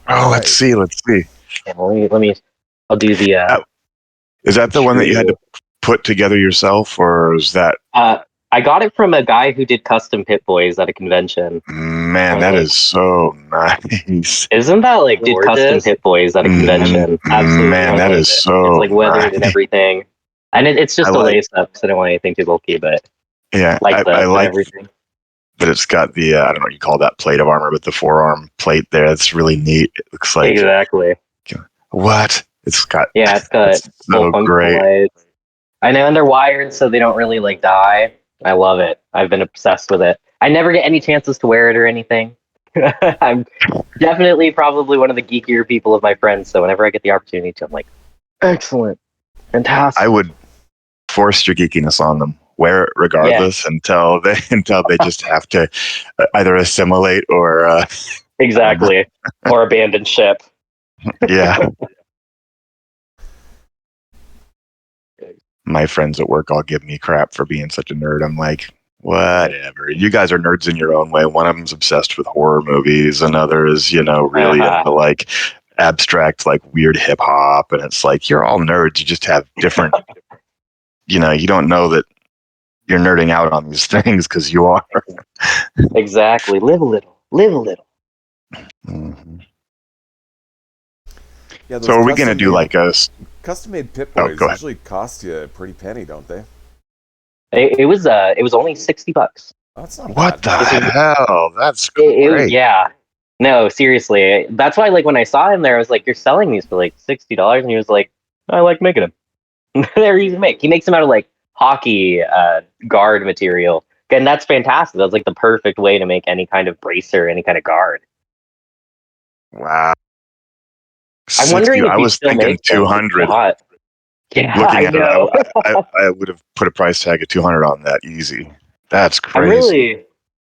Oh, Right. let's see. Yeah, let me. I'll do the. Is that the one that you had to put together yourself, or is that? I got it from a guy who did custom Pit Boys at a convention. Man, that is so nice. Isn't that like did custom Pit Boys at a convention? Absolutely, Man, that is so. It's like weathered and nice. everything, and it's just a lace up, so I don't want anything too bulky. But yeah, I like everything. But it's got the I don't know what you call that plate of armor, but the forearm plate there. It's really neat. It looks like exactly. What? It's got it's so great. Lights. I know, and they're wired so they don't really like die. I love it. I've been obsessed with it. I never get any chances to wear it or anything. I'm definitely probably one of the geekier people of my friends, so whenever I get the opportunity to, I'm like, excellent, fantastic. I would force your geekiness on them. Wear it regardless until they just have to either assimilate or exactly or abandon ship. Yeah. My friends at work all give me crap for being such a nerd. I'm like, whatever. You guys are nerds in your own way. One of them's obsessed with horror movies. Another is, really into like abstract, like weird hip hop. And it's like, you're all nerds. You just have different, you don't know that you're nerding out on these things because you are. Exactly. Live a little. Mm-hmm. Yeah, so are we going to do like a custom-made Pit Boys? Usually cost you a pretty penny, don't they? It was only $60. Oh, that's not what bad. the hell? That's great. Yeah. No, seriously. That's why, like, when I saw him there, I was like, "You're selling these for like $60," and he was like, "I like making them." They're easy to make. He makes them out of like hockey guard material, and that's fantastic. That's like the perfect way to make any kind of bracer, any kind of guard. Wow. I'm wondering if I was thinking 200. Yeah, looking at it, I would have put a price tag of 200 on that easy. That's crazy.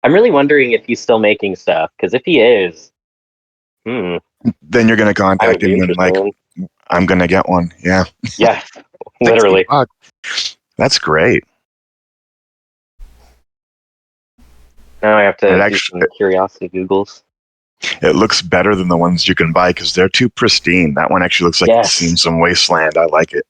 I'm really wondering if he's still making stuff, because if he is, then you're going to contact him and like, I'm going to get one. Yeah. Yeah, literally. That's great. Now I have to do some curiosity Googles. It looks better than the ones you can buy because they're too pristine. That one actually looks like it's seen some wasteland. I like it.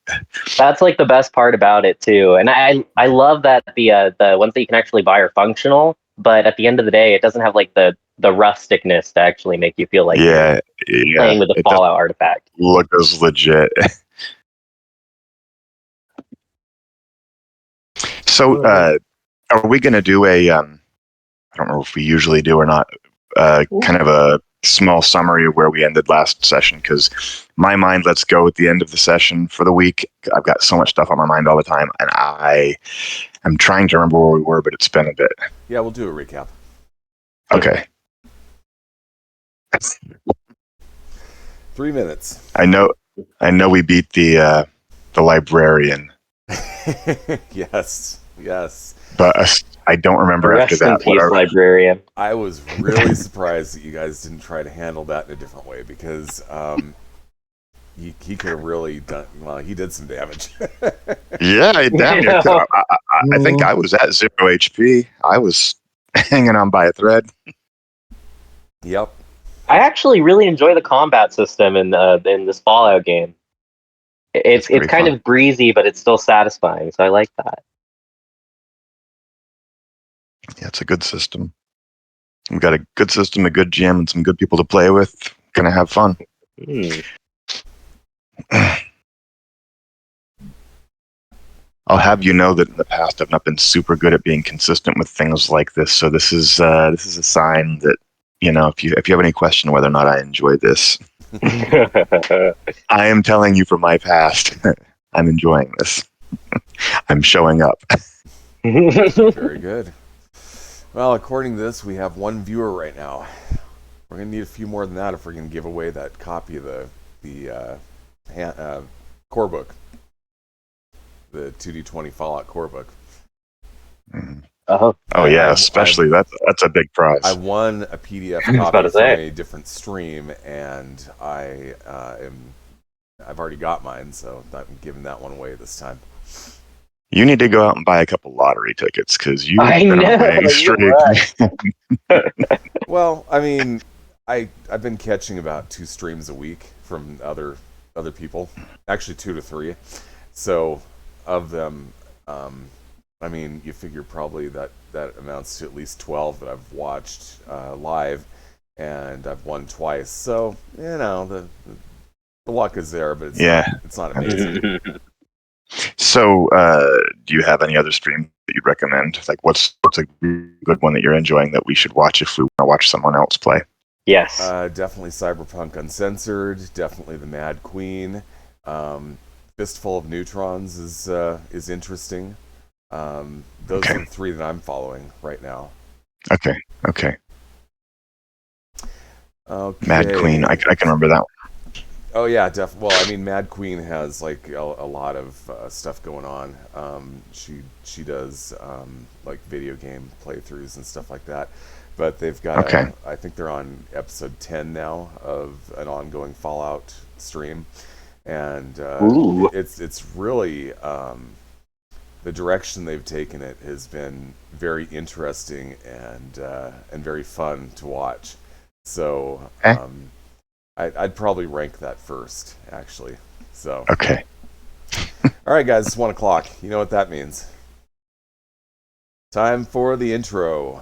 That's like the best part about it too, and I love that the ones that you can actually buy are functional, but at the end of the day, it doesn't have like the rusticness to actually make you feel like you're playing with a Fallout artifact. Look as legit. So, are we going to do a? I don't know if we usually do or not. Kind of a small summary of where we ended last session, because my mind lets go at the end of the session for the week. I've got so much stuff on my mind all the time, and I'm trying to remember where we were, but it's been a bit. Yeah, we'll do a recap. Okay. 3 minutes. I know we beat the librarian. Yes. But I don't remember after that. Rest in peace, librarian. I was really surprised that you guys didn't try to handle that in a different way, because he could have really done. Well, he did some damage. Yeah, damn near. I think I was at 0 HP. I was hanging on by a thread. Yep. I actually really enjoy the combat system in this Fallout game. It's kind of breezy, but it's still satisfying. So I like that. Yeah, it's a good system. We've got a good system, a good GM, and some good people to play with. Gonna have fun. I'll have you know that in the past I've not been super good at being consistent with things like this. So this is a sign that, if you have any question whether or not I enjoy this, I am telling you from my past, I'm enjoying this. I'm showing up. Very good. Well, according to this, we have one viewer right now. We're going to need a few more than that if we're going to give away that copy of the core book. The 2D20 Fallout core book. Oh yeah, especially that's a big prize. I won a PDF copy from a different stream, and I've already got mine, so I'm giving that one away this time. You need to go out and buy a couple lottery tickets, because you've been on a winning streak. Well, I mean, I've been catching about 2 streams a week from other people, actually 2 to 3. So of them, I mean, you figure probably that amounts to at least 12 that I've watched live, and I've won twice. So the luck is there, but it's not amazing. So, do you have any other stream that you'd recommend? Like, what's a good one that you're enjoying that we should watch if we want to watch someone else play? Yes. Definitely Cyberpunk Uncensored. Definitely the Mad Queen. Fistful of Neutrons is interesting. Those are the 3 that I'm following right now. Okay. Mad Queen. I can remember that one. Oh yeah, definitely. Well, I mean, Mad Queen has like a lot of stuff going on. She does like video game playthroughs and stuff like that. But they've got I think they're on episode 10 now of an ongoing Fallout stream, and it's really the direction they've taken it has been very interesting and very fun to watch. So. I'd probably rank that first, actually. So. Okay. All right, guys, it's 1 o'clock. You know what that means. Time for the intro.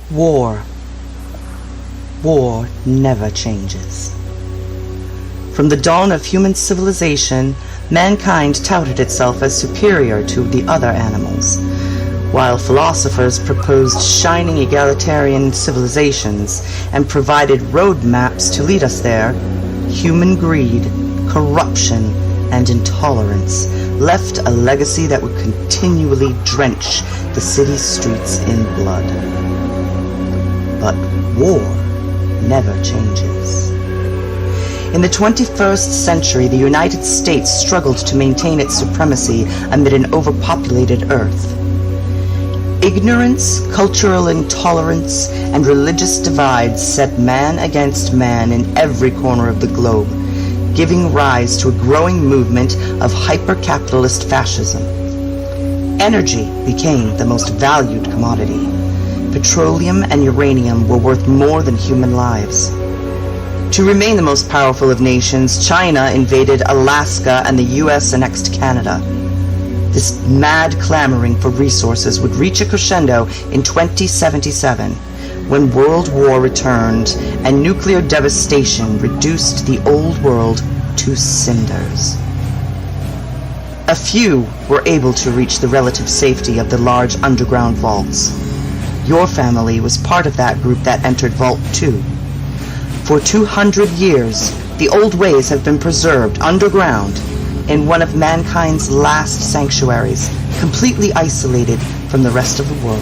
War. War never changes. From the dawn of human civilization, mankind touted itself as superior to the other animals. While philosophers proposed shining egalitarian civilizations and provided roadmaps to lead us there, human greed, corruption, and intolerance left a legacy that would continually drench the city streets in blood. But war never changes. In the 21st century, the United States struggled to maintain its supremacy amid an overpopulated Earth. Ignorance, cultural intolerance, and religious divides set man against man in every corner of the globe, giving rise to a growing movement of hyper-capitalist fascism. Energy became the most valued commodity. Petroleum and uranium were worth more than human lives. To remain the most powerful of nations, China invaded Alaska and the US annexed Canada. This mad clamoring for resources would reach a crescendo in 2077, when World War returned and nuclear devastation reduced the old world to cinders. A few were able to reach the relative safety of the large underground vaults. Your family was part of that group that entered Vault 2. For 200 years, the old ways have been preserved underground in one of mankind's last sanctuaries, completely isolated from the rest of the world.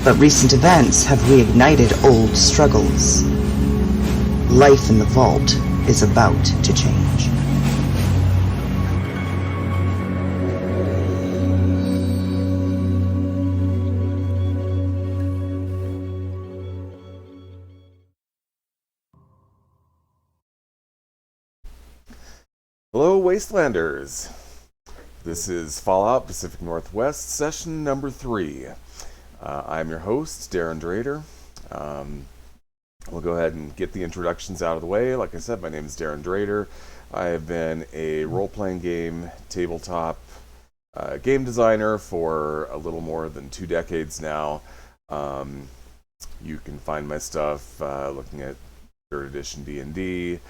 But recent events have reignited old struggles. Life in the vault is about to change. Hello, Wastelanders. This is Fallout Pacific Northwest, session number 3. I'm your host, Darren Drader. We'll go ahead and get the introductions out of the way. Like I said, my name is Darren Drader. I have been a role-playing game, tabletop game designer for a little more than 2 decades now. You can find my stuff looking at 3rd edition D&D,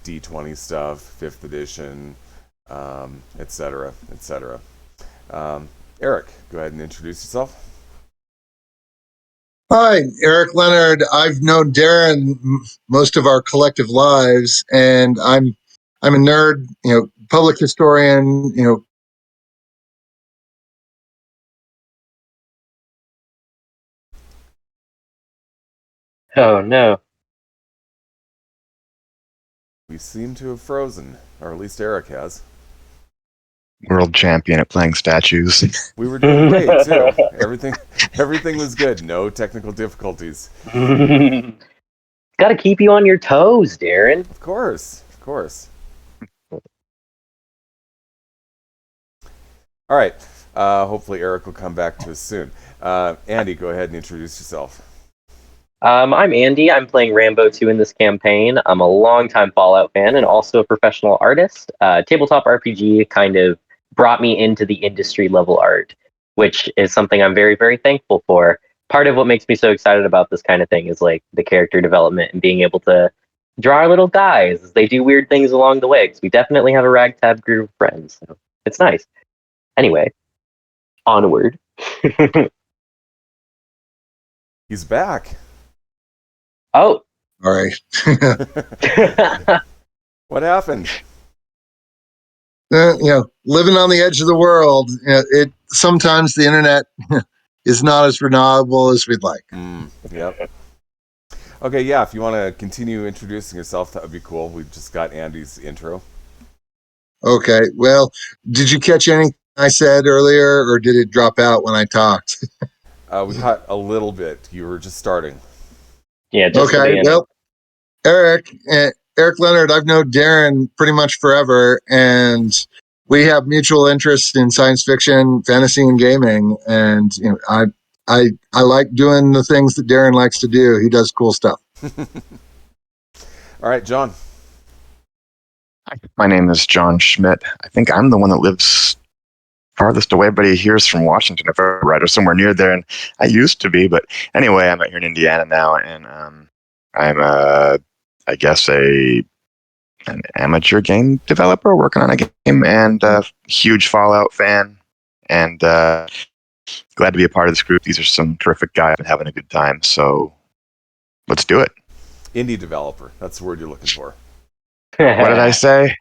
D20 stuff, 5th edition, etc., etc. Eric, go ahead and introduce yourself. Hi, Eric Leonard. I've known Darren most of our collective lives, and I'm a nerd, public historian, Oh no. We seem to have frozen, or at least Eric has. World champion at playing statues. We were doing great too. Everything was good. No technical difficulties. Gotta keep you on your toes, Darren. Of course. All right. Hopefully Eric will come back to us soon. Andy, go ahead and introduce yourself. I'm Andy. I'm playing Rambo 2 in this campaign. I'm a longtime Fallout fan and also a professional artist. Tabletop RPG kind of brought me into the industry level art, which is something I'm very, very thankful for. Part of what makes me so excited about this kind of thing is like the character development and being able to draw our little guys as they do weird things along the way, because we definitely have a ragtag group of friends. So it's nice. Anyway, onward. He's back. Oh. all right. What happened? Living on the edge of the world. It sometimes the internet is not as reliable as we'd like. Yep. Okay, yeah, if you want to continue introducing yourself, that would be cool. We just got Andy's intro. Okay. Well, did you catch anything I said earlier, or did it drop out when I talked? We caught a little bit. You were just starting. Yeah, just Okay. Well, Eric Leonard, I've known Darren pretty much forever, and we have mutual interests in science fiction, fantasy, and gaming. And I like doing the things that Darren likes to do. He does cool stuff. All right, John. My name is John Schmidt. I think I'm the one that lives farthest away. Everybody here is from Washington, if I'm right, or somewhere near there. And I used to be, but anyway, I'm out here in Indiana now, and I'm I guess an amateur game developer working on a game, and a huge Fallout fan, and glad to be a part of this group. These are some terrific guys and having a good time. So let's do it. Indie developer. That's the word you're looking for. What did I say?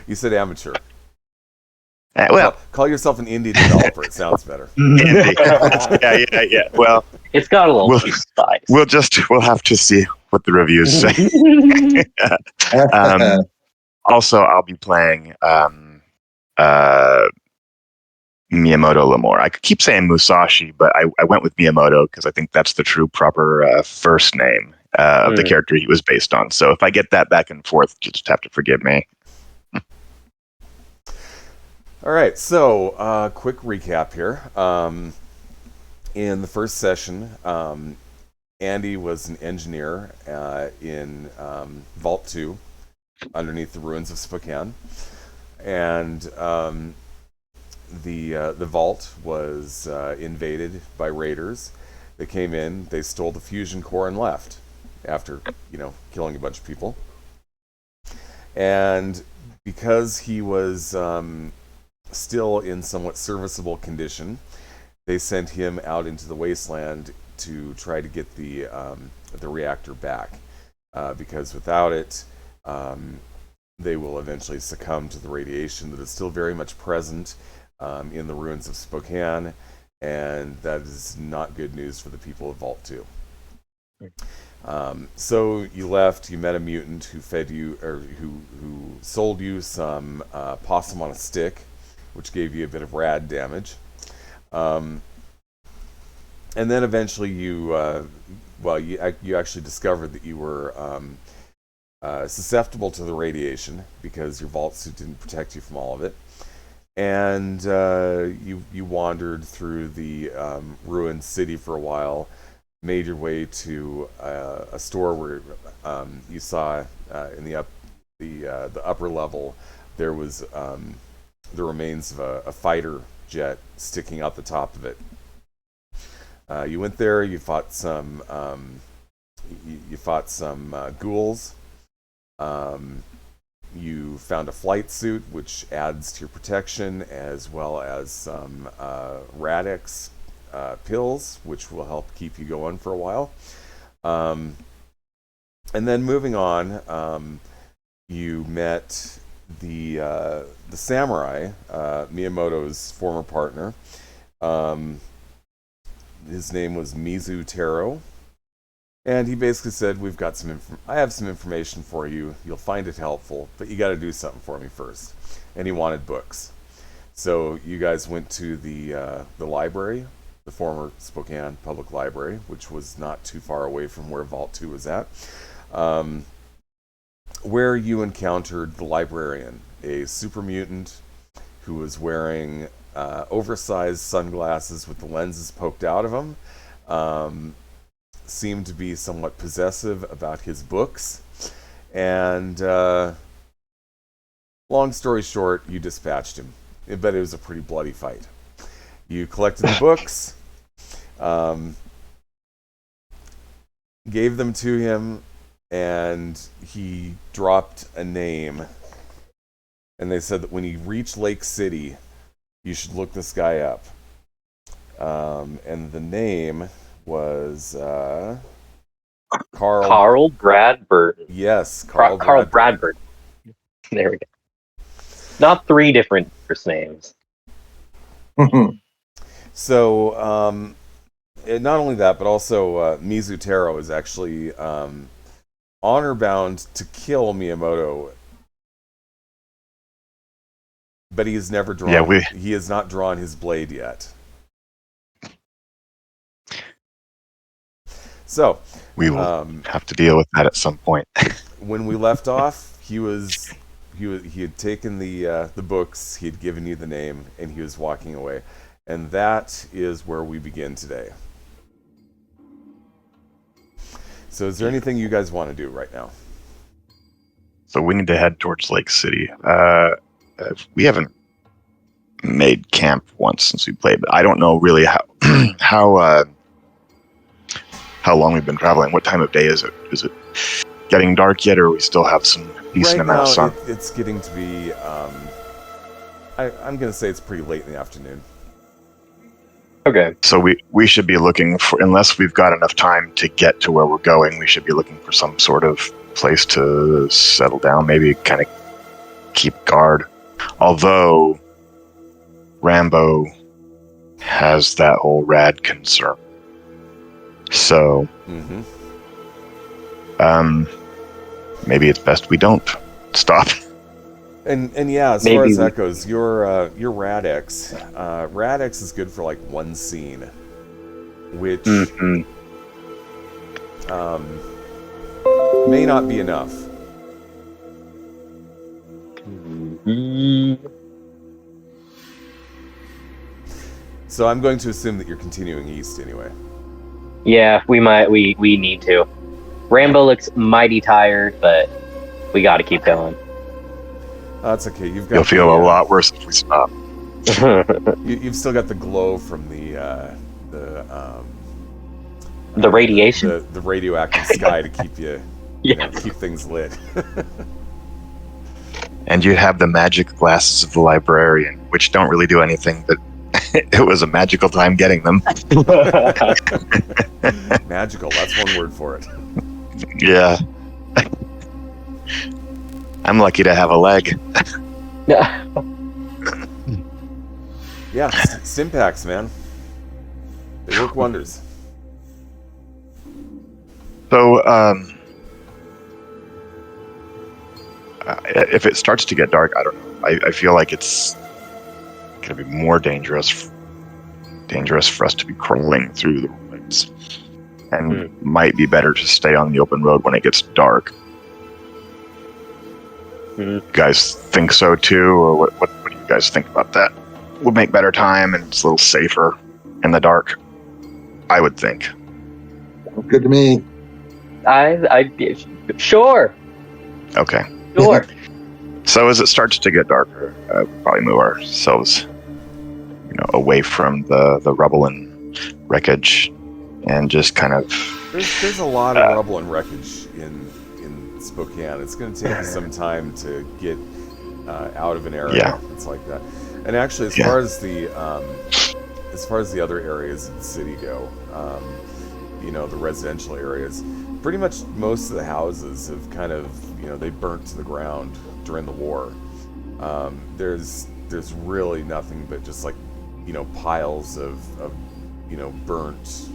You said amateur. Well, call yourself an indie developer. It sounds better. Indie. Yeah. Well, it's got a little spice. We'll have to see what the reviews say. Also, I'll be playing Miyamoto Lamore. I could keep saying Musashi, but I went with Miyamoto because I think that's the true proper first name of the character he was based on. So if I get that back and forth, you just have to forgive me. All right, so quick recap here. In the first session, Andy was an engineer in Vault 2, underneath the ruins of Spokane, and the vault was invaded by raiders. They came in, they stole the fusion core and left after killing a bunch of people. And because he was still in somewhat serviceable condition, they sent him out into the wasteland to try to get the reactor back, because without it, they will eventually succumb to the radiation that is still very much present in the ruins of Spokane, and that is not good news for the people of Vault 2. So you left. You met a mutant who fed you, or who sold you some possum on a stick, which gave you a bit of rad damage. And then eventually you actually discovered that you were susceptible to the radiation because your vault suit didn't protect you from all of it. And you wandered through the ruined city for a while, made your way to a store where you saw in the upper level there was the remains of a fighter jet sticking out the top of it. You went there. You fought some ghouls. You found a flight suit, which adds to your protection, as well as some Radix pills, which will help keep you going for a while. And then moving on, you met the samurai, Miyamoto's former partner. His name was Mizu Taro. And he basically said, "We've got I have some information for you. You'll find it helpful, but you got to do something for me first." And he wanted books. So you guys went to the library, the former Spokane Public Library, which was not too far away from where Vault 2 was at, where you encountered the librarian, a super mutant who was wearing oversized sunglasses with the lenses poked out of them. Seemed to be somewhat possessive about his books, and long story short, you dispatched him. But it was a pretty bloody fight. You collected the books, gave them to him, and he dropped a name, and they said that when you reach Lake City, you should look this guy up. And the name was Carl Bradford. Yes, Carl Bradford. There we go. Not three different first names. So, not only that, but also Mizu Taro is actually honor bound to kill Miyamoto, but he has never drawn. Yeah, he has not drawn his blade yet. So we will have to deal with that at some point. When we left off, he had taken the books, he had given you the name, and he was walking away. And that is where we begin today. So is there anything you guys want to do right now? So we need to head towards Lake City. We haven't made camp once since we played, but I don't know really how long we've been traveling. What time of day is it? Is it getting dark yet, or we still have some decent amount of sun? It's getting to be, I'm going to say it's pretty late in the afternoon. Okay. So we should be looking for, unless we've got enough time to get to where we're going, we should be looking for some sort of place to settle down, maybe kind of keep guard. Although Rambo has that whole rad concern. So, maybe it's best we don't stop. And yeah, as far as that goes, your Radix, Radix is good for like one scene, which may not be enough. So I'm going to assume that you're continuing east anyway. Yeah, we need to. Rambo looks mighty tired, but we got to keep going. That's okay. You'll feel a lot worse if we stop. You've still got the glow from the radiation, the radioactive sky to keep you, keep things lit. And you have the magic glasses of the librarian, which don't really do anything, but it was a magical time getting them. Magical, that's one word for it. Yeah. I'm lucky to have a leg. Yeah, Stimpaks, man. They work wonders. So, if it starts to get dark, I don't know. I feel like it's going to be more dangerous for us to be crawling through the woods. And might be better to stay on the open road when it gets dark. You guys think so too, or what do you guys think about that? Would make better time and it's a little safer in the dark, I would think. Good to me. Sure. Okay. Sure. So as it starts to get darker, we'll probably move ourselves, away from the rubble and wreckage, and just kind of. There's a lot of rubble and wreckage in Spokane. It's going to take us some time to get out of an area. Yeah. It's like that. And actually, as far as the other areas of the city go, the residential areas, pretty much most of the houses have kind of, they burnt to the ground during the war. There's really nothing but just like, piles of burnt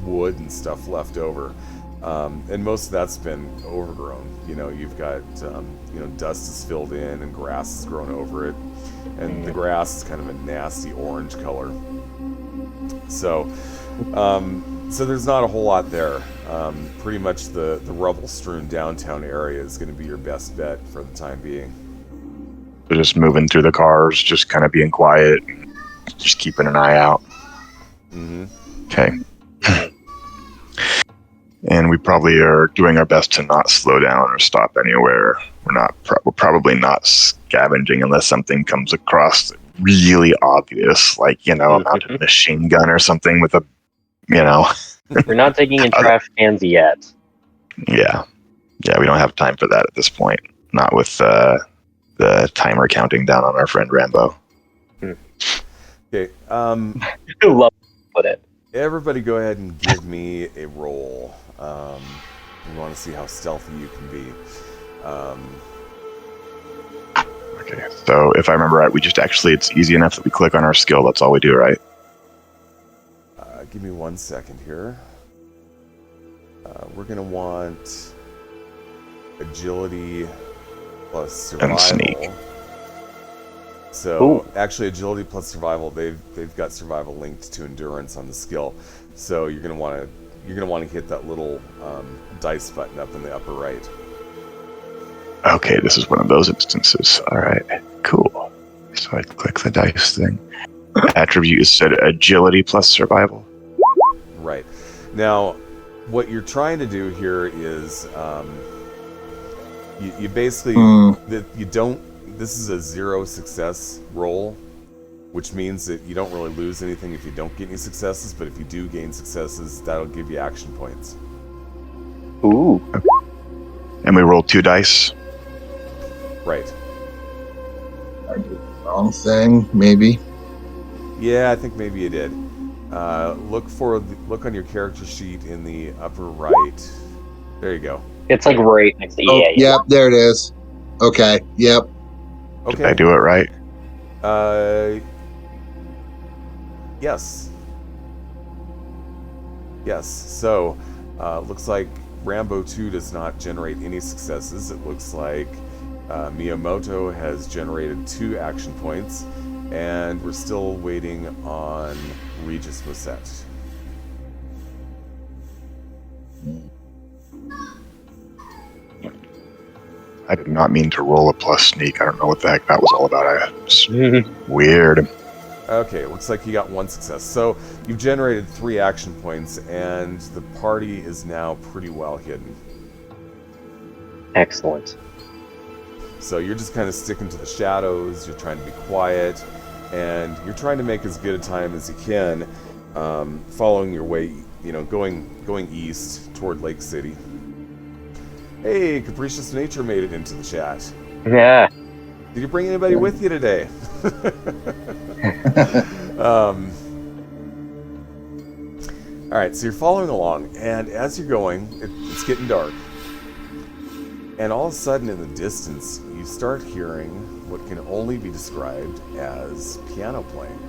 wood and stuff left over. And most of that's been overgrown. You've got, dust is filled in and grass has grown over it. And the grass is kind of a nasty orange color. So there's not a whole lot there. Pretty much the rubble-strewn downtown area is going to be your best bet for the time being. So just moving through the cars, just kind of being quiet, just keeping an eye out. Mm-hmm. Okay. And we probably are doing our best to not slow down or stop anywhere. We're probably not scavenging unless something comes across really obvious, like, a mounted machine gun or something with a, We're not taking in trash cans yet. Yeah. Yeah, we don't have time for that at this point. Not with the timer counting down on our friend Rambo. Okay. Love to put it. Everybody go ahead and give me a roll. We want to see how stealthy you can be. Okay, so if I remember right, it's easy enough that we click on our skill. That's all we do, right? Give me 1 second here. We're going to want agility plus survival. And sneak. So actually, agility plus survival, they've got survival linked to endurance on the skill. So you're gonna want to hit that little dice button up in the upper right. Okay, this is one of those instances. All right, cool. So I click the dice thing. Attribute is set agility plus survival. Right. Now, what you're trying to do here is you basically This is a 0 success roll, which means that you don't really lose anything if you don't get any successes, but if you do gain successes, that'll give you action points. Ooh. And we roll 2 dice. Right. I did the wrong thing, maybe. Yeah, I think maybe you did. Look on your character sheet in the upper right. There you go. It's like right next to Yep, there it is. Okay, yep. Okay. Did I do it right? Yes. Yes. So, looks like Rambo 2 does not generate any successes. It looks like Miyamoto has generated 2 action points, and we're still waiting on Regis Musette. I did not mean to roll a plus sneak. I don't know what the heck that was all about. It's weird. Okay, it looks like you got 1 success. So you've generated 3 action points, and the party is now pretty well hidden. Excellent. So you're just kind of sticking to the shadows, you're trying to be quiet, and you're trying to make as good a time as you can, following your way, going east toward Lake City. Hey, Capricious Nature made it into the chat. Yeah. Did you bring anybody with you today? All right, so you're following along, and as you're going, it's getting dark. And all of a sudden, in the distance, you start hearing what can only be described as piano playing.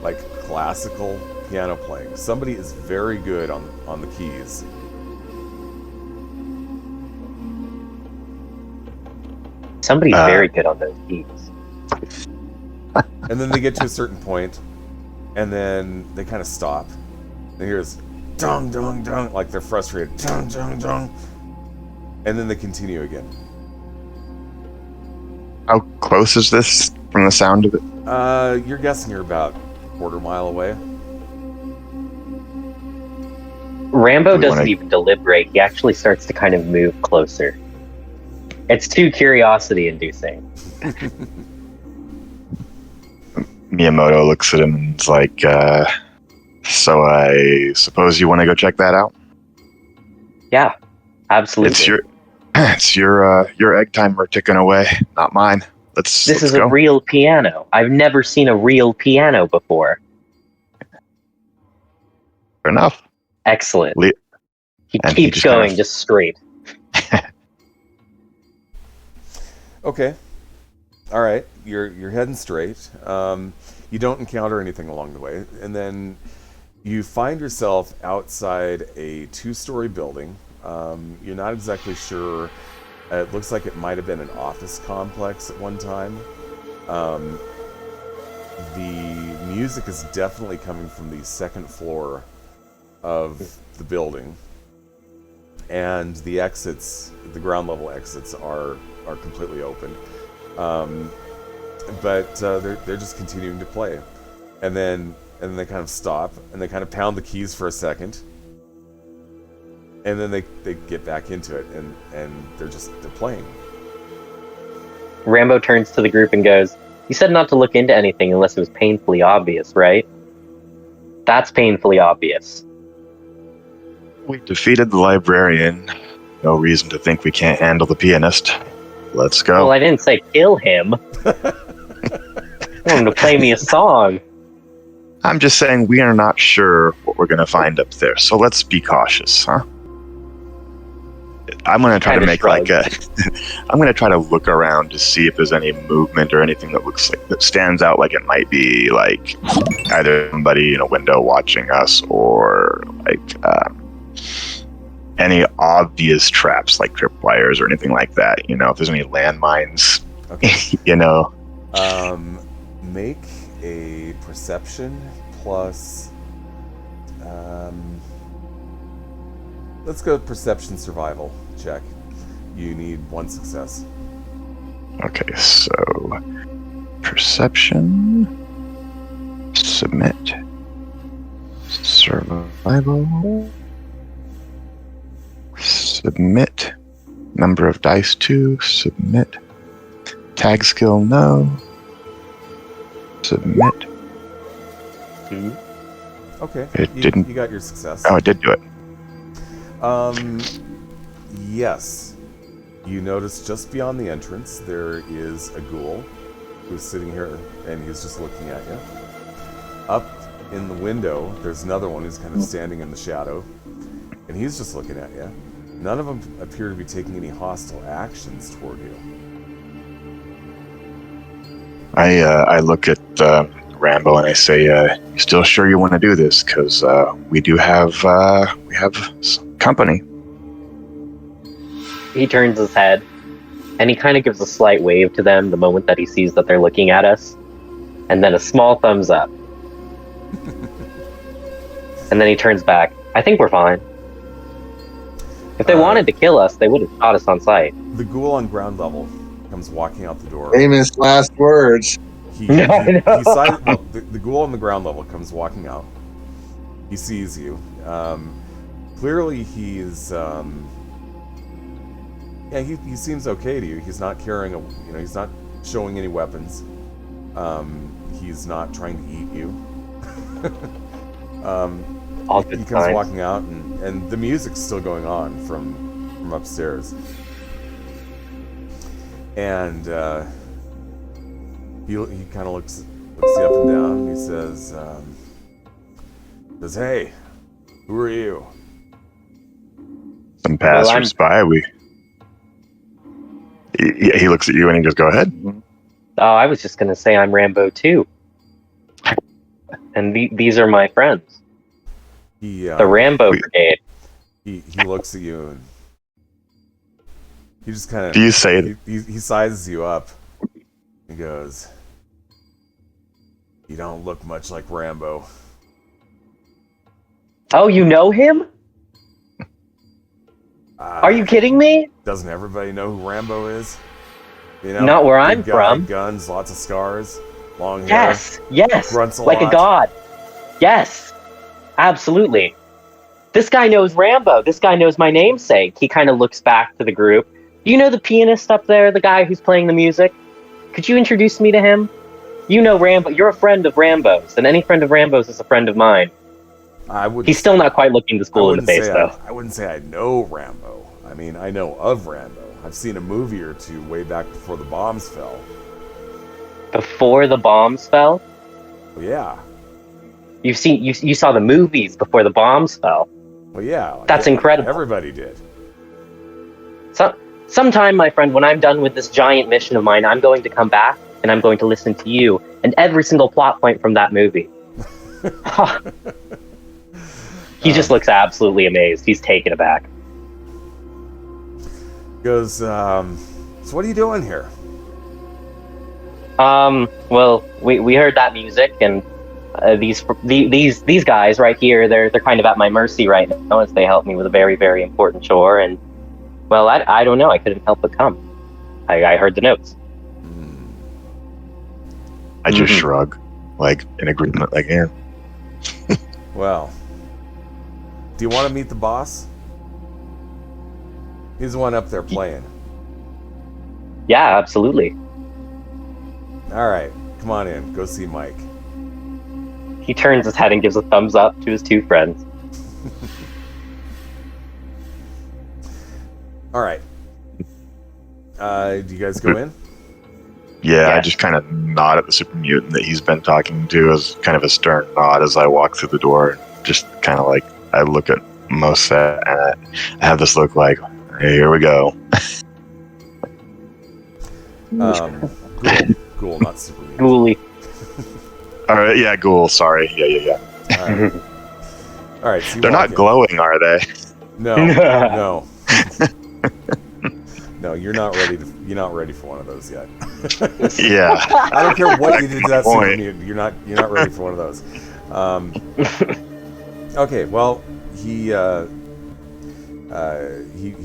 Like classical piano playing. Somebody is very good on the keys. Somebody's very good on those keys. And then they get to a certain point, and then they kind of stop. And here's dung, dung, dung, like they're frustrated. Dung, dung, dung. And then they continue again. How close is this from the sound of it? You're guessing you're about a quarter mile away. Rambo doesn't even deliberate. He actually starts to kind of move closer. It's too curiosity-inducing. Miyamoto looks at him and is like, so I suppose you want to go check that out? Yeah, absolutely. It's your egg timer ticking away, not mine. Let's go. A real piano. I've never seen a real piano before. Fair enough. Excellent. He keeps going just straight. Okay. All right. You're heading straight. You don't encounter anything along the way, and then you find yourself outside a 2-story building. You're not exactly sure. It looks like it might have been an office complex at one time. The music is definitely coming from the second floor of the building, and the exits, the ground level exits, are completely open. But they're just continuing to play, and then they kind of stop and they kind of pound the keys for a second, and then they get back into it, and they're playing. Rambo turns to the group and goes, "You said not to look into anything unless it was painfully obvious, right? That's painfully obvious." We defeated the librarian. No reason to think we can't handle the pianist. Let's go. Well, I didn't say kill him. I want him to play me a song. I'm just saying we are not sure what we're going to find up there, so let's be cautious, huh? I'm going to try to make I'm going to try to look around to see if there's any movement or anything that stands out, like it might be like either somebody in a window watching us, or like any obvious traps like tripwires or anything like that. You know, if there's any landmines. Okay. You know. Make a perception plus. Let's go perception survival check. You need 1 success. Okay, so perception, submit, survival, submit, number of dice 2, submit, tag skill no, submit. Okay, you got your success. Oh, it did do it. Yes. You notice just beyond the entrance there is a ghoul who's sitting here, and he's just looking at you. Up in the window, there's another one who's kind of standing in the shadow, and he's just looking at you. None of them appear to be taking any hostile actions toward you. I look at Rambo and I say, "You still sure you want to do this? Because we have some company." He turns his head, and he kind of gives a slight wave to them the moment that he sees that they're looking at us, and then a small thumbs up. And then he turns back. "I think we're fine. If they wanted to kill us, they would have shot us on sight." The ghoul on ground level comes walking out the door. Famous last words. The ghoul on the ground level comes walking out. He sees you. Clearly, he's he seems okay to you. He's not carrying he's not showing any weapons. He's not trying to eat you. He comes walking out, and the music's still going on from upstairs. And He kind of looks you up and down. He says, "Hey, who are you?" Some passersby. He looks at you and he goes, "Go ahead." Oh, I was just gonna say I'm Rambo too, and these are my friends, the Rambo Brigade. He looks at you and he just kind of. Do you say he sizes you up? He goes, "You don't look much like Rambo." Oh, you know him? Are you kidding me? Doesn't everybody know who Rambo is? You know, not where I'm big guy, from. Guns, lots of scars, long hair. Yes, grunts a like lot. a god. Yes, absolutely. This guy knows Rambo. This guy knows my namesake. He kind of looks back to the group. Do you know the pianist up there, the guy who's playing the music? Could you introduce me to him? You know Rambo. You're a friend of Rambo's, and any friend of Rambo's is a friend of mine. He's still not quite looking the school in the face, though. I wouldn't say I know Rambo. I mean, I know of Rambo. I've seen a movie or two way back before the bombs fell. Before the bombs fell? Well, yeah. You saw the movies before the bombs fell. Well, yeah. That's incredible. Everybody did. Sometime, my friend, when I'm done with this giant mission of mine, I'm going to come back and I'm going to listen to you and every single plot point from that movie. He just looks absolutely amazed. He's taken aback. Goes, so what are you doing here? Well, we heard that music, and these guys right here, they're kind of at my mercy right now as they help me with a very, very important chore, and well, I don't know, I couldn't help but come. I heard the notes. I just shrug, like in agreement, like, yeah. Well, do you want to meet the boss? He's the one up there playing. Yeah, absolutely. All right, come on in. Go see Mike. He turns his head and gives a thumbs up to his two friends. All right. Do you guys go in? Yeah, I just kind of nod at the super mutant that he's been talking to as kind of a stern nod as I walk through the door. Just kind of like, I look at Mosa and I have this look like, hey, here we go. Ghoul, not super mutant. Ghouly. All right, yeah, ghoul, sorry. Yeah. All right. So they're not glowing, are they? No. No, you're not ready for one of those yet. Yeah. I don't care what you did to that super mutant. You're not ready for one of those. Okay, well, he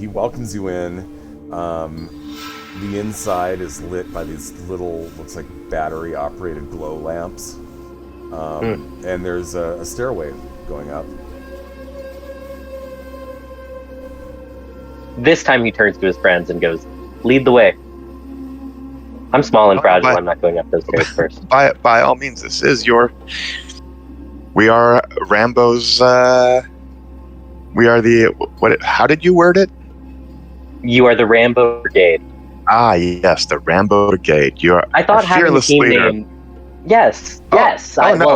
welcomes you in. The inside is lit by these little, looks like battery-operated glow lamps, and there's a stairway going up. This time he turns to his friends and goes, "Lead the way." I'm small and fragile. I'm not going up those stairs first. By all means, this is we are Rambo's. We are the what? How did you word it? You are the Rambo Brigade. Ah, yes, the Rambo Brigade. You are. I thought a having a fearless team leader. name. Yes. No.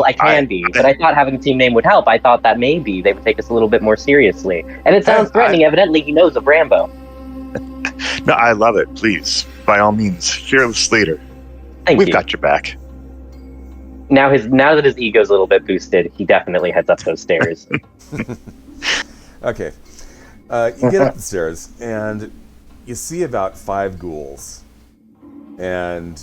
I can be, but I thought having a team name would help. I thought that maybe they would take us a little bit more seriously. And it sounds threatening. Evidently, he knows of Rambo. No, I love it. Please, by all means, fearless leader. Thank We've you. got your back. Now that his ego's a little bit boosted, he definitely heads up those stairs. Okay. You get up the stairs, and you see about 5 ghouls. And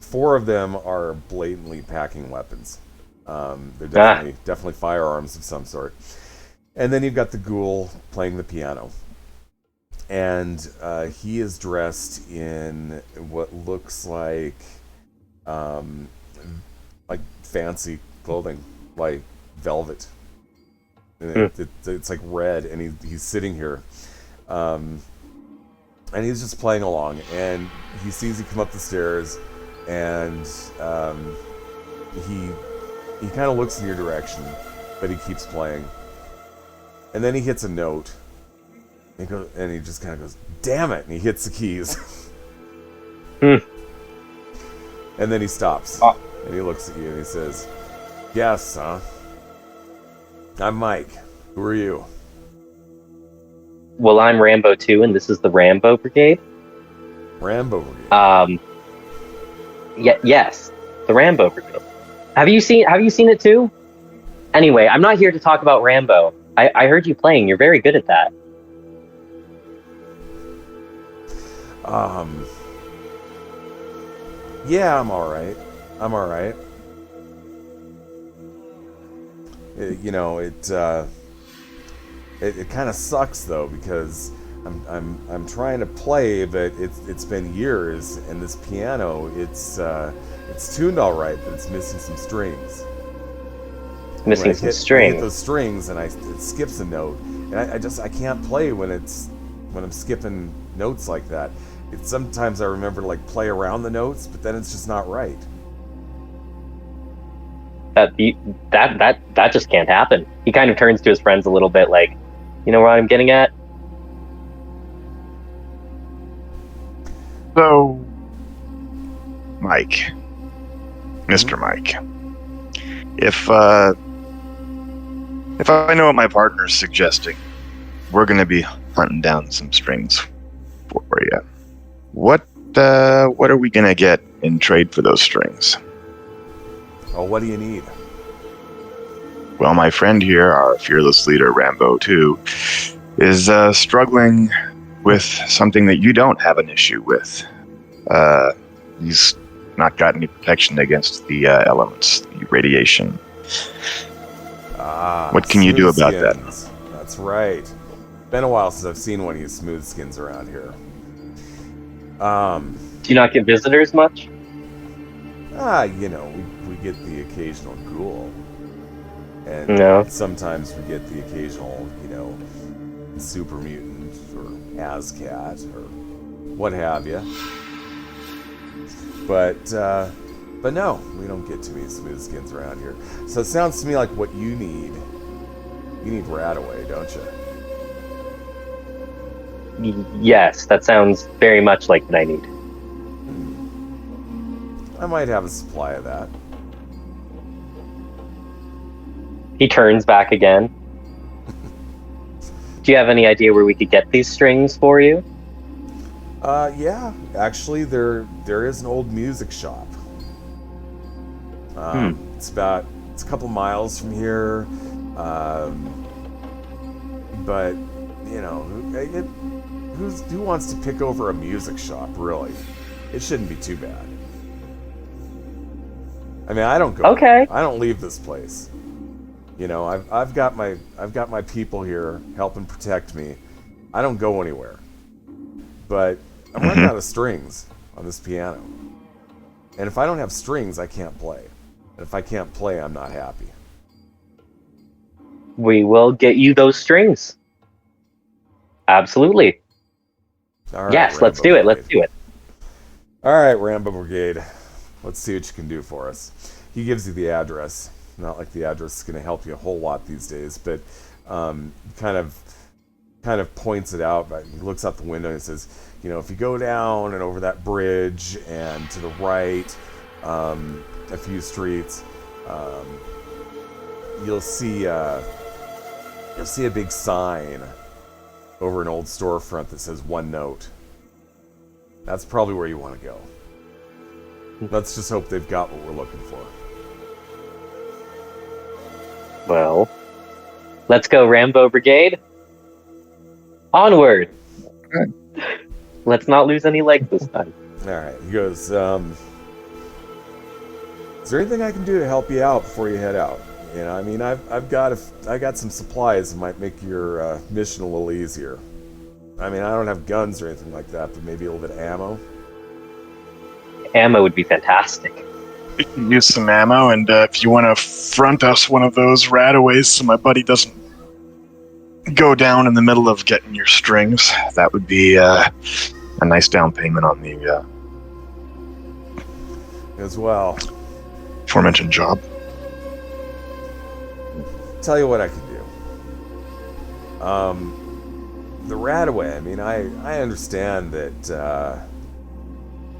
4 of them are blatantly packing weapons. They're definitely firearms of some sort. And then you've got the ghoul playing the piano. And he is dressed in what looks like fancy clothing, like velvet. And it's like red, and he's sitting here. And he's just playing along, and he sees you come up the stairs, and he kind of looks in your direction, but he keeps playing. And then he hits a note, and he just kind of goes, "Damn it!" and he hits the keys. And then he stops. Oh. And he looks at you and he says, "Yes, huh? I'm Mike. Who are you?" Well, I'm Rambo 2, and this is the Rambo Brigade. Rambo Brigade. Yes, the Rambo Brigade. Have you seen it too? Anyway, I'm not here to talk about Rambo. I heard you playing. You're very good at that. Yeah, I'm alright. It kind of sucks though, because I'm trying to play, but it's been years, and this piano it's tuned all right, but it's missing some strings. Missing some I strings. hit those strings, and it skips a note, and I can't play when I'm skipping notes like that. Sometimes I remember to like play around the notes, but then it's just not right. That just can't happen. He kind of turns to his friends a little bit, like, you know what I'm getting at? So, Mike, Mr. Mike, if I know what my partner's suggesting, we're going to be hunting down some strings for you. What are we going to get in trade for those strings? Oh, what do you need? Well, my friend here, our fearless leader, Rambo 2, is struggling with something that you don't have an issue with. He's not got any protection against the elements, the radiation. What can you do about that? That's right. Been a while since I've seen one of these smooth skins around here. Do you not get visitors much? We get the occasional ghoul. And No. sometimes we get the occasional, super mutant or ASCAT or what have you. But no, we don't get too many smooth skins around here. So it sounds to me like what you need Radaway, don't you? Yes, that sounds very much like what I need. I might have a supply of that. He turns back again. Do you have any idea where we could get these strings for you? Yeah, actually, there is an old music shop. It's a couple miles from here, but who wants to pick over a music shop? Really, it shouldn't be too bad. I mean, I don't go. Okay. I don't leave this place. I've got my people here helping protect me. I don't go anywhere. But I'm running out of strings on this piano. And if I don't have strings, I can't play. And if I can't play, I'm not happy. We will get you those strings. Absolutely. All right, yes, Rambo let's do it. Brigade. Let's do it. All right, Rambo Brigade. Let's see what you can do for us. He gives you the address. Not like the address is going to help you a whole lot these days, but kind of points it out. But he looks out the window and says, if you go down and over that bridge and to the right, a few streets, you'll see a big sign over an old storefront that says "One Note." That's probably where you want to go. Let's just hope they've got what we're looking for. Well, let's go, Rambo Brigade. Onward. Okay. Let's not lose any legs this time. All right. He goes, is there anything I can do to help you out before you head out? I've got some supplies that might make your mission a little easier. I don't have guns or anything like that, but maybe a little bit of ammo. Ammo would be fantastic. We can use some ammo, and if you want to front us one of those radaways so my buddy doesn't go down in the middle of getting your strings, that would be a nice down payment on the As well. aforementioned job. Tell you what I can do. The Radaway, I understand that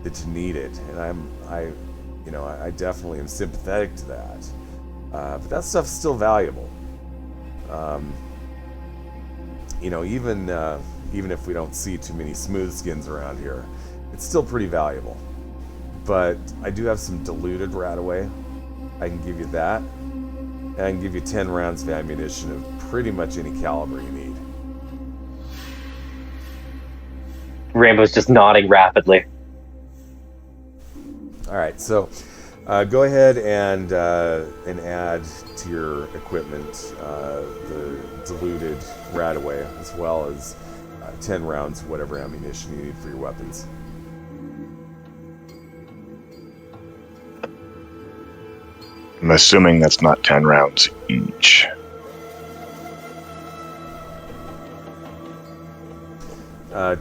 you need it, and I definitely am sympathetic to that. But that stuff's still valuable. Even if we don't see too many smooth skins around here, it's still pretty valuable. But I do have some diluted Radaway. I can give you that. And I can give you 10 rounds of ammunition of pretty much any caliber you need. Rambo's just nodding rapidly. All right, so go ahead and add to your equipment the diluted Radaway, as well as 10 rounds of whatever ammunition you need for your weapons. I'm assuming that's not 10 rounds each. Uh,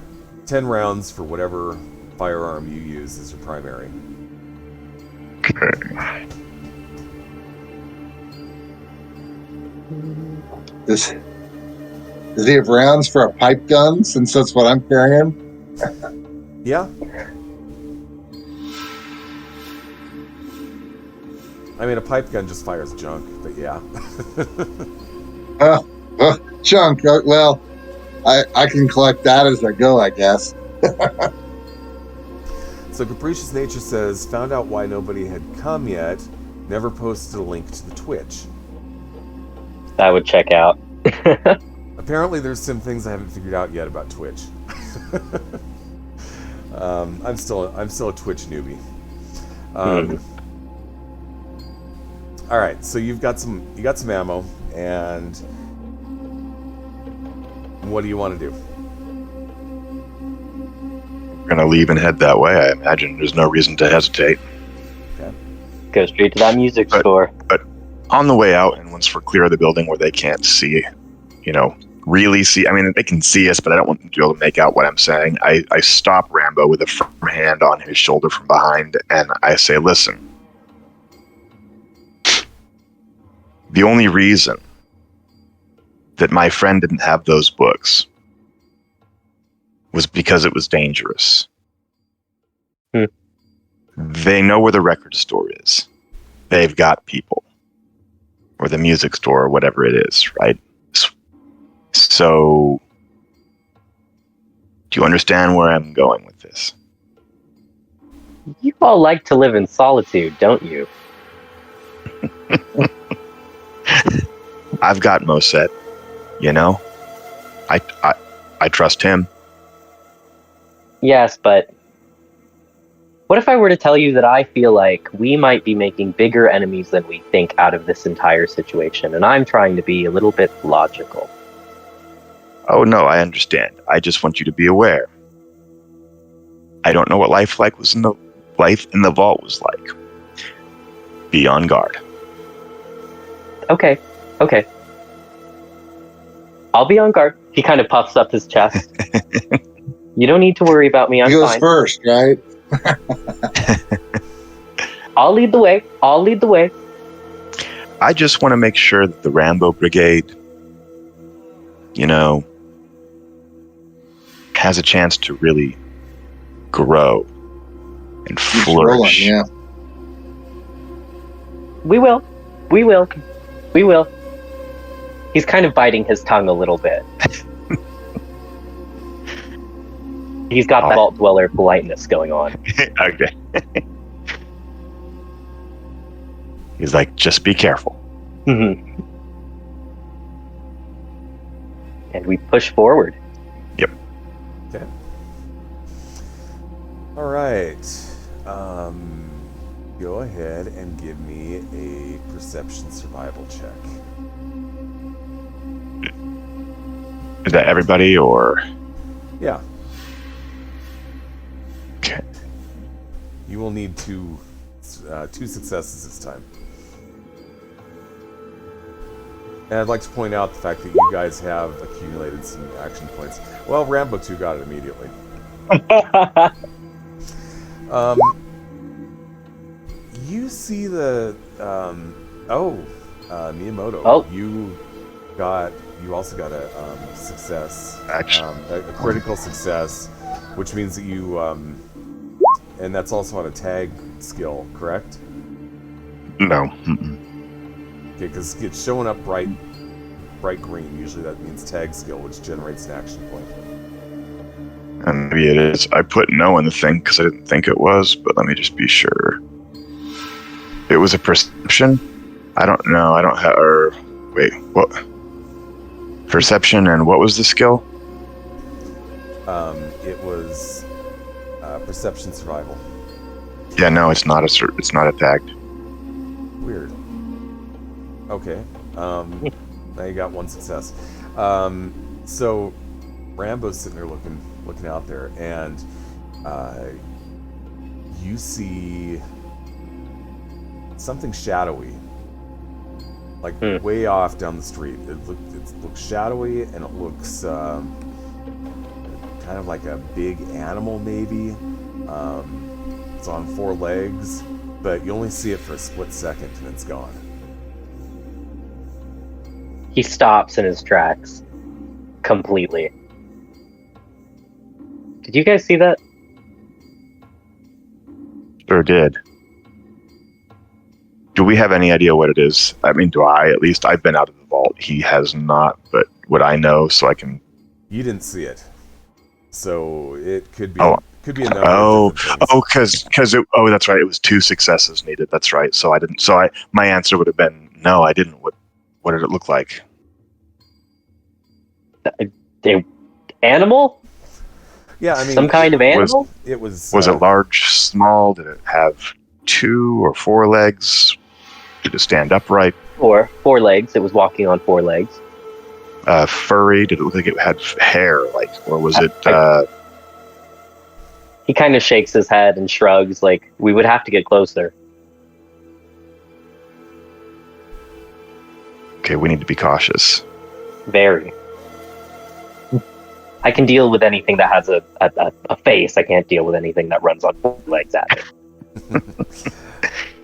10 rounds for whatever firearm you use as your primary. Okay. Does he have rounds for a pipe gun, since that's what I'm carrying? Yeah. I mean, a pipe gun just fires junk, but yeah. Junk. Well, I can collect that as I go, I guess. So Capricious Nature says, found out why nobody had come yet, never posted a link to the Twitch. That would check out. Apparently there's some things I haven't figured out yet about Twitch. I'm still a Twitch newbie. All right, so you got some ammo, and what do you want to do? We're going to leave and head that way, I imagine. There's no reason to hesitate. Okay. Go straight to that music store. But on the way out, and once we're clear of the building where they can't see, really see, I mean, they can see us, but I don't want them to be able to make out what I'm saying. I stop Rambo with a firm hand on his shoulder from behind, and I say, listen, the only reason that my friend didn't have those books was because it was dangerous. They know where the record store is. They've got people. Or the music store, or whatever it is, right? So, do you understand where I'm going with this? You all like to live in solitude, don't you? I've got Moset, I trust him. Yes, but what if I were to tell you that I feel like we might be making bigger enemies than we think out of this entire situation, and I'm trying to be a little bit logical. Oh no, I understand. I just want you to be aware. I don't know what life in the vault was like. Be on guard. Okay. I'll be on guard. He kind of puffs up his chest. You don't need to worry about me. I'm he goes fine. first, right? I'll lead the way. I just want to make sure that the Rambo Brigade, has a chance to really grow and flourish. Yeah. We will. He's kind of biting his tongue a little bit. He's got that vault dweller politeness going on. Okay. He's like, just be careful. Mm-hmm. And we push forward. Yep. Okay. All right. Go ahead and give me a perception survival check. Is that everybody or? Yeah. Okay. You will need two successes this time. And I'd like to point out the fact that you guys have accumulated some action points. Well, Rambo 2 got it immediately. You see the Miyamoto. Oh. You also got a success, Action. a critical success, which means that you And that's also on a tag skill, correct? No. Okay, because it's showing up bright green. Usually that means tag skill, which generates an action point. And maybe it is. I put no in the thing because I didn't think it was, but let me just be sure. It was a perception? I don't know. I don't have... Or, wait, what? Perception, and what was the skill? It was perception survival. Yeah, no, it's not a tagged. Weird. Okay. Now you got one success. So Rambo's sitting there looking out there, and you see something shadowy, like way off down the street. It looks shadowy, and it looks kind of like a big animal, maybe. It's on 4 legs, but you only see it for a split second, and it's gone. He stops in his tracks completely. Did you guys see that? Sure did. Do we have any idea what it is? I mean, do I at least? I've been out of the vault. He has not, but would I know so I can... You didn't see it. So it could be could be a number of different things. Because that's right. It was 2 successes needed. That's right. So I didn't. So my answer would have been no. I didn't. What did it look like? Animal? Yeah, I mean, some kind of animal. Was it large, small? Did it have 2 or 4 legs? Did it stand upright? 4 legs. It was walking on 4 legs. Furry? Did it look like it had hair? Or was it? He kind of shakes his head and shrugs, like, we would have to get closer. Okay, we need to be cautious. Very. I can deal with anything that has a face. I can't deal with anything that runs on 4 legs at me.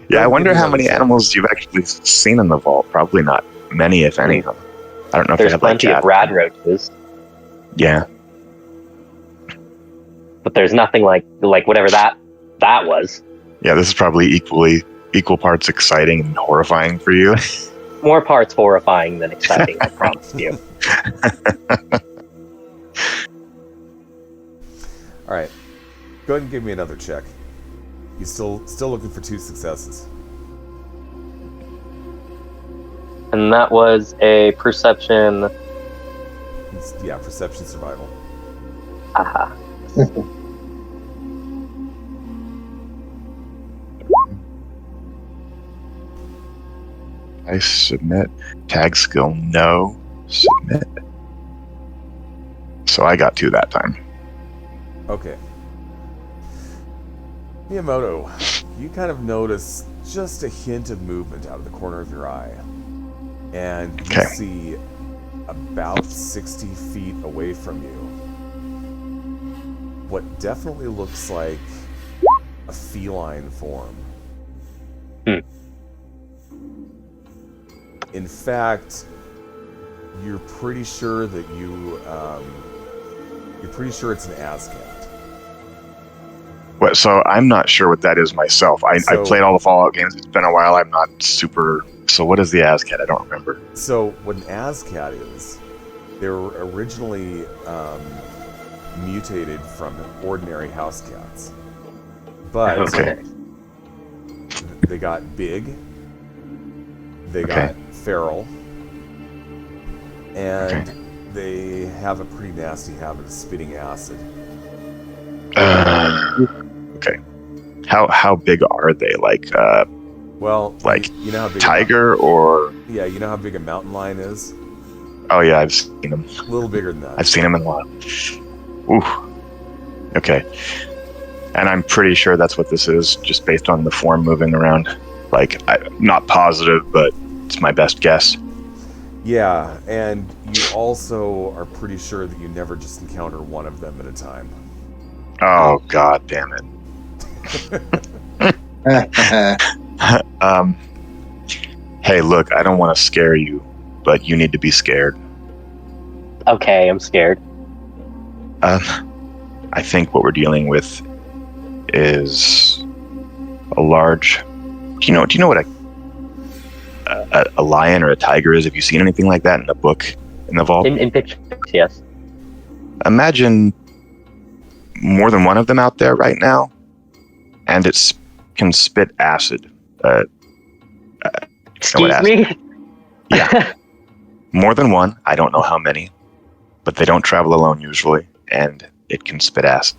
Yeah, I wonder how many animals you've actually seen in the vault. Probably not many, if any. I don't know if there's they have plenty of rad roaches. Yeah. But there's nothing like whatever that was. Yeah, this is probably equal parts exciting and horrifying for you. More parts horrifying than exciting, I promise you. All right, go ahead and give me another check. You still looking for 2 successes. And that was a perception. Yeah, perception survival. Aha. I submit. Tag skill, no. Submit. So I got 2 that time. Okay. Miyamoto, you kind of notice just a hint of movement out of the corner of your eye. And you see about 60 feet away from you what definitely looks like a feline form. In fact, you're pretty sure that you're pretty sure it's an Azcat. What? So I'm not sure what that is myself. I played all the Fallout games. It's been a while. I'm not super. So what is the Azcat? I don't remember. So what an Azcat is, they were originally mutated from ordinary house cats, but they got big. They got feral, and they have a pretty nasty habit of spitting acid. Okay. How big are they? Well, like you know how big tiger or? Yeah, you know how big a mountain lion is? Oh yeah, I've seen them. A little bigger than that. I've seen them in the wild. Ooh. Okay. And I'm pretty sure that's what this is, just based on the form moving around. I'm not positive, but it's my best guess. Yeah, and you also are pretty sure that you never just encounter one of them at a time. Oh, god damn it. Hey, look, I don't want to scare you, but you need to be scared. Okay, I'm scared. I think what we're dealing with is a large. Do you know what a lion or a tiger is? Have you seen anything like that in a book in the vault? In pictures, yes. Imagine more than one of them out there right now, and it can spit acid. Excuse me? Yeah. More than one. I don't know how many, but they don't travel alone usually, and it can spit acid.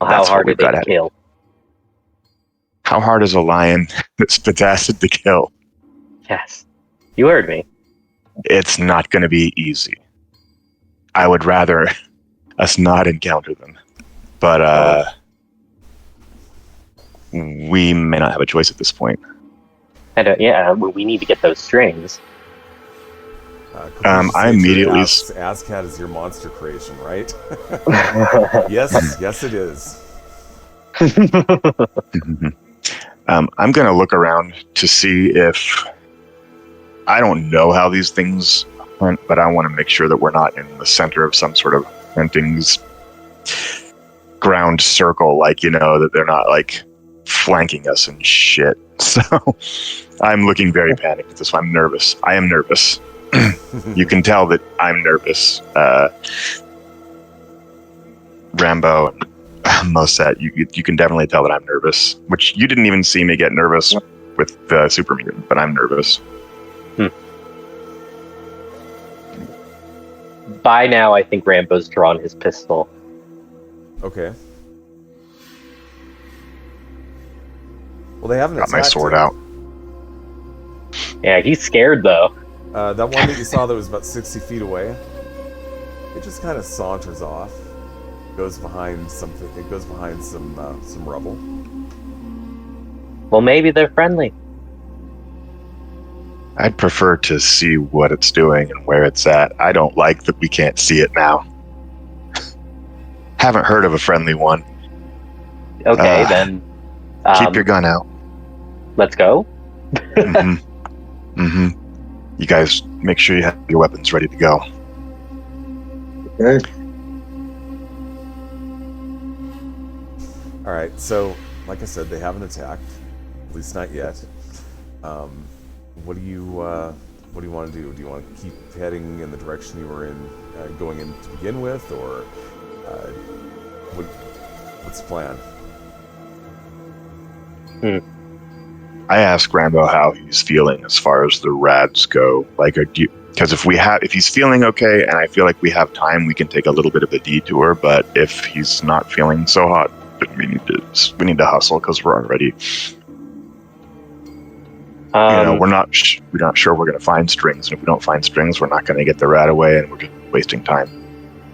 How hard are they to kill? How hard is a lion that spits acid to kill? Yes. You heard me. It's not going to be easy. I would rather us not encounter them. But we may not have a choice at this point. We need to get those strings. I immediately... Azcat is your monster creation, right? Yes, it is. I'm going to look around to see if... I don't know how these things hunt, but I want to make sure that we're not in the center of some sort of hunting ground circle, that they're not, flanking us and shit. So I'm looking very panicked at this one. I'm nervous. I am nervous. You can tell that I'm nervous. Rambo and Moset, you can definitely tell that I'm nervous, which you didn't even see me get nervous with the super mutant, but I'm nervous. By now, I think Rambo's drawn his pistol. Okay. Well, they haven't got my sword out. Yeah, he's scared though. That one that you saw that was about 60 feet away, it just kind of saunters off. Goes behind something. It goes behind some rubble. Well, maybe they're friendly. I'd prefer to see what it's doing and where it's at. I don't like that we can't see it now. Haven't heard of a friendly one. Okay, then. Keep your gun out. Let's go. You guys make sure you have your weapons ready to go. Okay. All right, so like I said, they haven't attacked, at least not yet. What do you want to do? Do you want to keep heading in the direction you were in, going in to begin with, or what's the plan? I asked Rambo how he's feeling as far as the rads go. Because if he's feeling okay, and I feel like we have time, we can take a little bit of a detour. But if he's not feeling so hot, then we need to hustle because we're already. We're not sure we're going to find strings, and if we don't find strings, we're not going to get the rat away, and we're just wasting time.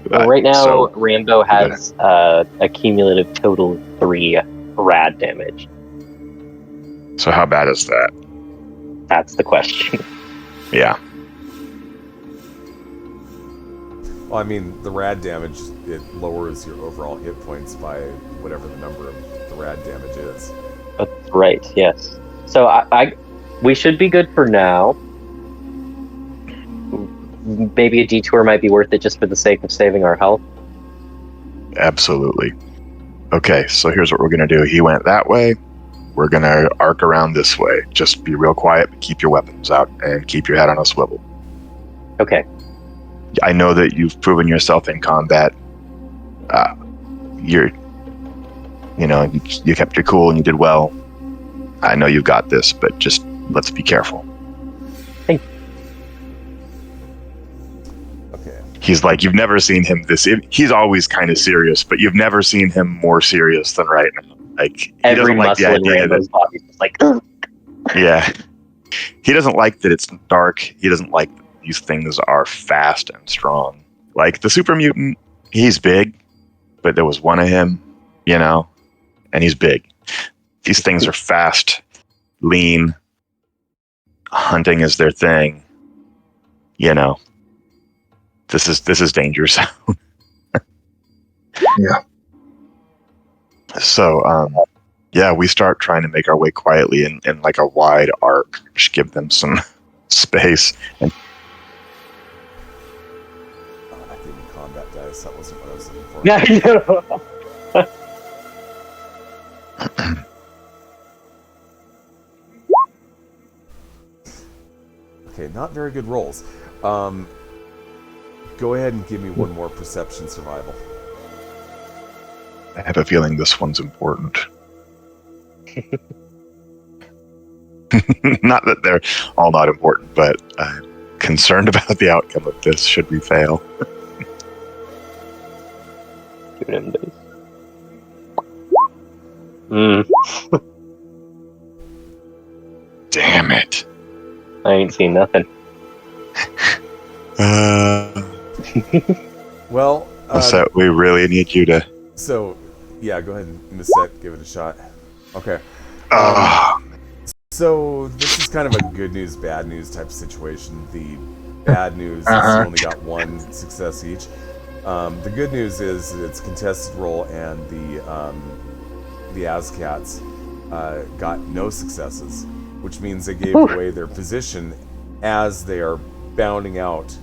Well, right now, Rambo has a cumulative total of 3 rad damage. So how bad is that? That's the question. Yeah. Well, I mean, the rad damage, it lowers your overall hit points by whatever the number of the rad damage is. That's right, yes. So we should be good for now. Maybe a detour might be worth it just for the sake of saving our health. Absolutely. Okay, so here's what we're going to do. He went that way. We're going to arc around this way. Just be real quiet, but keep your weapons out and keep your head on a swivel. Okay. I know that you've proven yourself in combat. You kept your cool and you did well. I know you've got this, but just let's be careful. Thank you. Okay. He's like, you've never seen him he's always kind of serious, but you've never seen him more serious than right now. He Every doesn't like the muscle in idea Rambo's body is like, ugh. Yeah. He doesn't like that it's dark. He doesn't like that these things are fast and strong. Like the super mutant, he's big, but there was one of him, and he's big. These things are fast, lean. Hunting is their thing. This is danger zone. Yeah. So, we start trying to make our way quietly in like a wide arc, just give them some space. And I gave you combat dice. That wasn't what I was looking for. Yeah, I know. not very good rolls. Go ahead and give me one more perception survival. I have a feeling this one's important. Not that they're all not important, but I'm concerned about the outcome of this should we fail. Give him this. Mm, Damn it. I ain't seen nothing. Well, So we really need you to... so, yeah, go ahead and Misette, give it a shot. Okay. So this is kind of a good news, bad news type of situation. The bad news is you only got one success each. The good news is it's contested roll, and the Azcats got no successes, which means they gave away their position as they are bounding out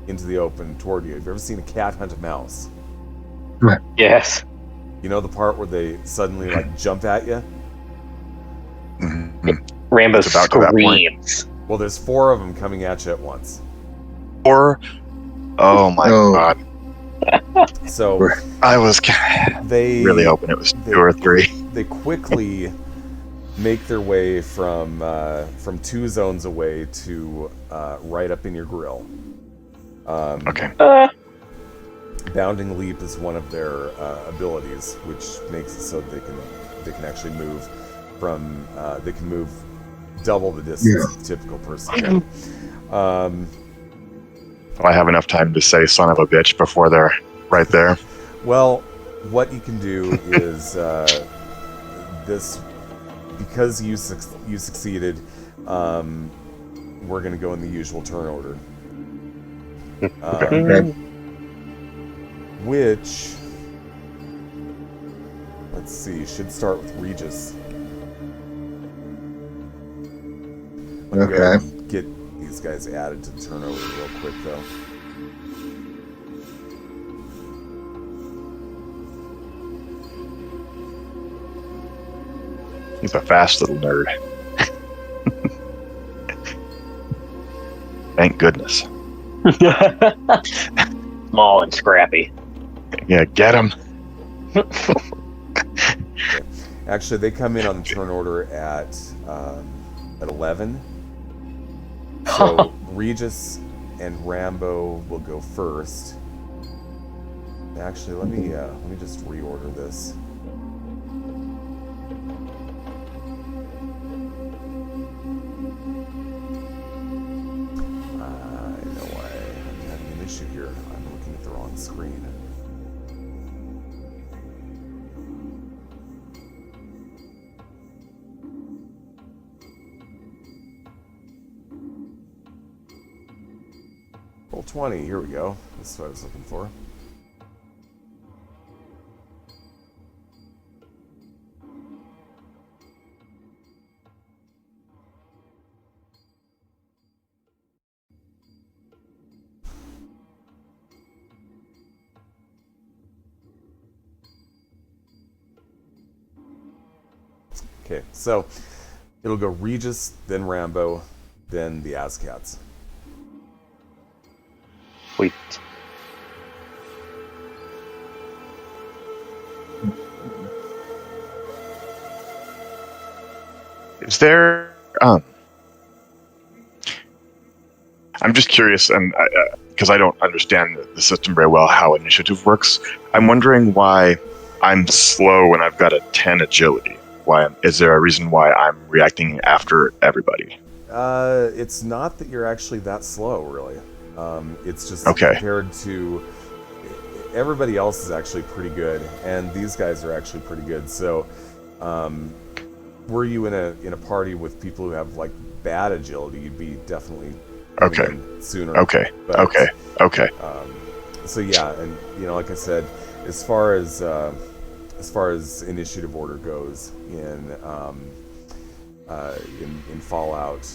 into the open toward you. Have you ever seen a cat hunt a mouse? Yes. You know the part where they suddenly like jump at you? Rambo It's about to that point. screams. Well, there's 4 of them coming at you at once. Or... Oh my god. So I was they really hoping it was 2 or 3. They quickly make their way from 2 zones away to right up in your grill. Okay. Bounding leap is one of their abilities, which makes it so they can actually move from they can move double the distance a typical person can. I have enough time to say son of a bitch before they're right there. Well, what you can do is this, because you succeeded. We're going to go in the usual turn order. Which, let's see, should start with Regis. Let me go ahead and get these guys added to the turnover real quick, though. He's a fast little nerd. Thank goodness. Small and scrappy. Yeah, get him. Actually, they come in on the turn order at 11. So Regis and Rambo will go first. Actually, let me just reorder this. I know I'm having an issue here. I'm looking at the wrong screen. Roll 20, here we go. That's what I was looking for. Okay, so it'll go Regis, then Rambo, then the Azcats. Sweet. Is there... I'm just curious, and because I don't understand the system very well, how initiative works. I'm wondering why I'm slow when I've got a 10 agility. Is there a reason why I'm reacting after everybody? It's not that you're actually that slow, really. It's just Okay. compared to everybody else is actually pretty good, and these guys are actually pretty good. So, were you in a party with people who have like bad agility, you'd be definitely Okay. in sooner. Okay. But, Okay. So yeah, and like I said, as far as initiative order goes in Fallout,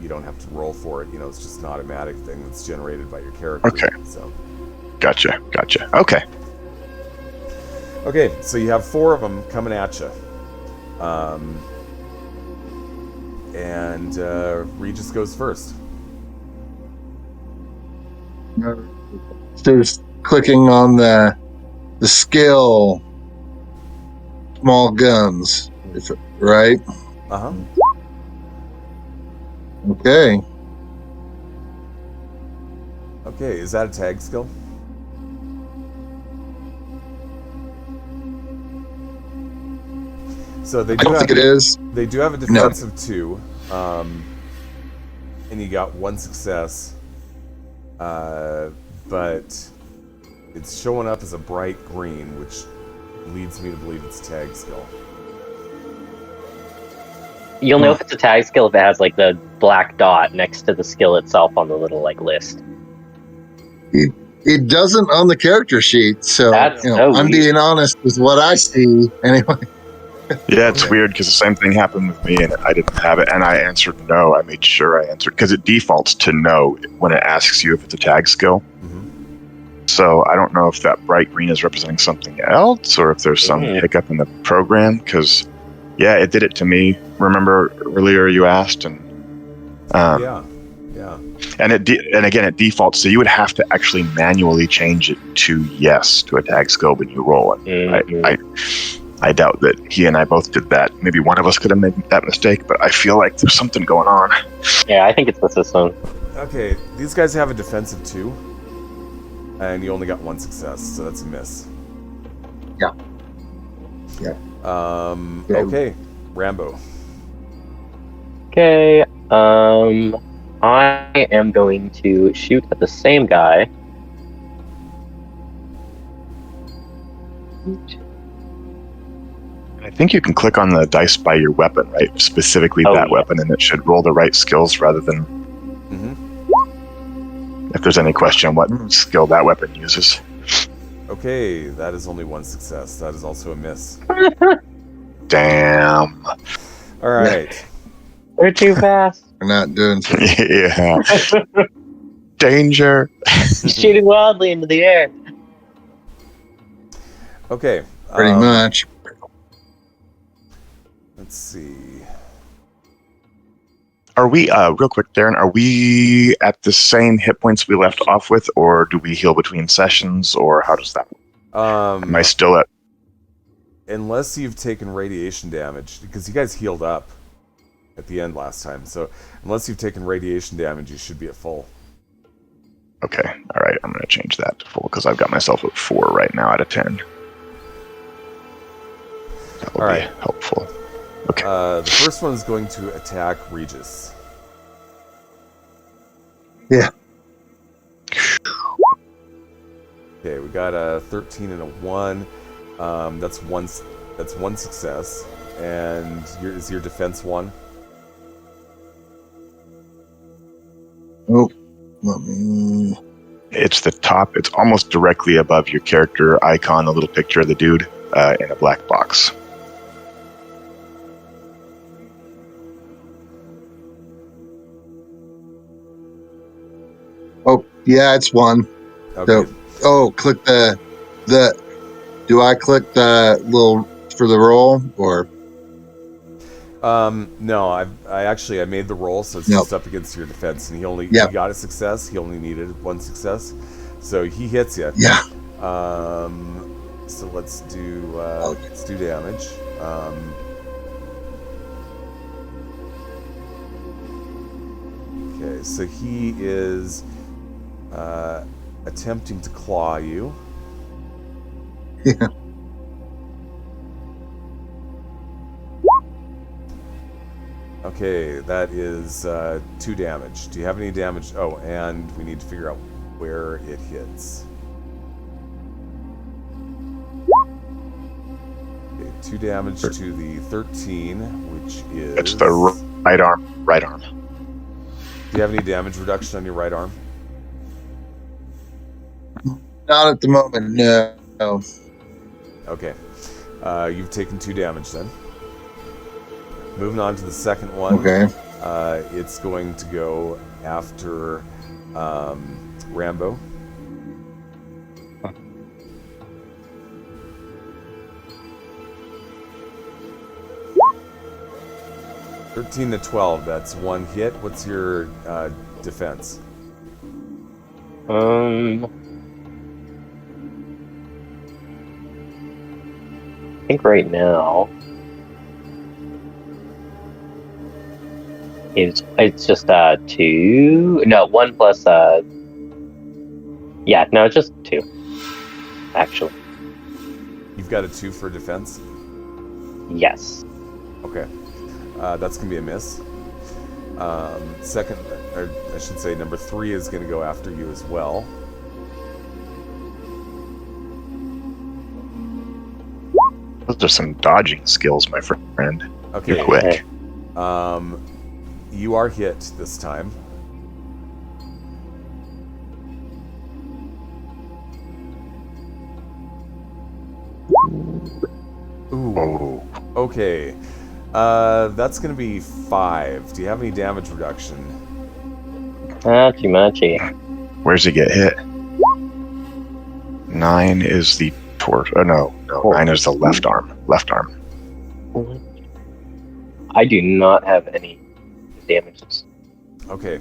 you don't have to roll for it. It's just an automatic thing that's generated by your character. Okay. So. Gotcha. Okay. Okay, so you have 4 of them coming at you. And Regis goes first. So just clicking on the skill, small guns, right? Uh-huh. Okay. Okay, is that a tag skill? So they I don't think it is. They do have a defensive 2, and you got 1 success, but it's showing up as a bright green, which leads me to believe it's a tag skill. You'll know if it's a tag skill if it has like the black dot next to the skill itself on the little like list. It doesn't on the character sheet, so That's so I'm weird. being honest with what I see anyway. Yeah, it's weird because the same thing happened with me and I didn't have it, and I answered no. I made sure I answered because it defaults to no when it asks you if it's a tag skill. Mm-hmm. So I don't know if that bright green is representing something else or if there's some hiccup in the program. Because yeah, it did it to me. Remember earlier you asked, and Yeah. and and again it defaults, so you would have to actually manually change it to yes to a tag skill when you roll it. Mm-hmm. I doubt that he and I both did that. Maybe one of us could have made that mistake, but I feel like there's something going on. Yeah, I think it's the system. Okay, these guys have a defensive 2, and you only got 1 success, so that's a miss. Yeah. Okay, Rambo. Okay. I am going to shoot at the same guy. I think you can click on the dice by your weapon, right? Specifically that weapon, and it should roll the right skills rather than if there's any question what skill that weapon uses. Okay, that is only 1 success. That is also a miss. Damn. All right. They're too fast. We're not doing so. Yeah. Danger. He's shooting wildly into the air. Okay. Pretty much. Let's see. Are we, real quick, Darren, are we at the same hit points we left off with, or do we heal between sessions, or how does that work? Am I still at... Unless you've taken radiation damage, because you guys healed up at the end last time, so unless you've taken radiation damage, you should be at full. Okay, all right, I'm going to change that to full, because I've got myself at 4 right now out of 10. That will be helpful. Okay. The first one is going to attack Regis. Yeah. Okay, we got a 13 and a 1. That's one success. And is your defense 1? Oh, let me... It's the top. It's almost directly above your character icon, the little picture of the dude in a black box. Oh, yeah, it's 1. Okay. So, click the. Do I click the little for the roll or? No, I made the roll, so it's just up against your defense, and he got a success. He only needed 1 success, so he hits you. Yeah. So let's do damage. Okay, so he is attempting to claw you. Yeah. Okay, that is 2 damage. Do you have any damage? Oh, and we need to figure out where it hits. Okay, 2 damage to the 13, which is... It's the right arm. Right arm. Do you have any damage reduction on your right arm? Not at the moment, no. Okay. You've taken 2 damage then. Moving on to the second one. Okay. It's going to go after Rambo. (13 to 12). That's 1 hit. What's your defense? I think right now it's just 2. No, 1 plus yeah, no, it's just 2. Actually. You've got a 2 for defense? Yes. Okay. That's going to be a miss. Second, or I should say number 3 is going to go after you as well. Those are some dodging skills, my friend. Okay. You're quick. You are hit this time. Ooh. Oh. Okay. That's gonna be 5. Do you have any damage reduction? Not too muchy. Where's he get hit? 9 is the torso. Oh, no. 9 is the left arm. Left arm. I do not have any damages. Okay.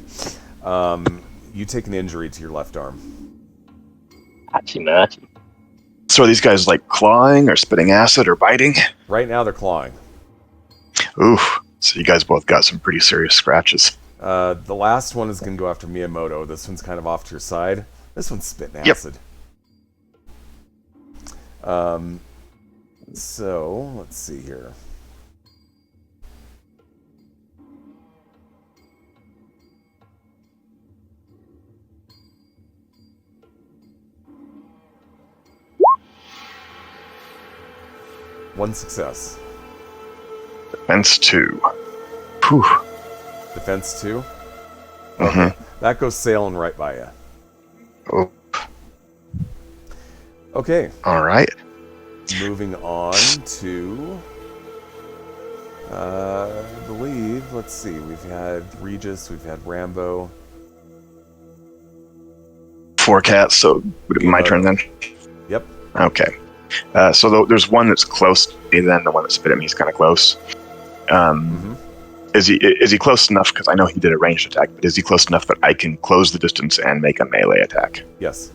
You take an injury to your left arm. Hachi-machi. So are these guys like clawing or spitting acid or biting? Right now they're clawing. Oof. So you guys both got some pretty serious scratches. The last one is going to go after Miyamoto. This one's kind of off to your side. This one's spitting Yep. acid. So, let's see here. One success. Defense 2. Whew. Defense 2. Mm-hmm. That goes sailing right by you. Oh. Okay. All right. Moving on to, I believe, let's see, we've had Regis, we've had Rambo. 4 cats, so would it be my turn then? Yep. Okay. So there's one that's close to me, then the one that spit at me is kind of close. Is he close enough, because I know he did a ranged attack, but is he close enough that I can close the distance and make a melee attack? Yes.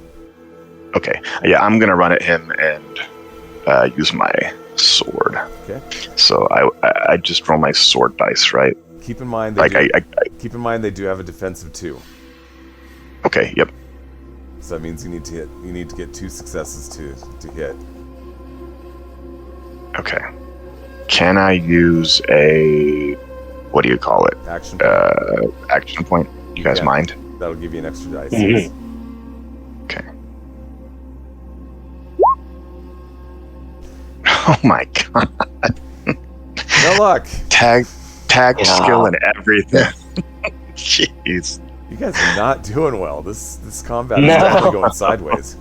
Okay. Yeah, I'm going to run at him and use my sword. Okay. So I just roll my sword dice, right? Keep in mind keep in mind they do have a defensive 2. Okay, yep. So that means you need to get 2 successes to hit. Okay. Can I use a, what do you call it? Action point. Action point. You guys mind? That'll give you an extra dice. Okay. Oh my god. No luck. Tag skill and everything. Jeez. You guys are not doing well. This combat is definitely going sideways.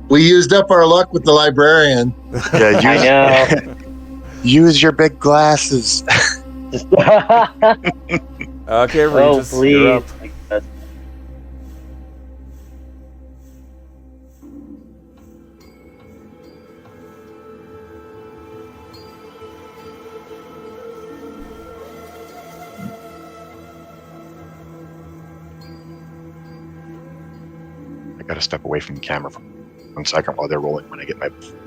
We used up our luck with the librarian. Yeah, I know. Use your big glasses. Okay, Regis, you're up. I gotta step away from the camera for 1 second while they're rolling when I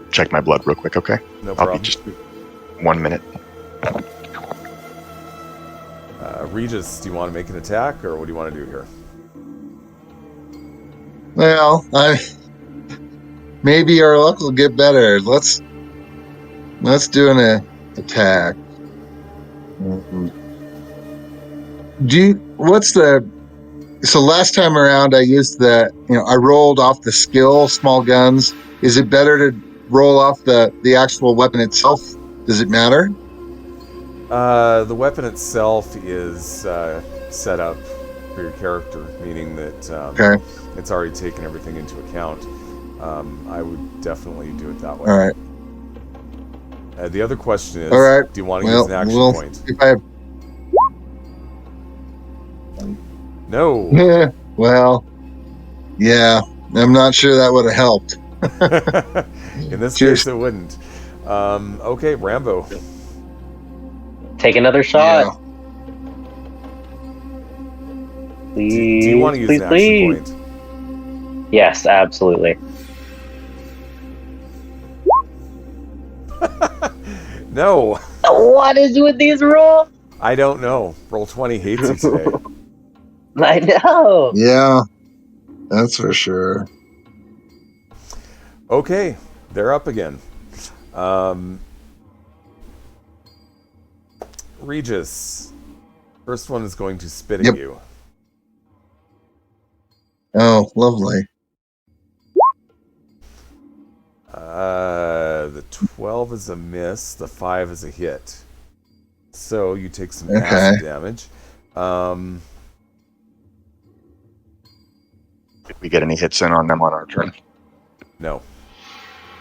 check my blood real quick, okay? No I'll problem. be just 1 minute. Regis, do you want to make an attack, or what do you want to do here? Well, maybe our luck will get better. Let's do an attack. So last time around I used I rolled off the skill, small guns. Is it better to roll off the actual weapon itself? Does it matter? The weapon itself is set up for your character, meaning that it's already taken everything into account. I would definitely do it that way. All right. The other question is, All right. do you want to use an action point? If I have... No. Well, yeah, I'm not sure that would have helped. In this case, it wouldn't. Okay, Rambo. Take another shot. Please, Do you want to use please, an please. action point? Yes, absolutely. No, What is with these rules? I don't know. Roll20 hates you today. I know. Yeah, that's for sure. Okay, they're up again. Regis, first one is going to spit at Yep. you. Oh, lovely. The 12 is a miss. The 5 is a hit. So you take some Okay. acid damage. Did we get any hits in on them on our turn? No.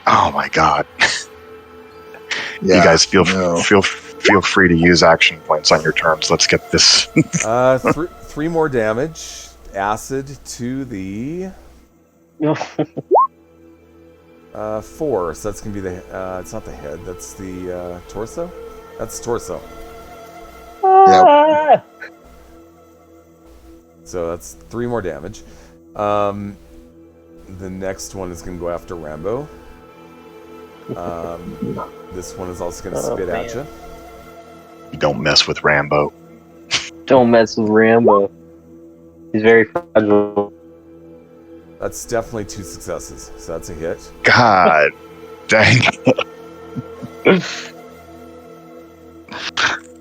Oh my god! Yeah, You guys feel no. free to use action points on your turns. Let's get this. Three more damage. Acid to the 4. So that's gonna be the. It's not the head. That's the torso. That's torso. Yep. So that's 3 more damage. The next one is gonna go after Rambo. This one is also gonna spit at you. You don't mess with Rambo. Don't mess with Rambo. He's very fragile. That's definitely 2 successes. So that's a hit. God dang it.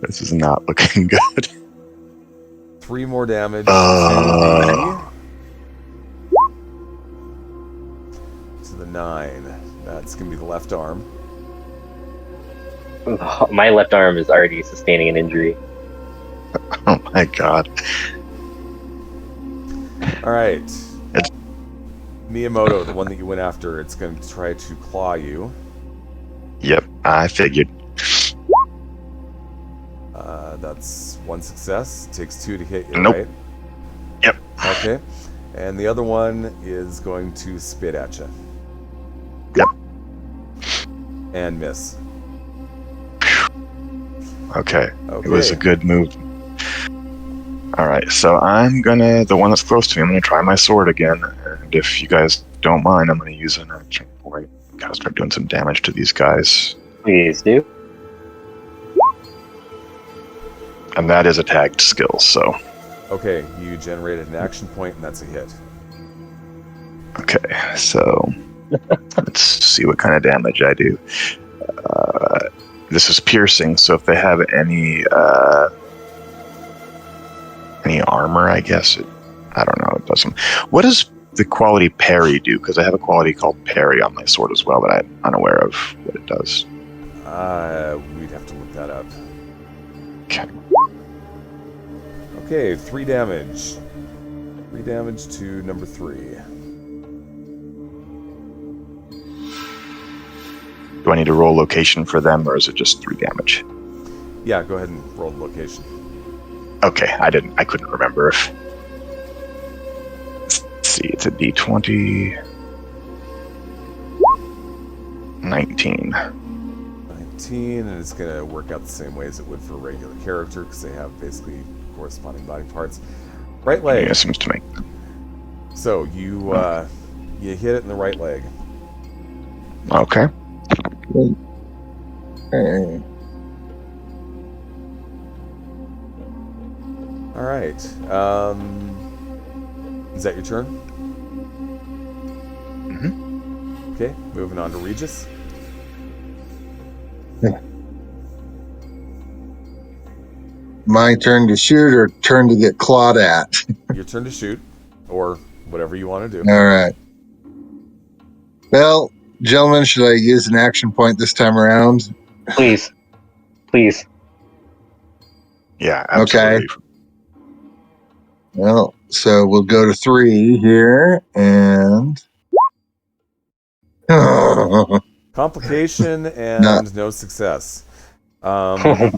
This is not looking good. 3 more damage to the 9. That's gonna be the left arm. My left arm is already sustaining an injury. Oh my god. All right. It's- Miyamoto, the one that you went after, it's going to try to claw you. Yep, I figured. That's 1 success. Takes 2 to hit you, Nope. right? Yep. Okay. And the other one is going to spit at you. Yep. And miss. Okay. Okay. It was a good move. Alright, so the one that's close to me, I'm gonna try my sword again. And if you guys don't mind, I'm gonna use an action point. Gotta start doing some damage to these guys. Please do. And that is a tagged skill, so. Okay, you generated an action point, and that's a hit. Okay, so let's see what kind of damage I do. This is piercing, so if they have any armor, I guess I don't know. It doesn't. What does the quality parry do? Because I have a quality called parry on my sword as well, but I'm unaware of what it does. We'd have to look that up. Okay. Okay, 3 damage. 3 damage to number 3. Do I need to roll location for them, or is it just 3 damage? Yeah, go ahead and roll the location. Okay, I couldn't remember if. Let's see, it's a D20. 19. 19, and it's going to work out the same way as it would for a regular character, because they have basically corresponding body parts. Right leg. Yeah, seems to make. So you hit it in the right leg. Okay. Hey. All right. Is that your turn? Mm-hmm. Okay, moving on to Regis. My turn to shoot or turn to get clawed at? Your turn to shoot, or whatever you want to do. All right. Well, gentlemen, should I use an action point this time around? Please. Please. Yeah, absolutely. Okay. Well, so we'll go to 3 here, and Complication and no success. Oh my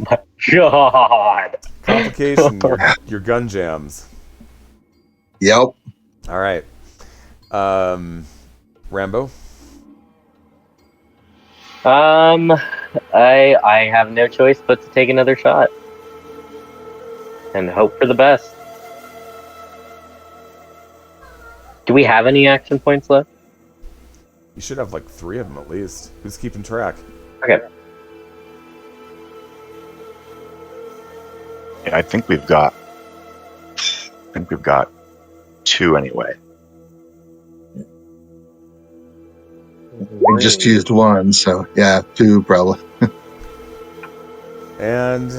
god. Complication, your gun jams. yep. All right. Rambo? I have no choice but to take another shot. And hope for the best. Do we have any action points left? You should have like 3 of them at least. Who's keeping track? Okay. Yeah, I think we've got 2 anyway. We just used 1, so yeah, 2 probably. And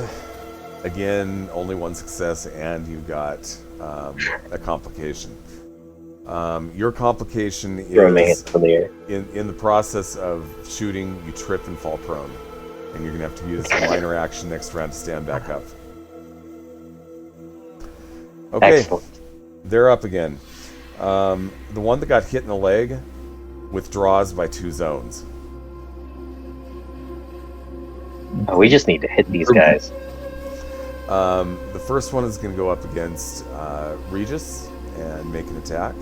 again, only 1 success, and you've got a complication. Your complication is in the process of shooting, you trip and fall prone, and you're gonna have to use a minor action next round to stand back up. Okay, Excellent. they're up again. The one that got hit in the leg withdraws by 2 zones. Oh, we just need to hit these guys. The first one is going to go up against Regis and make an attack.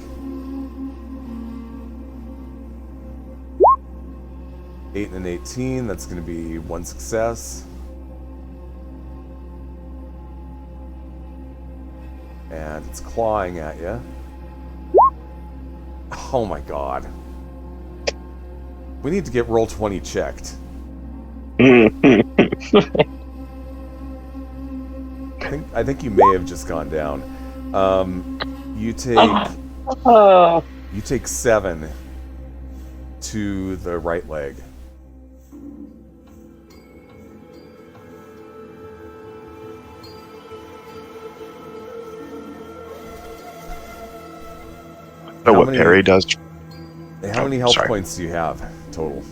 Eight and an 18, that's going to be 1 success. And it's clawing at you. Oh my god. We need to get roll 20 checked. I think you may have just gone down. You take 7 to the right leg. I know what parry does. How many health points do you have total?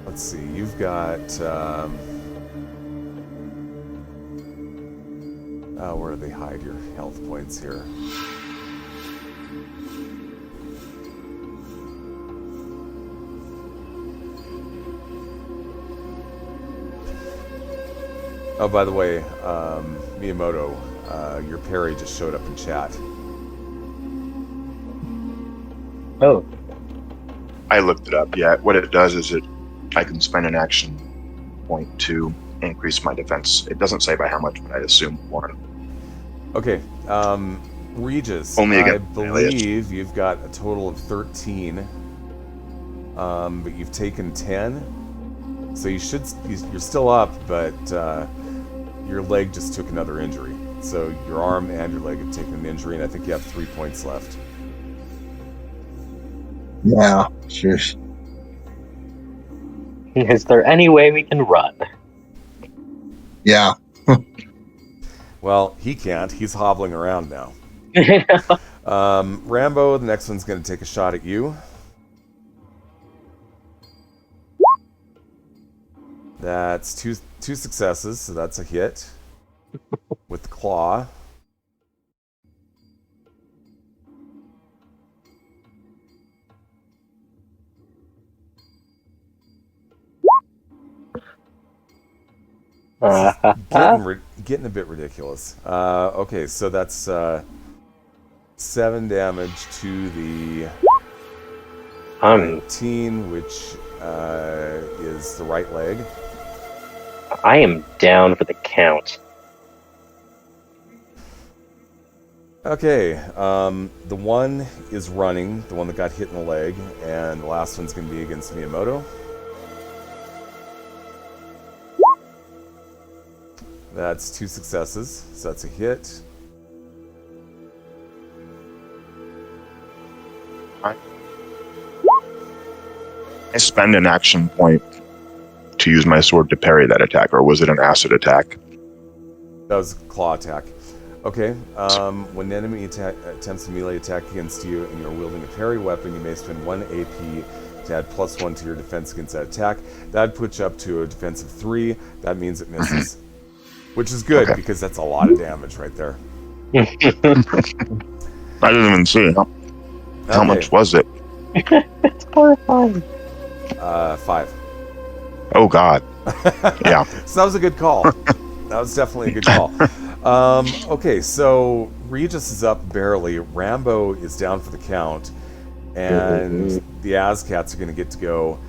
Let's see, you've got where do they hide your health points here? Oh, by the way, Miyamoto, your parry just showed up in chat. Oh. I looked it up. Yeah, what it does is I can spend an action point to increase my defense. It doesn't say by how much, but I assume 1. Okay, Regis, Only I again, believe you've got a total of 13, but you've taken 10, so you're still up, but your leg just took another injury. So your arm and your leg have taken an injury, and I think you have 3 points left. Yeah, sure. Is there any way we can run? Yeah. Well, he can't. He's hobbling around now. Rambo, the next one's going to take a shot at you. That's two successes, so that's a hit with the claw. Getting a bit ridiculous. Okay, so that's 7 damage to the 19, which is the right leg. I am down for the count. Okay, the one is running, the one that got hit in the leg, and the last one's going to be against Miyamoto. That's 2 successes, so that's a hit. I spend an action point to use my sword to parry that attack, or was it an acid attack? That was a claw attack. Okay, when an enemy attempts to melee attack against you and you're wielding a parry weapon, you may spend 1 AP to add +1 to your defense against that attack. That'd put you up to a defense of 3. That means it misses. Which is good, because that's a lot of damage right there. I didn't even see how much was it? It's horrifying. 5. Oh God. Yeah. So that was a good call. That was definitely a good call. Okay, so Regis is up barely. Rambo is down for the count, and the Azcats are going to get to go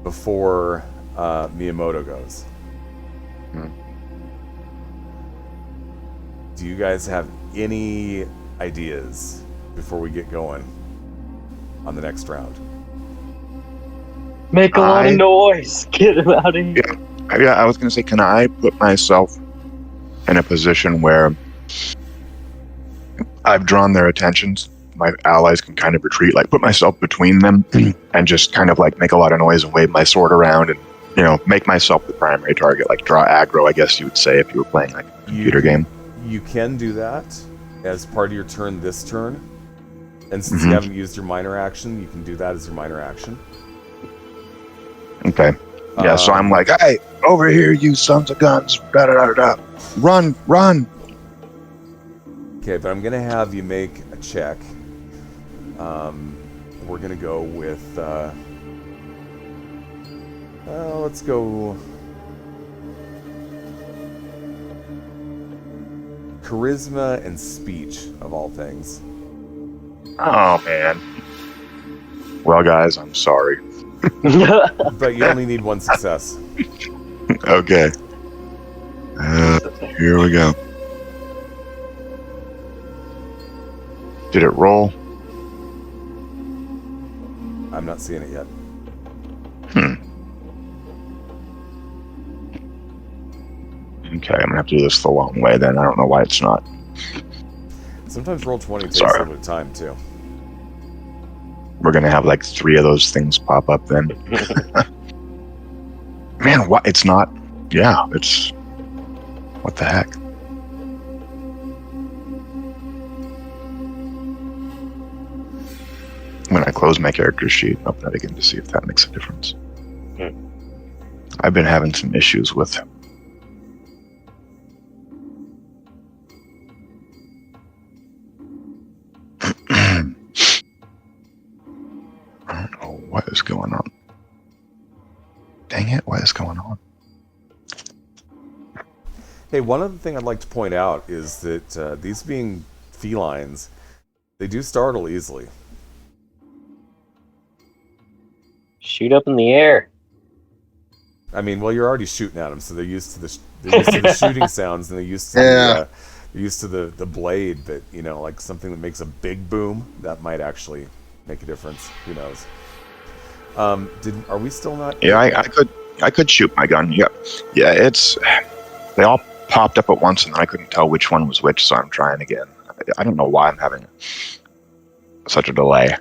before Miyamoto goes. Do you guys have any ideas before we get going on the next round? Make a lot of noise. Get him out of here. Yeah, I was going to say, can I put myself in a position where I've drawn their attentions? My allies can kind of retreat, like put myself between them and just kind of like make a lot of noise and wave my sword around and, you know, make myself the primary target, like draw aggro, I guess you would say, if you were playing like a computer game. You can do that as part of your turn this turn. And since you haven't used your minor action, you can do that as your minor action. Okay. Yeah, so I'm like, hey, over here, you sons of guns. Da, da, da, da. Run, run. Okay, but I'm going to have you make a check. We're going to go with... let's go... Charisma and speech, of all things. Oh, man. Well, guys, I'm sorry. But you only need one success. Okay. Here we go. Did it roll? I'm not seeing it yet. Okay, I'm gonna have to do this the long way then. I don't know why it's not. Sometimes roll 20 takes a little bit of time, too. We're gonna have like 3 of those things pop up then. Man, what? It's not. Yeah, it's. What the heck? When I close my character sheet, open it again to see if that makes a difference. I've been having some issues with I don't know what is going on. Dang it, what is going on? Hey, one other thing I'd like to point out is that these being felines, they do startle easily. Shoot up in the air. I mean, well, you're already shooting at them, so they're used to the shooting sounds, and they're used to the blade. But you know, like something that makes a big boom, that might actually make a difference. Who knows? Are we still not? Yeah, I could shoot my gun. Yep. Yeah, it's they all popped up at once, and I couldn't tell which one was which, so I'm trying again. I don't know why I'm having such a delay.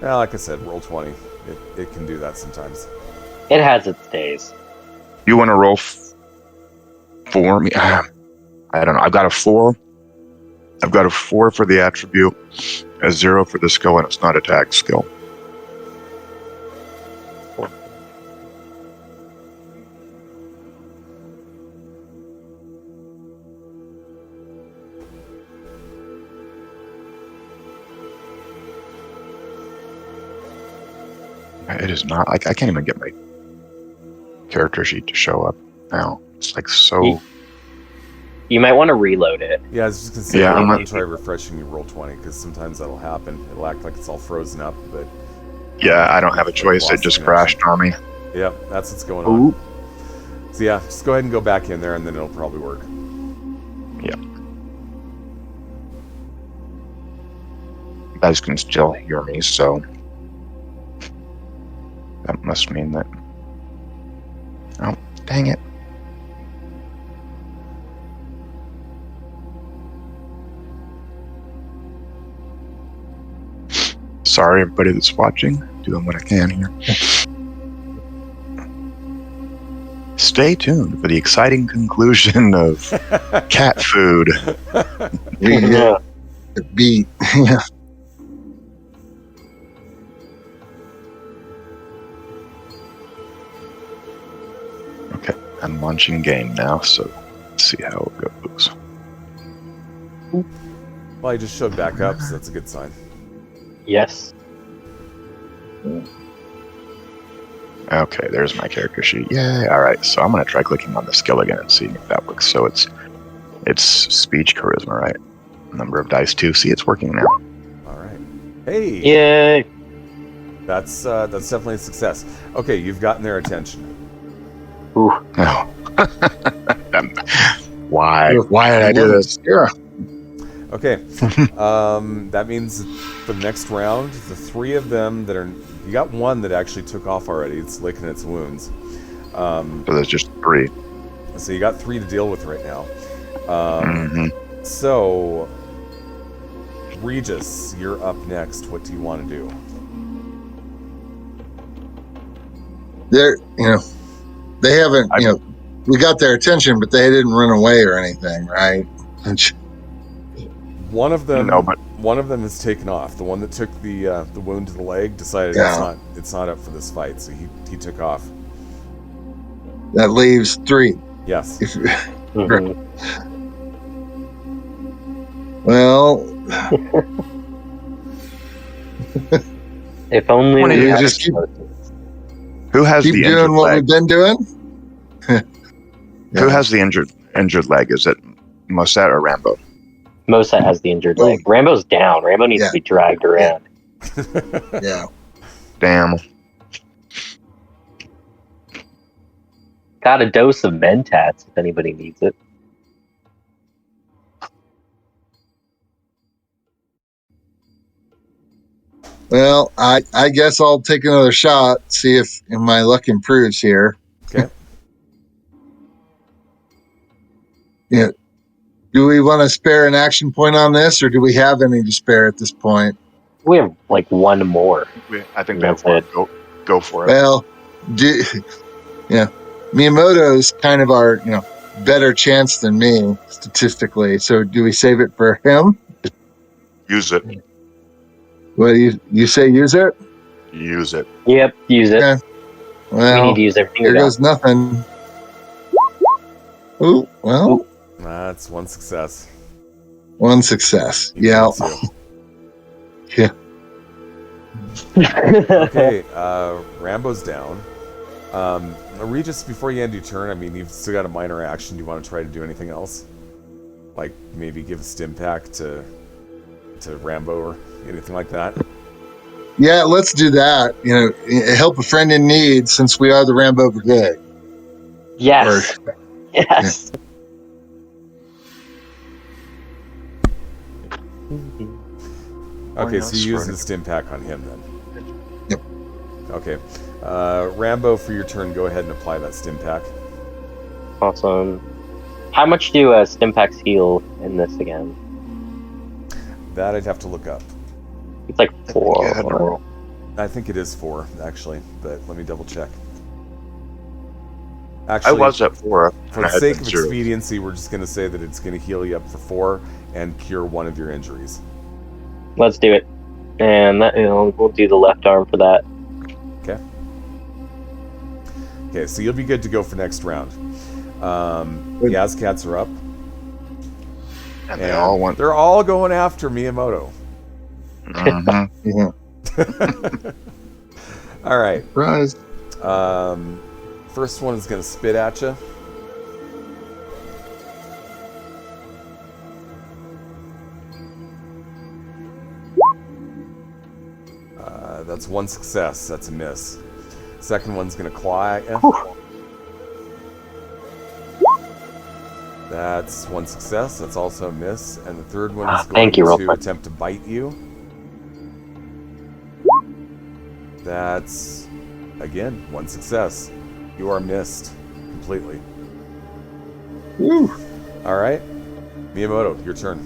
Well, like I said, roll 20. It can do that sometimes. It has its days. You want to roll for me? I don't know. I've got a 4. I've got a 4 for the attribute, a 0 for the skill, and it's not attack skill. It is not like I can't even get my character sheet to show up now. It's like so. You might want to reload it. Yeah, I was just gonna say, Yeah, I'm I'm gonna try refreshing you roll 20 because sometimes that'll happen. It'll act like it's all frozen up, but Yeah, I don't have a choice. It just crashed on me. yeah, that's what's going on. So yeah, just go ahead and go back in there, and then it'll probably work. Yeah. You guys can still hear me, so that must mean that. Oh, dang it. Sorry, everybody that's watching. Doing what I can here. Stay tuned for the exciting conclusion of cat food. Yeah. The beat. Yeah. Okay, I'm launching game now, so let's see how it goes. Well, I just showed back up, so that's a good sign. Yes. Okay, there's my character sheet. Yay! All right, so I'm gonna try clicking on the skill again and seeing if that works. So it's speech charisma, right? Number of dice 2. See, it's working now. All right. Hey. Yay! That's definitely a success. Okay, you've gotten their attention. Ooh. Oh. Why? Why did I do this? Yeah. Okay. That means for the next round, the 3 of them that are... You got one that actually took off already. It's licking its wounds. So there's just 3. So you got 3 to deal with right now. Mm-hmm. So, Regis, you're up next. What do you want to do? They're, they haven't, we got their attention, but they didn't run away or anything, right? One of them, No, but one of them has taken off. The one that took the wound to the leg decided it's not up for this fight, so he took off. That leaves 3. Yes. Mhm. Well, If only Why don't we you had just keep- who has keep the injured doing what leg? we've been doing. Who has the injured leg? Is it Mosset or Rambo? Moset has the injured Oh. leg. Rambo's down. Rambo needs to be dragged around. Yeah. Damn. Got a dose of Mentats if anybody needs it. Well, I guess I'll take another shot, see if my luck improves here. Okay. Yeah. Do we want to spare an action point on this, or do we have any to spare at this point? We have like one more. I think That's we have it. one. Go for it. Well, Miyamoto's kind of our better chance than me statistically. So do we save it for him? Use it. What do you say? Use it? Use it. Yep, use it. Yeah. We Well, need to use everything here we got. goes nothing. Ooh, well, Ooh. That's one success. one success. You Yeah. can too. Yeah. Okay, Rambo's down. Regis, before you end your turn, I mean, you've still got a minor action. Do you want to try to do anything else? Like maybe give a stim pack to Rambo or anything like that? Yeah, let's do that. Help a friend in need, since we are the Rambo Brigade. Yes. Yes. Okay, so you use the stim pack on him then. Yep. Okay. Rambo, for your turn, go ahead and apply that stim pack. Awesome. How much do stim packs heal in this again? That I'd have to look up. It's like 4. Yeah, no. I think it is 4, actually, but let me double check. I Actually, was at 4. for the sake of expediency, we're just going to say that it's going to heal you up for 4 and cure one of your injuries. Let's do it. And that, we'll do the left arm for that. Okay, so you'll be good to go for next round. The Azcats are up. And they all want. They're all going after Miyamoto. Mhm. Yeah. All right. Surprise. First one is going to spit at you. That's one success. That's a miss. Second one's going to claw at you. That's one success. That's also a miss. And the third one is going to attempt to bite you. That's, again, one success. You are missed completely. Woo. All right. Miyamoto, your turn.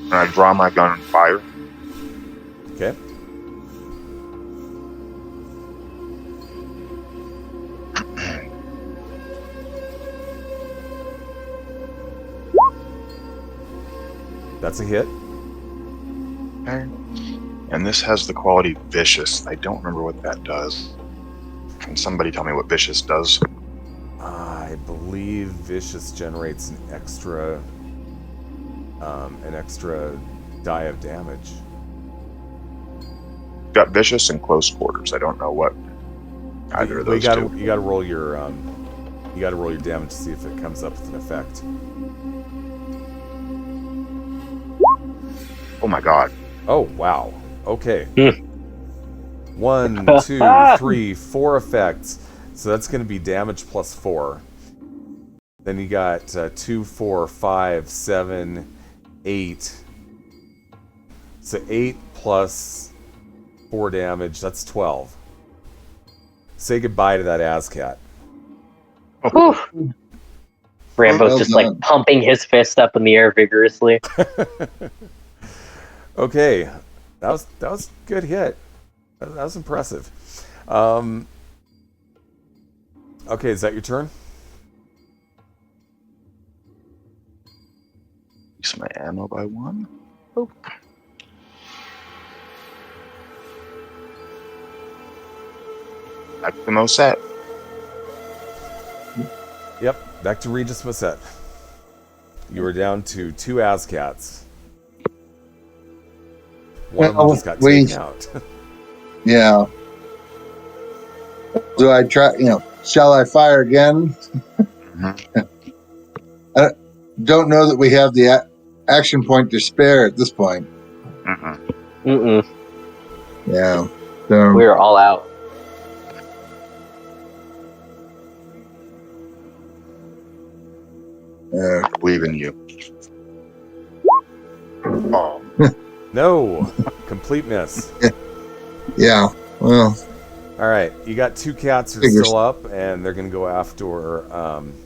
And I draw my gun and fire. Okay. That's a hit. Okay. And this has the quality vicious. I don't remember what that does. Can somebody tell me what vicious does? I believe vicious generates an extra die of damage. got vicious and close quarters. I don't know what either of those two. You gotta roll your damage to see if it comes up with an effect. Oh my god. Oh wow. Okay. 1, 2, 3, 4 effects. So that's going to be damage plus 4. Then you got 2, 4, 5, 7, 8. So 8 plus 4 damage. That's 12. Say goodbye to that ASCAT. Rambo's just like pumping his fist up in the air vigorously. Okay, that was a good hit. That was impressive. Okay, is that your turn? Use my ammo by 1. Oh. Back to Moset. Yep, back to Regis Moset. You are down to 2 ASCATs. One of them just got taken out. Yeah. Do I try, shall I fire again? I don't know that we have the action point to spare at this point. Yeah. So We're all out. I believe in you. Oh. No! Complete miss. Yeah. Well. All right, you got 2 cats that are still up, and they're going to go after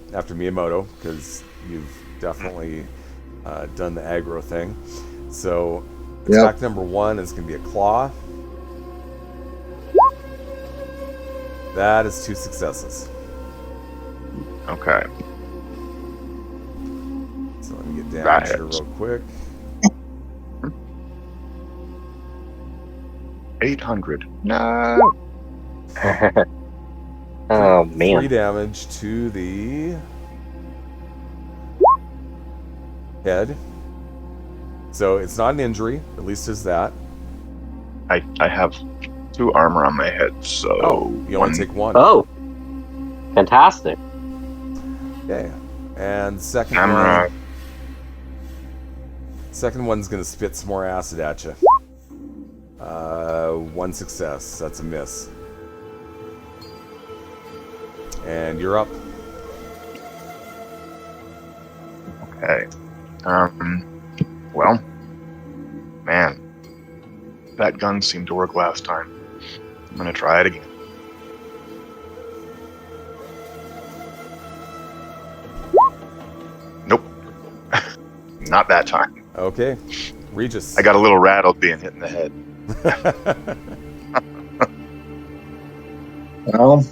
Miyamoto, because you've definitely done the aggro thing. So attack number 1 is going to be a claw. That is 2 successes. Okay. So let me get damage here real quick. 800. No. Oh man. 3 damage to the head. So it's not an injury, at least is that. I have 2 armor on my head, so you only take 1. Oh, fantastic. Okay, and second one's gonna spit some more acid at you. 1 success. That's a miss. And you're up. Okay. Well, man, that gun seemed to work last time. I'm gonna try it again. Nope. Not that time. Okay. Regis. I got a little rattled being hit in the head. Well,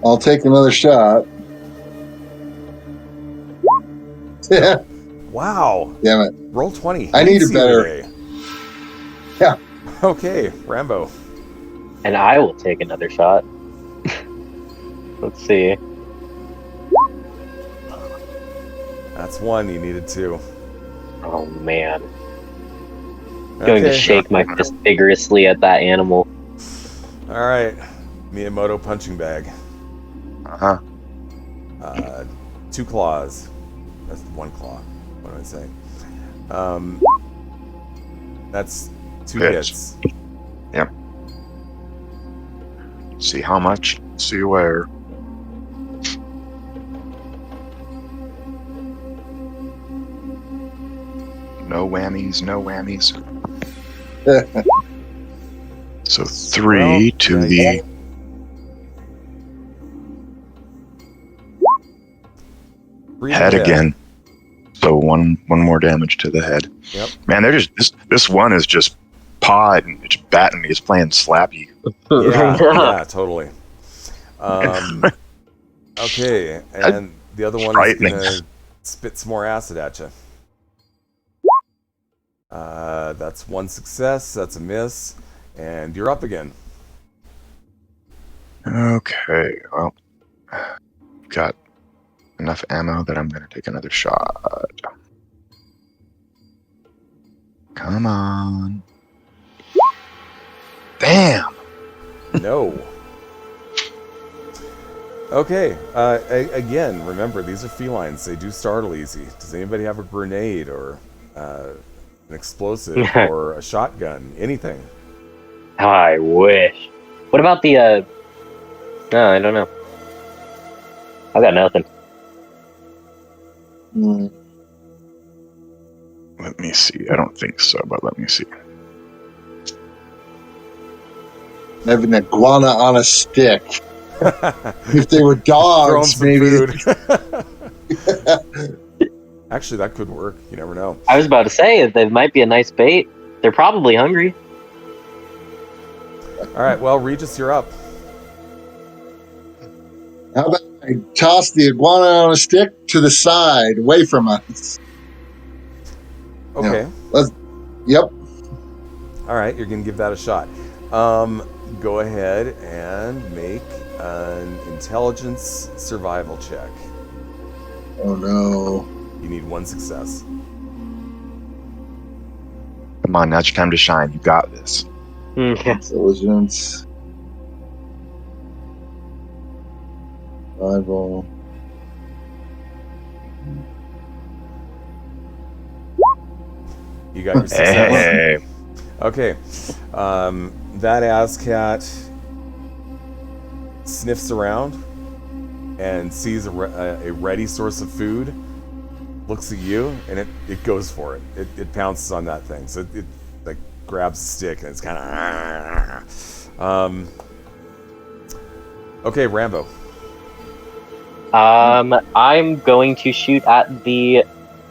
I'll take another shot. Wow. Damn it. Roll 20. I need a better. Yeah. Okay, Rambo. And I will take another shot. Let's see. That's 1. You needed 2. Oh man. Going to shake my fist vigorously at that animal. All right. Miyamoto punching bag. 2 claws. That's 1 claw. What am I saying? That's 2 hits. Yep. See how much, see where. No whammies, no whammies. So 3 to the... head again. So one more damage to the head. Yep. Man, they're just this one is just pawed and it's batting me. It's playing slappy. Yeah, totally. Okay, and the other one is gonna spit some more acid at you. That's 1 success. That's a miss, and you're up again. Okay, well, got enough ammo that I'm going to take another shot. Come on. Damn. No. Okay. Again, remember, these are felines. They do startle easy. Does anybody have a grenade or an explosive or a shotgun? Anything? I wish. What about the, No, I don't know. I got nothing. Let me see. I don't think so, but let me see. I have an iguana on a stick. If they were dogs, Throw 'em maybe. some food. Actually, that could work. You never know. I was about to say, that might be a nice bait. They're probably hungry. All right. Well, Regis, you're up. How about I toss the iguana on a stick to the side, away from us? Okay. Yep. All right. You're gonna give that a shot. Go ahead and make an intelligence survival check. Oh no. You need one success. Come on, now's your time to shine. You got this. Intelligence. Survival. You got your success. Hey. Okay. That ASCAT sniffs around and sees a ready source of food, looks at you, and it goes for it. It pounces on that thing. So it like grabs the stick and it's kind of... Okay, Rambo. I'm going to shoot at the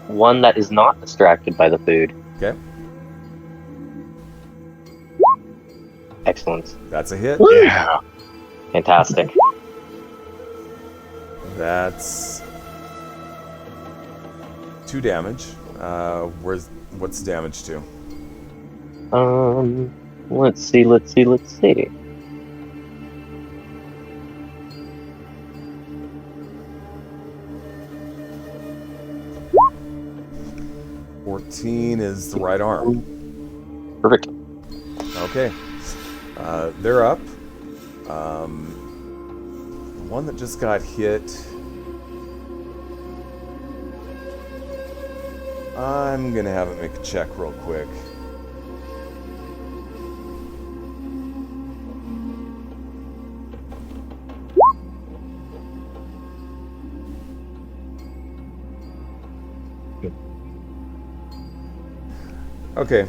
one that is not distracted by the food. Okay. Excellent. That's a hit. Yeah. Fantastic. That's 2 damage. What's damage to? Let's see. 14 is the right arm. Perfect. Okay. They're up. The one that just got hit... I'm gonna have it make a check real quick. Okay.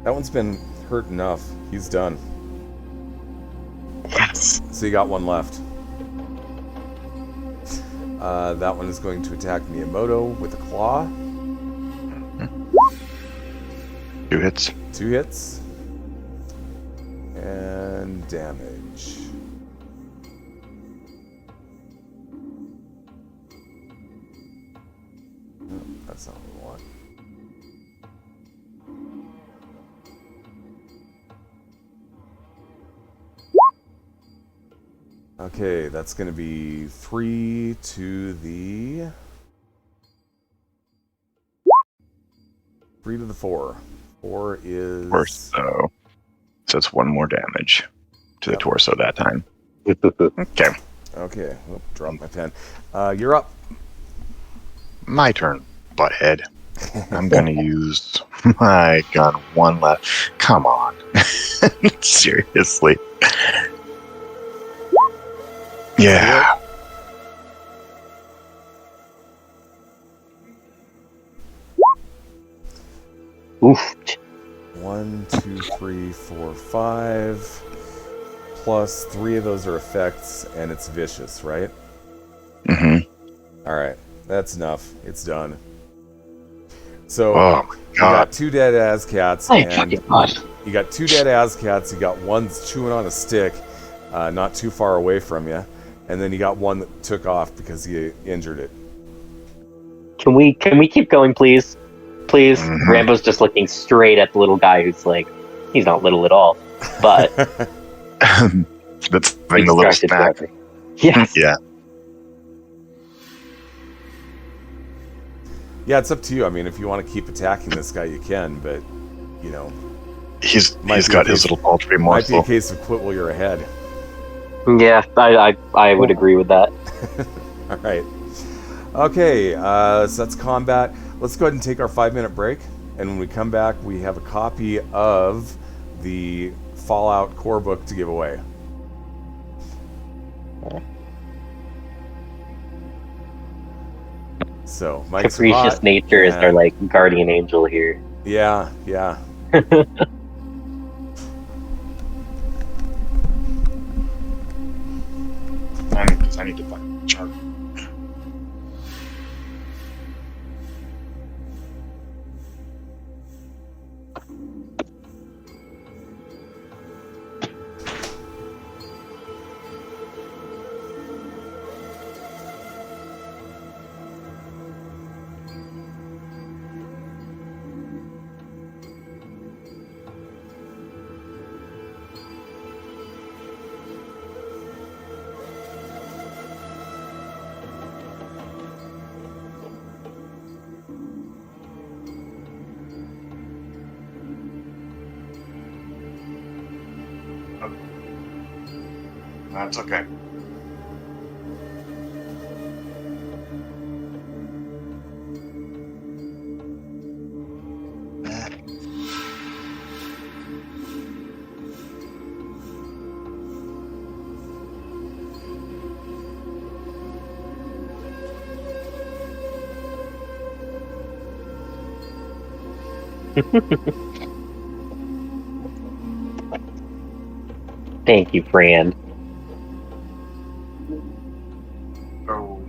That one's been hurt enough. He's done. Yes. So you got one left. That one is going to attack Miyamoto with a claw. 2 hits. 2 hits. And damage. No, that's not what we want. Okay, that's going to be 3 to the 4. 4 is... Torso. So it's 1 more damage to the torso that time. Okay. Okay, oh, dropped my pen. You're up. My turn, butthead. I'm going to use my gun 1 left. Come on. Seriously. Yeah. Oof. 1, 2, 3, 4, 5. Plus 3 of those are effects, and it's vicious, right? Mm-hmm. Alright, that's enough. It's done. So, Oh my you got god. 2 dead Azcats, My and fucking God. you got 2 dead Azcats, you got one that's chewing on a stick, not too far away from you, and then you got one that took off because he injured it. Can we keep going, please? Please. Mhm. Rambo's just looking straight at the little guy who's like, he's not little at all. But That's the little distracted snack. forever. Yes. Yeah. Yeah, it's up to you. I mean, if you want to keep attacking this guy, you can, but, you know... He's got his little paltry morsel. Might be a case of quit while you're ahead. Yeah, I would agree with that. All right. Okay, so that's combat. Let's go ahead and take our 5-minute break, and when we come back, we have a copy of the Fallout core book to give away. So, Mike's Capricious hot, nature is our and- like guardian angel here. Yeah, yeah. I need to find a chart. That's okay. Thank you, Fran. Oh,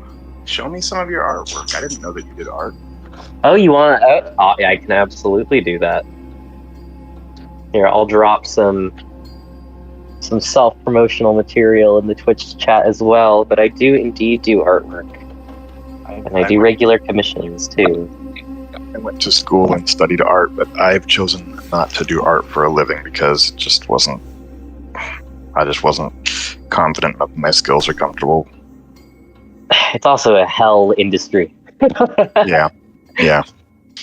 show me some of your artwork. I didn't know that you did art. Oh, you want? Yeah, I can absolutely do that. Here, I'll drop some self-promotional material in the Twitch chat as well. But I do indeed do artwork, and I do regular commissions too. I went to school and studied art, but I've chosen not to do art for a living because it just wasn't. I just wasn't confident enough in my skills or comfortable. It's also a hell industry. Yeah.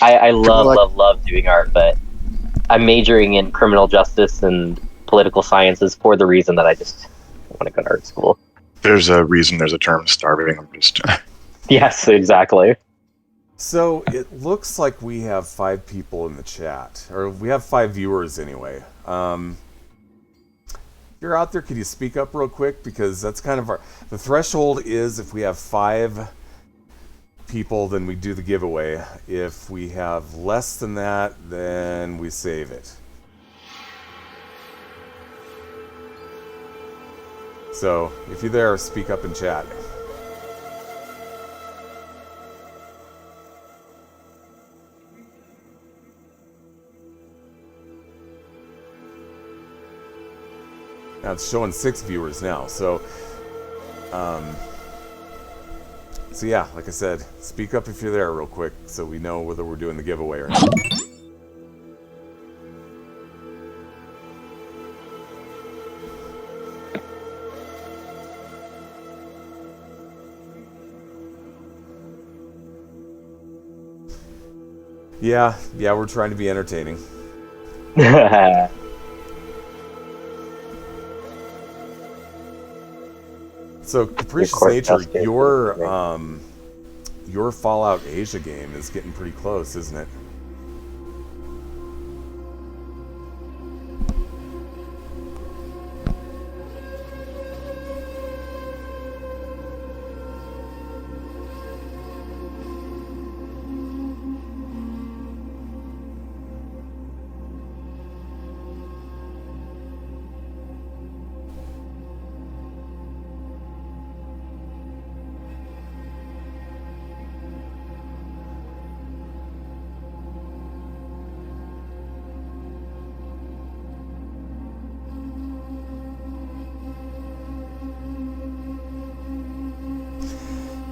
I love doing art, but I'm majoring in criminal justice and political sciences for the reason that I just want to go to art school. There's a reason there's a term starving. I'm just. Yes, exactly. So it looks like we have 5 people in the chat, or we have 5 viewers anyway. You're out there, could you speak up real quick? Because that's kind of the threshold is if we have 5 people, then we do the giveaway. If we have less than that, then we save it. So if you're there, speak up in chat. Now it's showing 6 viewers now, so yeah, like I said, speak up if you're there real quick so we know whether we're doing the giveaway or not. Yeah, we're trying to be entertaining. So, Capricious Nature, your Fallout Asia game is getting pretty close, isn't it?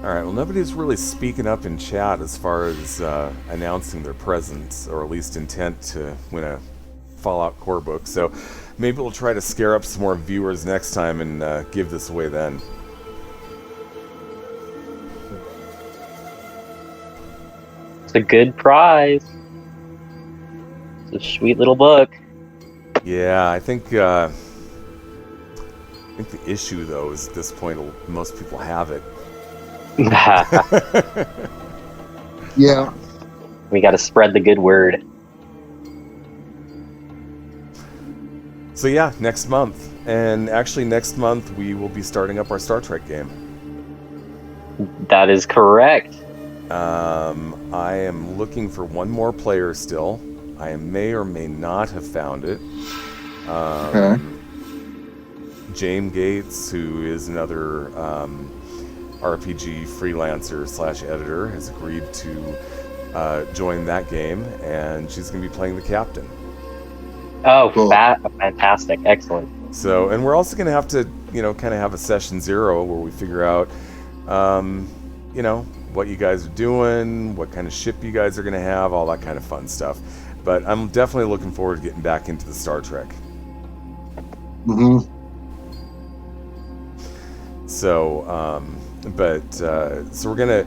Alright, well nobody's really speaking up in chat as far as announcing their presence, or at least intent to win a Fallout core book, so maybe we'll try to scare up some more viewers next time and give this away then. It's a good prize. It's a sweet little book. Yeah, I think the issue though is at this point most people have it. Yeah. We got to spread the good word. So yeah, next month. And actually next month we will be starting up our Star Trek game. That is correct. I am looking for one more player still. I may or may not have found it. Okay. James Gates, who is another RPG freelancer / editor, has agreed to join that game, and she's going to be playing the captain. Oh, Cool. Fantastic. Excellent. So, and we're also going to have to, kind of have a session 0 where we figure out, what you guys are doing, what kind of ship you guys are going to have, all that kind of fun stuff. But I'm definitely looking forward to getting back into the Star Trek. Mm-hmm. So, so we're gonna.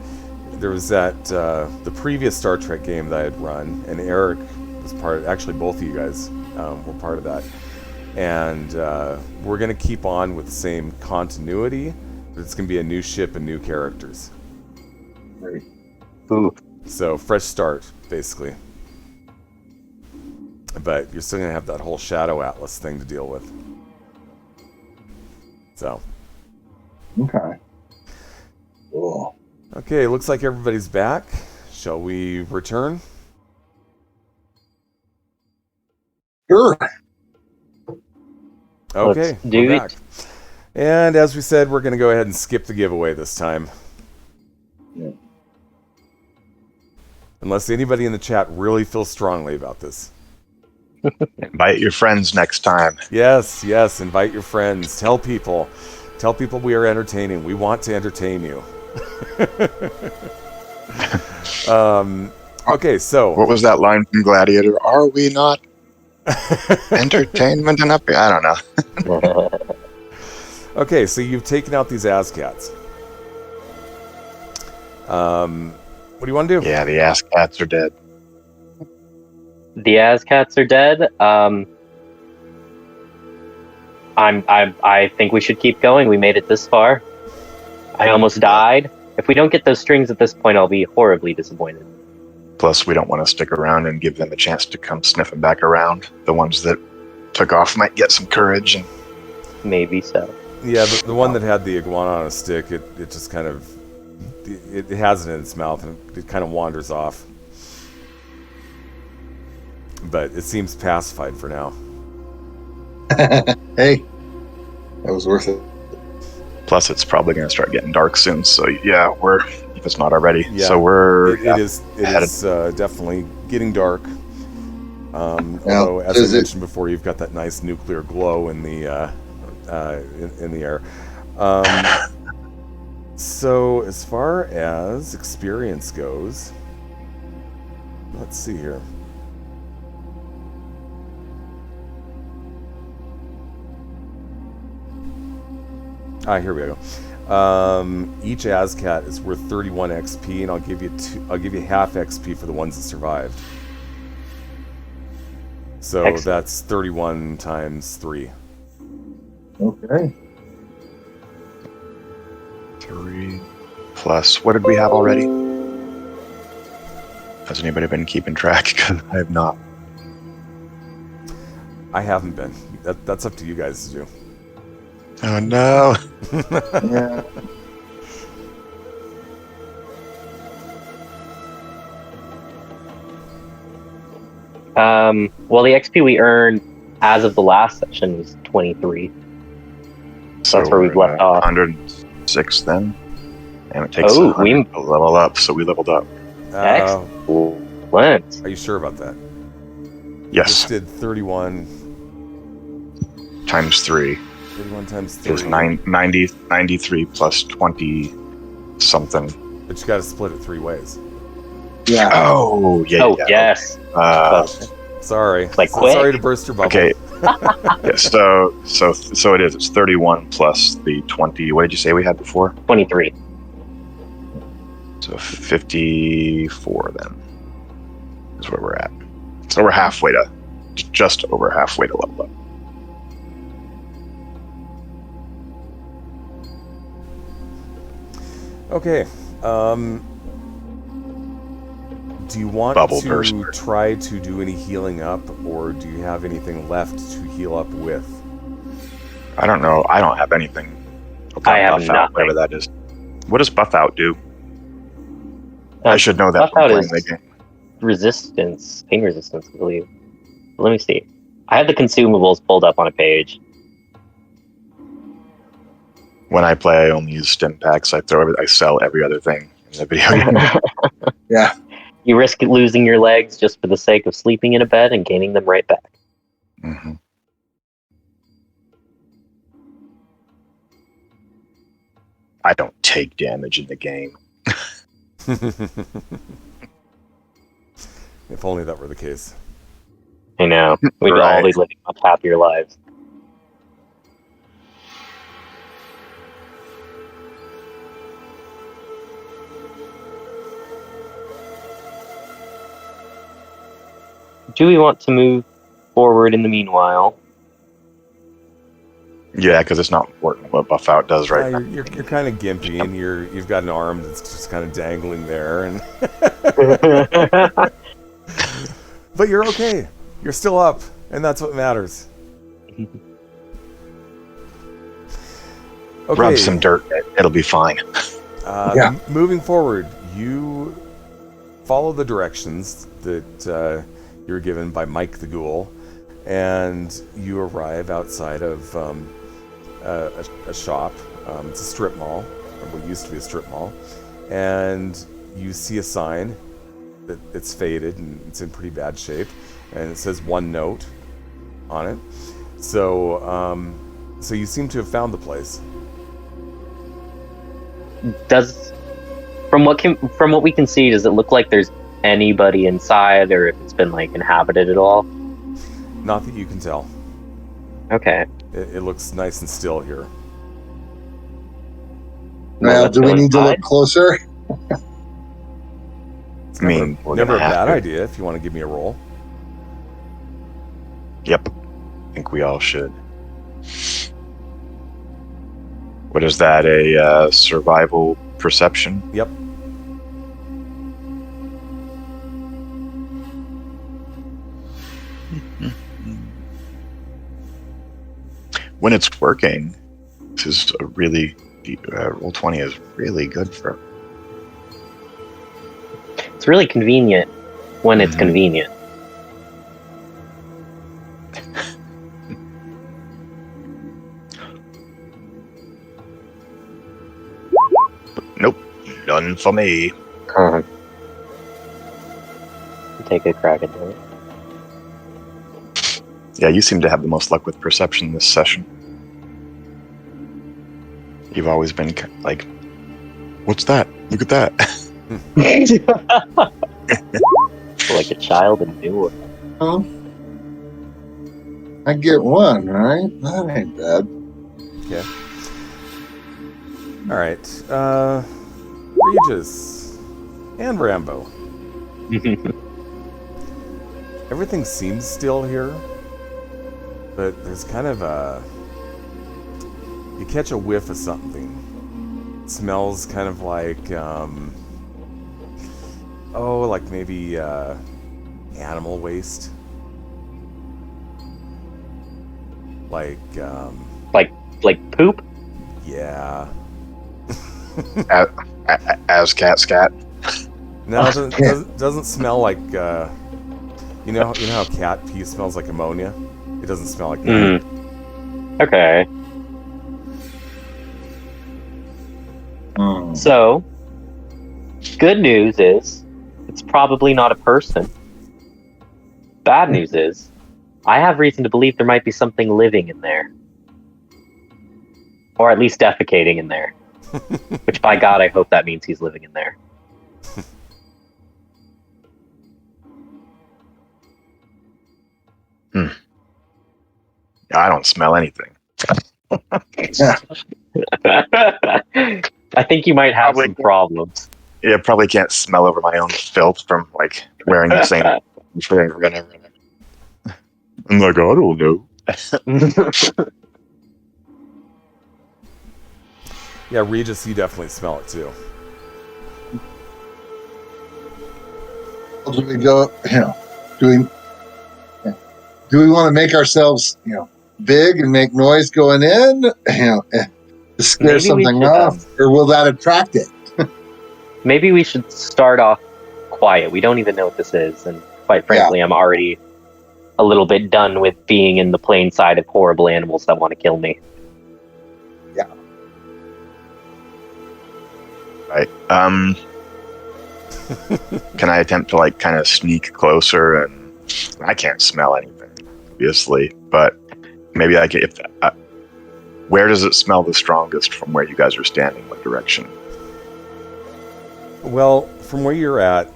There was that the previous Star Trek game that I had run, and Eric was part of. Actually, both of you guys were part of that, and we're gonna keep on with the same continuity, but it's gonna be a new ship and new characters. Great. Ooh. So fresh start, basically. But you're still gonna have that whole Shadow Atlas thing to deal with. So. Okay. Cool. Okay, looks like everybody's back. Shall we return? Sure. Okay, Let's do we're it. back. And as we said, we're going to go ahead and skip the giveaway this time. Yeah. Unless anybody in the chat really feels strongly about this. Invite your friends next time. Yes, invite your friends. Tell people we are entertaining. We want to entertain you. Okay, so What was that line from Gladiator? Are we not entertainment enough? I don't know. okay, so you've taken out these ASCATs. What do you want to do? Yeah, the ass cats are dead. The ASCATs are dead. I think we should keep going. We made it this far. I almost died. If we don't get those strings at this point, I'll be horribly disappointed. Plus, we don't want to stick around and give them a chance to come sniffing back around. The ones that took off might get some courage. And Maybe so. Yeah, the one that had the iguana on a stick, it just kind of, it has it in its mouth and it kind of wanders off. But it seems pacified for now. Hey, that was worth it. plus, it's probably going to start getting dark soon. So yeah, if it's not already. Yeah, So we're It is definitely getting dark. Although, as I mentioned before, you've got that nice nuclear glow in the in the air. So as far as experience goes, let's see here. Here we go. Each ASCAT is worth 31 XP, and I'll give you half XP for the ones that survived. So Excellent. that's 31 times 3. Okay. 3 plus. What did we have already? Has anybody been keeping track? Because I have not. I haven't been. That's up to you guys to do. Oh no! Yeah. Well, the XP we earned as of the last session was 23. So That's where we've we're left at off. 106 then, and it takes Oh, 100 to level up. So we leveled up. Excellent. Are you sure about that? Yes, Just did 31 times 3 times 3. is 93 plus 20 something. But you got to split it 3 ways. Yeah. Oh yeah. Oh, yeah. yes. Sorry. Like quick. Sorry to burst your bubble. Okay. Yeah, so it is. It's 31 plus the 20. What did you say we had before? 23. So 54 then. is where we're at. So we're just over halfway to level up. Okay. Do you want Bubble to burster. try to do any healing up, or do you have anything left to heal up with? I don't know. I don't have anything. I have buff out, whatever that is. What does buff out do? I should know that Buff from out playing is the game. resistance, pain resistance, I believe. Let me see. I have the consumables pulled up on a page. When I play, I only use stim packs. I sell every other thing in the video game. Yeah. You risk losing your legs just for the sake of sleeping in a bed and gaining them right back. Mm-hmm. I don't take damage in the game. If only that were the case. I know. We'd all Right. be living much happier lives. Do we want to move forward in the meanwhile? Yeah, because it's not important what buff out does right now. You're kind of gimpy, and you've got an arm that's just kind of dangling there, and but you're okay. You're still up, and that's what matters. Okay. Rub some dirt. It'll be fine. Yeah. Moving forward, you follow the directions that you're given by Mike the Ghoul, and you arrive outside of a shop. It's a strip mall, or what used to be a strip mall, and you see a sign that it's faded and it's in pretty bad shape, and it says one note on it. So, so you seem to have found the place. From what we can see, does it look like there's anybody inside, or if it's been like inhabited at all? Not that you can tell. Okay. It looks nice and still here. Now, let's do we go need to look inside. closer? It's I mean, we're never a gonna have bad to. idea if you want to give me a roll. Yep. I think we all should. What is that? A survival perception? Yep. When it's working, this is a really roll 20 is really good for. It's really convenient when it's Mhm. convenient. Nope, none for me. Take a crack at it. Yeah, you seem to have the most luck with perception this session. You've always been like, "What's that? Look at that!" Like a child in Newark. Oh. I get one, right? That ain't bad. Okay. All right. Regis and Rambo. Everything seems still here, but there's kind of you catch a whiff of something. It smells kind of like like maybe animal waste. Like like poop? yeah. As cat scat. No, it doesn't smell like you know how cat pee smells like ammonia? It doesn't smell like that. Okay. Hmm. So, good news is it's probably not a person. Bad news is I have reason to believe there might be something living in there. Or at least defecating in there. Which, by God, I hope that means he's living in there. I don't smell anything. Yeah. I think you might have Probably. some problems. Yeah, probably can't smell over my own filth from like wearing the same I'm like, I don't know. Yeah, Regis, you definitely smell it too. Do we go? Do we want to make ourselves big and make noise going in? To scare Maybe we something should, off, or will that attract it? maybe we should start off quiet. We don't even know what this is, and quite frankly, I'm already a little bit done with being in the plain sight of horrible animals that want to kill me. Yeah. Right. Can I attempt to kind of sneak closer? And I can't smell anything, obviously, but maybe I can. Where does it smell the strongest from where you guys are standing? What direction? Well, from where you're at,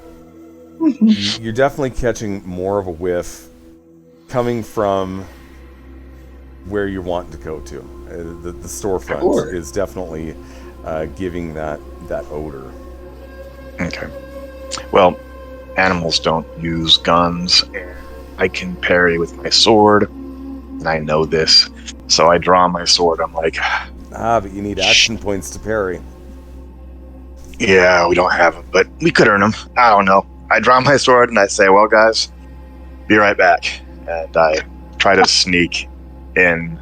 you're definitely catching more of a whiff coming from where you want to go to. The storefront is definitely giving that odor. Okay. Well, animals don't use guns. I can parry with my sword, and I know this. So I draw my sword. I'm like, but you need action points to parry. Yeah, we don't have them, but we could earn them. I don't know. I draw my sword and I say, well, guys, be right back. And I try to sneak in.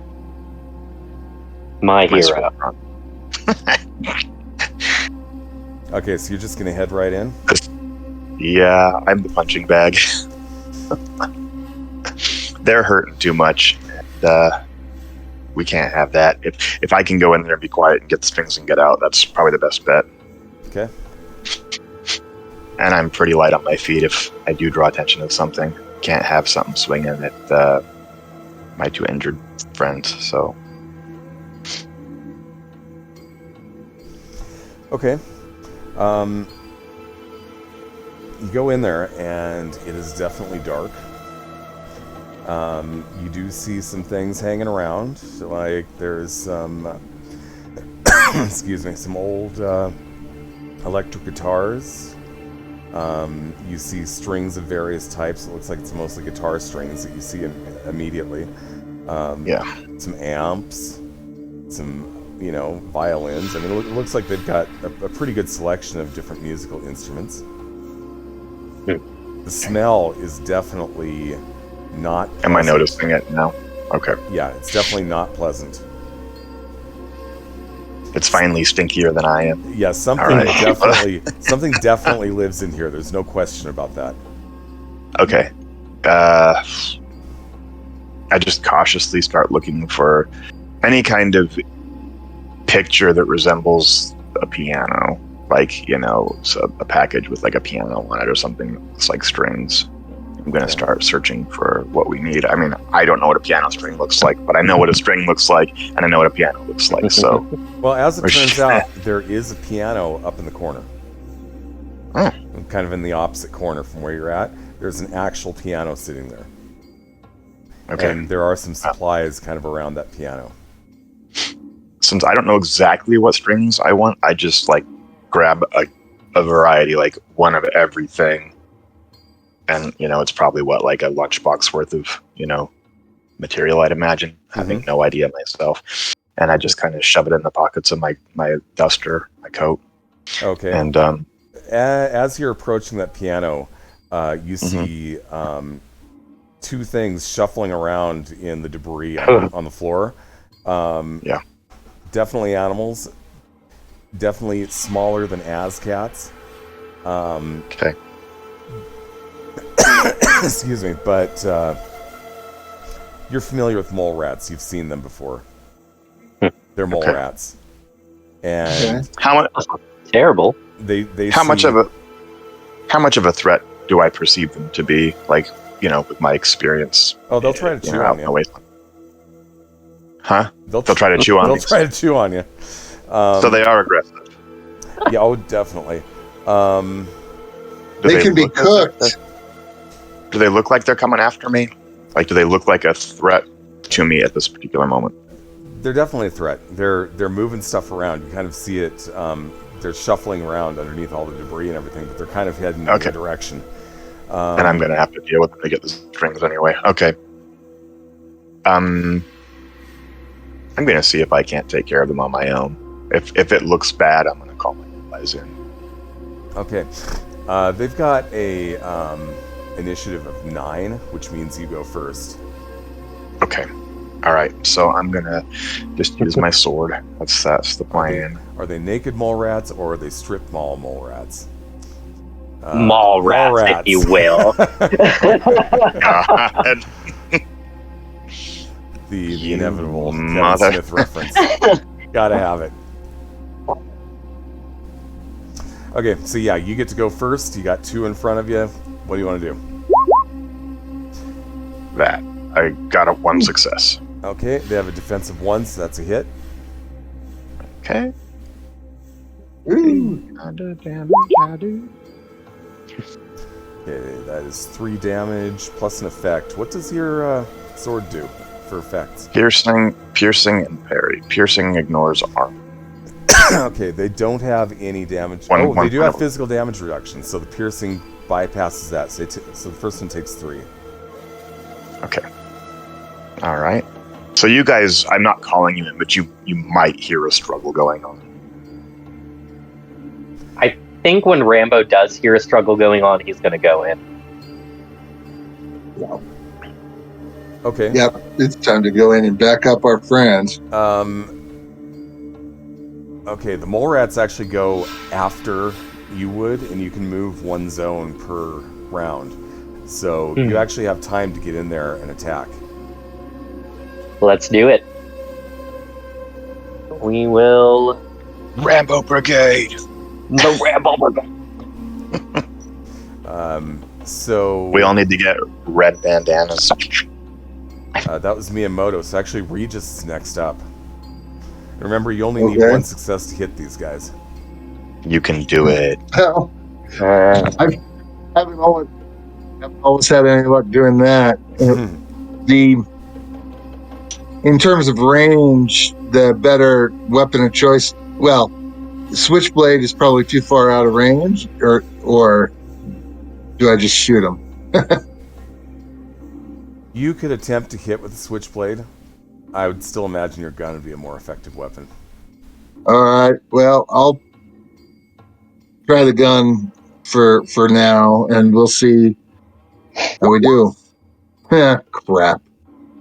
My hero. Okay, so you're just going to head right in? Yeah, I'm the punching bag. They're hurting too much. And, we can't have that. If I can go in there and be quiet and get the things and get out, that's probably the best bet. Okay. And I'm pretty light on my feet if I do draw attention to something. Can't have something swinging at my two injured friends, so. Okay. You go in there, and it is definitely dark. You do see some things hanging around, like there's some, excuse me, some old electric guitars. You see strings of various types. It looks like it's mostly guitar strings that you see immediately. Some amps, some violins. I mean, it looks like they've got a pretty good selection of different musical instruments. The smell is definitely not pleasant. Am I noticing it now? Okay. Yeah, it's definitely not pleasant. It's finally stinkier than I am. Yeah, something definitely lives in here. There's no question about that. Okay. I just cautiously start looking for any kind of picture that resembles a piano. Like, so a package with like a piano on it or something that's like strings. I'm going to start searching for what we need. I mean, I don't know what a piano string looks like, but I know what a string looks like, and I know what a piano looks like, so... Well, as it turns out, there is a piano up in the corner. Oh. Kind of in the opposite corner from where you're at. There's an actual piano sitting there. Okay. And there are some supplies kind of around that piano. Since I don't know exactly what strings I want, I just, grab a variety, one of everything. And, it's probably a lunchbox worth of, material, I'd imagine, having no idea myself. And I just kind of shove it in the pockets of my duster, my coat. Okay. And as you're approaching that piano, you see two things shuffling around in the debris on the floor. Yeah. Definitely animals. Definitely smaller than ASCATs. Okay. Excuse me, but you're familiar with mole rats. You've seen them before. They're mole rats. And how much? Terrible. How much of a threat do I perceive them to be? With my experience. Oh, they'll try to chew on you. Huh? They'll try to chew on me. They'll try to chew on you. So they are aggressive. Yeah, oh, definitely. They can be cooked. Do they look like they're coming after me? Do they look like a threat to me at this particular moment? They're definitely a threat. They're moving stuff around. You kind of see it. They're shuffling around underneath all the debris and everything, but they're kind of heading in a direction. And I'm going to have to deal with them to get the strings anyway. Okay. I'm going to see if I can't take care of them on my own. If it looks bad, I'm going to call my allies in. Okay. They've got a initiative of 9, which means you go first. Okay. All right. So I'm going to just use my sword. That's the plan. Are they naked mole rats or are they strip mole rats? Mall rats, if you will. God. The inevitable Kevin mother. Smith reference. Gotta have it. Okay, so yeah, you get to go first. You got 2 in front of you. What do you want to do? That. I got a 1 success. Okay, they have a defensive 1, so that's a hit. Okay. Ooh. Okay, that is 3 damage plus an effect. What does your sword do for effects? Piercing, and parry. Piercing ignores armor. Okay, they don't have any damage. They do have physical damage reduction, so the piercing bypasses that. So, so the first one takes 3. Okay. All right. So you guys, I'm not calling you in, but you might hear a struggle going on. I think when Rambo does hear a struggle going on, he's going to go in. Okay. Yep, it's time to go in and back up our friends. Okay, the mole rats actually go after you would, and you can move 1 zone per round. So you actually have time to get in there and attack. Let's do it. We will... Rambo Brigade! The Rambo Brigade! So... We all need to get red bandanas. that was Miyamoto, so actually Regis is next up. Remember, you only need 1 success to hit these guys. You can do it. Well, I haven't always had any luck doing that. In terms of range, the better weapon of choice. Well, the switchblade is probably too far out of range, or do I just shoot him? You could attempt to hit with the switchblade. I would still imagine your gun would be a more effective weapon. All right. Well, I'll try the gun for now, and we'll see how we do. Crap.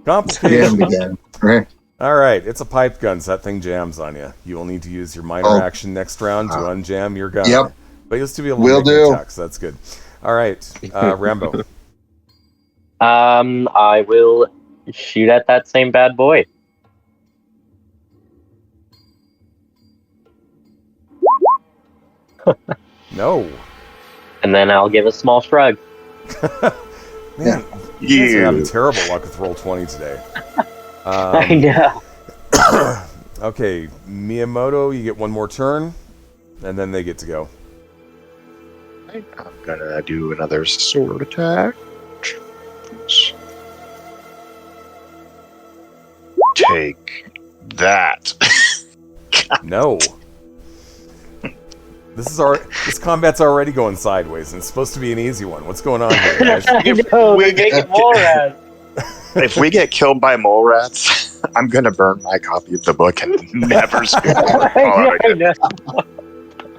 Complicated. Jammed again. Right. All right, it's a pipe gun, so that thing jams on you. You will need to use your minor action next round to unjam your gun. Yep. But you'll still be able to make an attack, so that's good. All right, Rambo. I will shoot at that same bad boy. No. And then I'll give a small shrug. Man, you guys are having terrible luck with Roll20 today. I know. Okay, Miyamoto, you get 1 more turn, and then they get to go. I'm gonna do another sword attack. Take that. No. This combat's already going sideways, and it's supposed to be an easy one. What's going on here, guys? I know, they're making mole rats. If we get killed by mole rats, I'm gonna burn my copy of the book and never speak more. I know.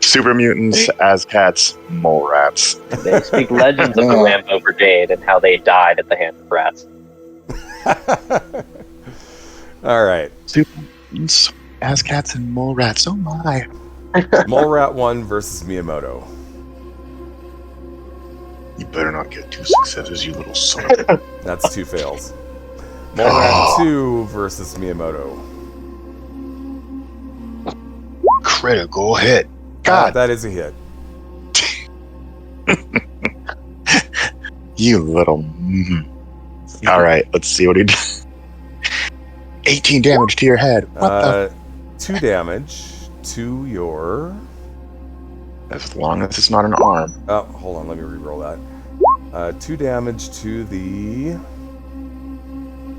Super mutants, as cats, mole rats. They speak legends of the Rambo Brigade and how they died at the hands of rats. All right. Super mutants, as cats, and mole rats. Oh my. Mole Rat 1 versus Miyamoto. You better not get 2 successes, you little son of a... That's 2 fails. Mole Rat 2 versus Miyamoto. Critical hit. God. That is a hit. You little... All right, let's see what he does. 18 damage to your head. What 2 damage to your... As long as it's not an arm. Oh, hold on, let me re-roll that. 2 damage to the...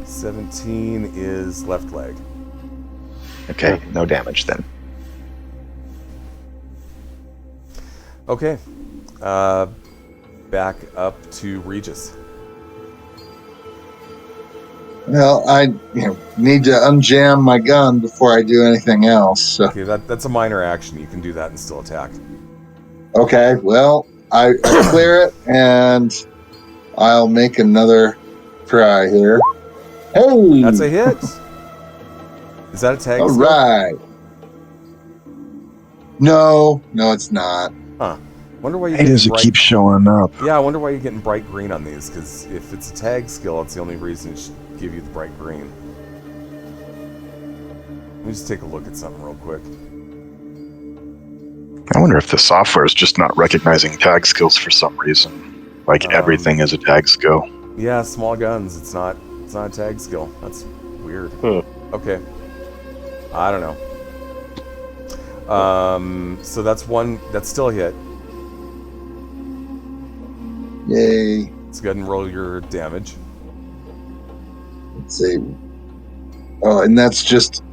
17 is left leg. Okay, no damage then. Okay. back up to Regis. Well, I need to unjam my gun before I do anything else. So. Okay, that's a minor action. You can do that and still attack. Okay, well, I clear it, and I'll make another try here. Hey! That's a hit! Is that a tag All skill? right. No, it's not. Huh. Wonder why you Why does it keep showing up? Yeah, I wonder why you're getting bright green on these, because if it's a tag skill, it's the only reason it should give you the bright green. Let me just take a look at something real quick. I wonder if the software is just not recognizing tag skills for some reason. Like everything is a tag skill. Yeah, small guns. It's not a tag skill. That's weird. Okay. I don't know. So that's still a hit. Yay. Let's go ahead and roll your damage. Let's see. Oh, and that's just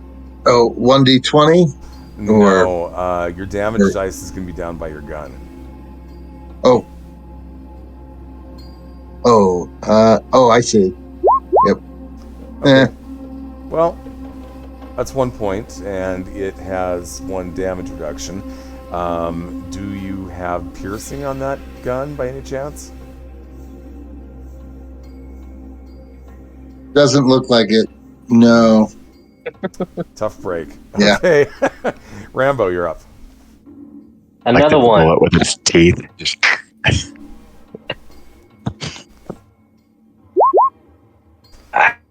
1d20? No, your damage dice is going to be down by your gun. I see. Yep. Okay. Well, that's 1 point, and it has 1 damage reduction. Do you have piercing on that gun by any chance? Doesn't look like it. No. Tough break. Yeah. Okay. Rambo, you're up. Another one. Bullet with its teeth. Just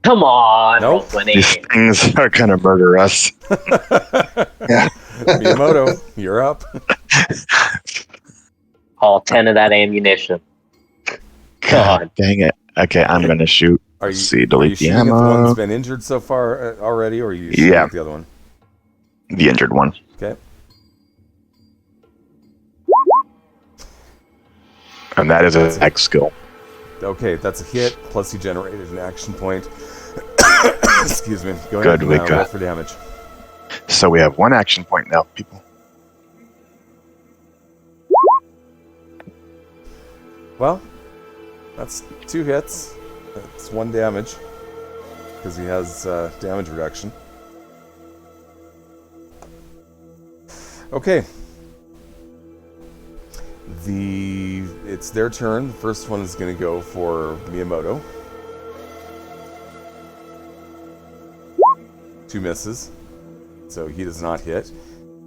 Come on. Nope. Roll 20. these things are gonna murder us. Yeah. Miyamoto, you're up. All 10 of that ammunition. God dang it. Okay, I'm gonna shoot. Are you, Let's see, are delete you the shooting at the one ammo. that's been injured so far already, or are you shooting at the other one? The injured one. Okay. And that is a tag skill. Okay, that's a hit, plus you generated an action point. Excuse me. Go Good, ahead we and roll got- for damage. So we have 1 action point now, people. Well, that's 2 hits. That's 1 damage, because he has damage reduction. Okay. It's their turn. The first one is going to go for Miyamoto. 2 misses, so he does not hit.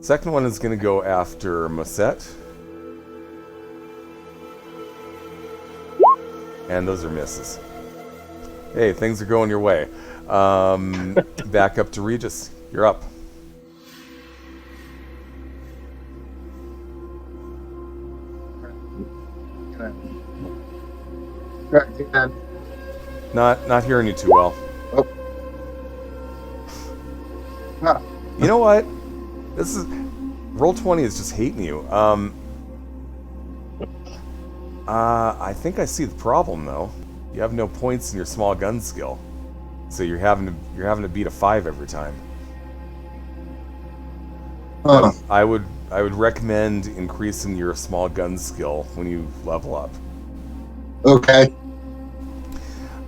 Second one is going to go after Mosette. And those are misses. Hey, things are going your way. Back up to Regis. You're up. Not hearing you too well. Oh. Huh. You know what? This is Roll20 is just hating you. I think I see the problem though. You have no points in your small gun skill, so you're having to beat a 5 every time. I would recommend increasing your small gun skill when you level up. Okay.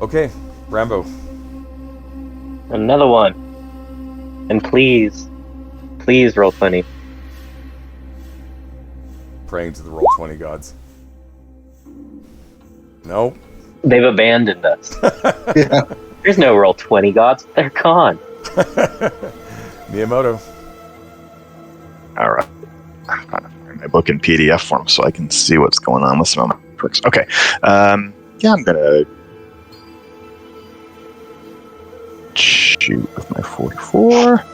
Okay, Rambo. Another one. And please roll 20. Praying to the Roll20 gods. Nope. They've abandoned us. Yeah. There's no roll 20 gods. They're gone. Miyamoto. All right. I'm trying to find my book in PDF form so I can see what's going on with some of my perks. Okay. Yeah, I'm gonna shoot with my 44.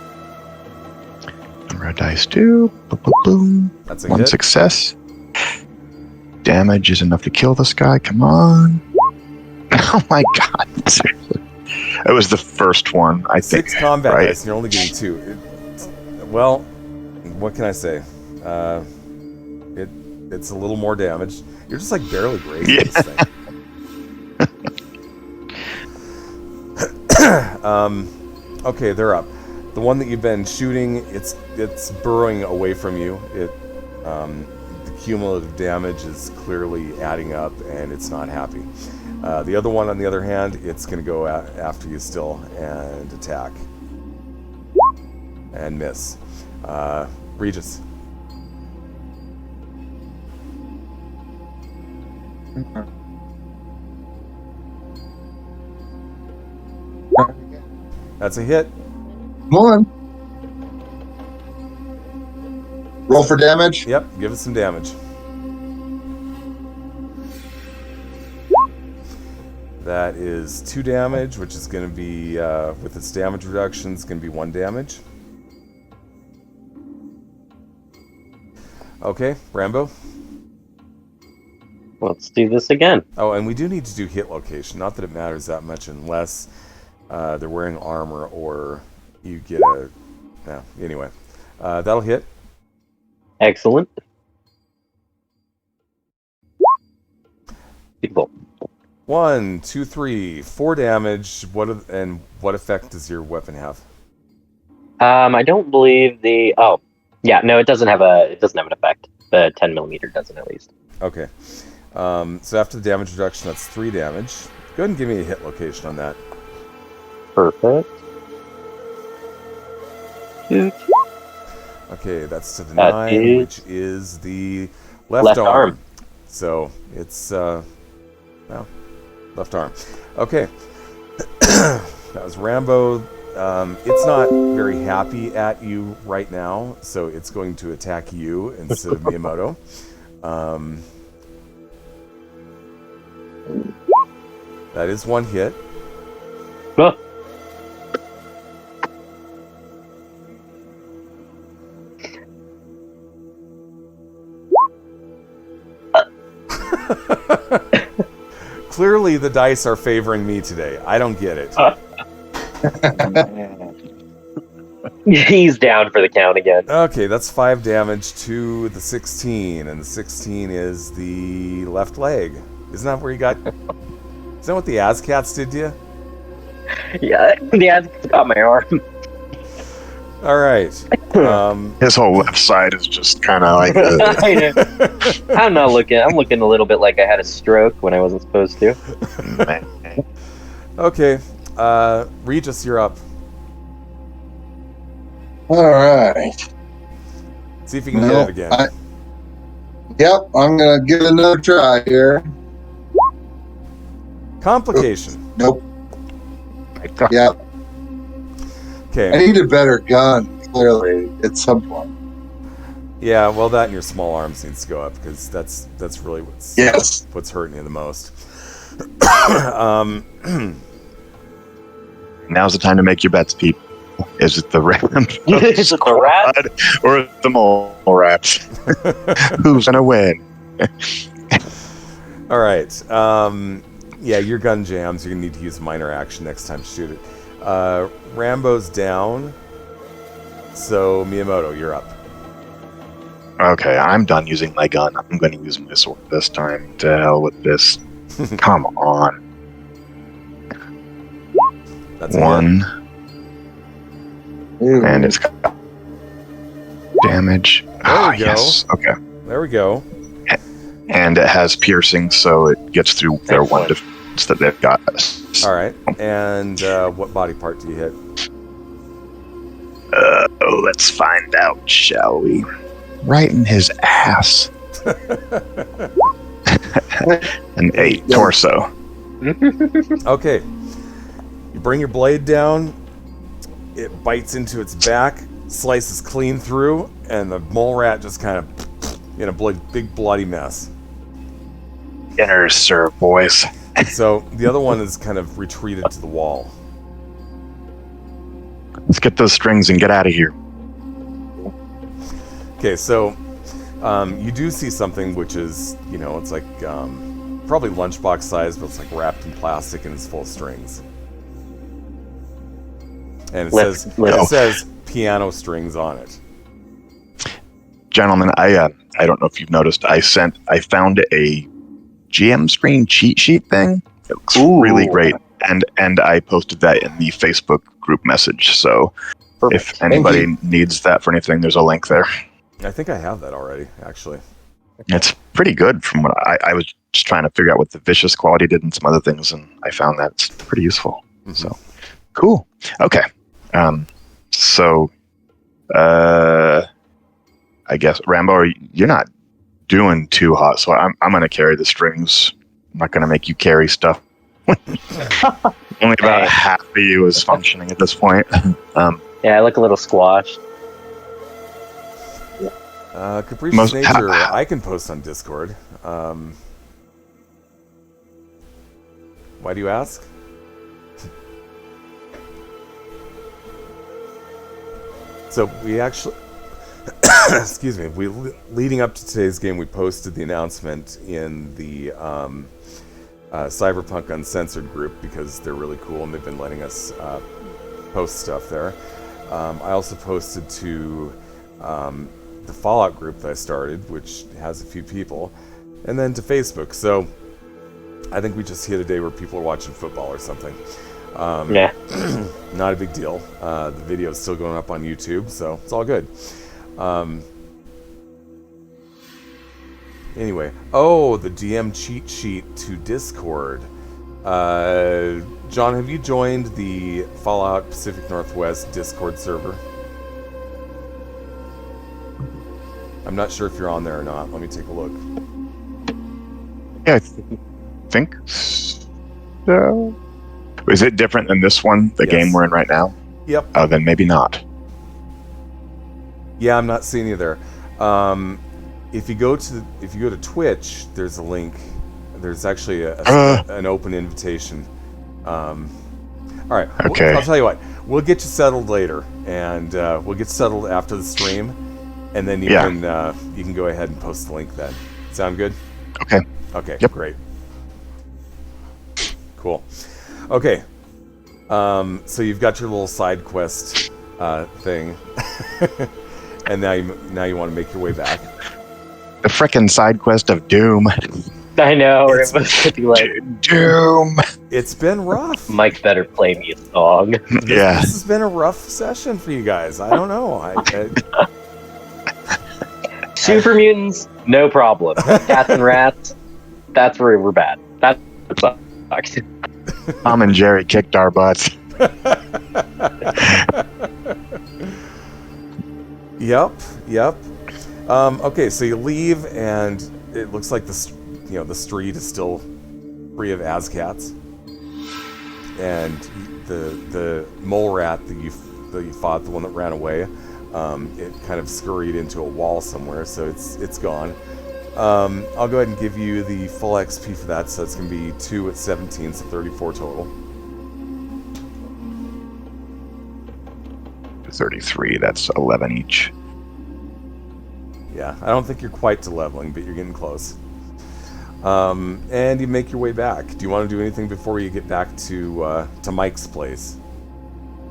Red dice 2. Boom, boom, boom. That's a 1 hit. success. Damage is enough to kill this guy. Come on. Oh my god. Seriously. It was the first one, I think. 6 combat right? dice, and you're only getting 2. Well, what can I say? It's a little more damage. You're just like barely grazing Yeah. this thing. Okay, they're up. The one that you've been shooting, it's burrowing away from you. The cumulative damage is clearly adding up, and it's not happy. The other one, on the other hand, it's going to go after you still and attack. And miss. Regis. That's a hit. Come on. Roll for damage. Yep, give it some damage. That is 2 damage, which is going to be, with its damage reduction, it's going to be 1 damage. Okay, Rambo. Let's do this again. Oh, and we do need to do hit location. Not that it matters that much unless they're wearing armor or you get a... No, anyway. That'll hit. Excellent. Beautiful. 1, 2, 3, 4 damage. What effect does your weapon have? I don't believe the... Oh, yeah, no, it doesn't have an effect. The 10 millimeter doesn't, at least. Okay. So after the damage reduction, that's 3 damage. Go ahead and give me a hit location on that. Perfect. Okay, that's to the 9, which is the left arm. So it's left arm. Okay. That was Rambo. It's not very happy at you right now, so it's going to attack you instead of Miyamoto. That is 1 hit. Oh. Clearly the dice are favoring me today. I don't get it. He's down for the count again. Okay, that's 5 damage to the 16, and the 16 is the left leg. Isn't that where you got... Isn't that what the Azcats did to you? Yeah, the Azcats got my arm. All right. His whole left side is just kind of like I know. I'm looking a little bit like I had a stroke when I wasn't supposed to. Okay. Regis, you're up. All right. See if you can hit it again. Yep, I'm going to give it another try here. Complication. Nope. Yep. Okay. I need a better gun, clearly, at some point. Yeah, well, that and your small arms needs to go up, because that's really what's hurting you the most. Now's the time to make your bets, people. Is it the Rambo Is it the rat? or the mole rat? Who's gonna win? All right. Yeah, your gun jams. You're gonna need to use minor action next time to shoot it. Rambo's down. So Miyamoto, you're up. Okay, I'm done using my gun. I'm going to use my sword this time. To hell with this. Come on. That's 1. And it's got damage. There we go. Yes. Okay. There we go. And it has piercing, so it gets through their 1 defense that they've got. All right. And what body part do you hit? Let's find out, shall we? Right in his ass. An 8 torso. Okay. You bring your blade down. It bites into its back, slices clean through, and the mole rat just kind of in a big bloody mess. Dinner served, boys. So the other one is kind of retreated to the wall. Let's get those strings and get out of here. Okay, so you do see something which is, it's like probably lunchbox size, but it's like wrapped in plastic and it's full of strings. And it says piano strings on it. Gentlemen, I don't know if you've noticed, I found a GM screen cheat sheet thing. It looks really great. And I posted that in the Facebook group message. So if anybody needs that for anything, there's a link there. I think I have that already, actually. It's pretty good from what I was just trying to figure out what the vicious quality did and some other things, and I found that it's pretty useful. Mhm. So cool. Okay. So I guess Rambo, you're not doing too hot, so I'm gonna carry the strings. I'm not gonna make you carry stuff. Only about Hey. half of you is functioning at this point. Yeah, I look a little squashed. Capricious Nature, I can post on Discord. Why do you ask? So we actually, excuse me, leading up to today's game, we posted the announcement in the Cyberpunk Uncensored group because they're really cool and they've been letting us post stuff there. I also posted to the Fallout group that I started, which has a few people, and then to Facebook. So I think we just hit a day where people are watching football or something. Yeah. Not a big deal. The video is still going up on YouTube, so it's all good. Anyway, the DM cheat sheet to Discord. John, have you joined the Fallout Pacific Northwest Discord server? I'm not sure if you're on there or not. Let me take a look. Yeah, I think so. Is it different than this one, the game we're in right now? Yep. Oh, then maybe not. Yeah, I'm not seeing you there. If you go to Twitch, there's a link. There's actually an open invitation. All right. Okay. I'll tell you what. We'll get you settled later, and we'll get settled after the stream, and then you can go ahead and post the link then. Sound good? Okay. Okay. Yep. Great. Cool. Okay. So you've got your little side quest thing, and now you want to make your way back. The frickin' side quest of Doom. I know. We're supposed to be like, Doom. It's been rough. Mike better play me a song. Yeah. This has been a rough session for you guys. I don't know. Super mutants, no problem. Cats and rats, that's where we're bad. That sucks. Tom and Jerry kicked our butts. Yep. Okay, so you leave, and it looks like the street is still free of Azcats, and the mole rat that you fought, the one that ran away, it kind of scurried into a wall somewhere, so it's gone. I'll go ahead and give you the full XP for that, so it's going to be 2 at 17, so 34 total. 33, that's 11 each. Yeah, I don't think you're quite to leveling, but you're getting close. And you make your way back. Do you want to do anything before you get back to Mike's place?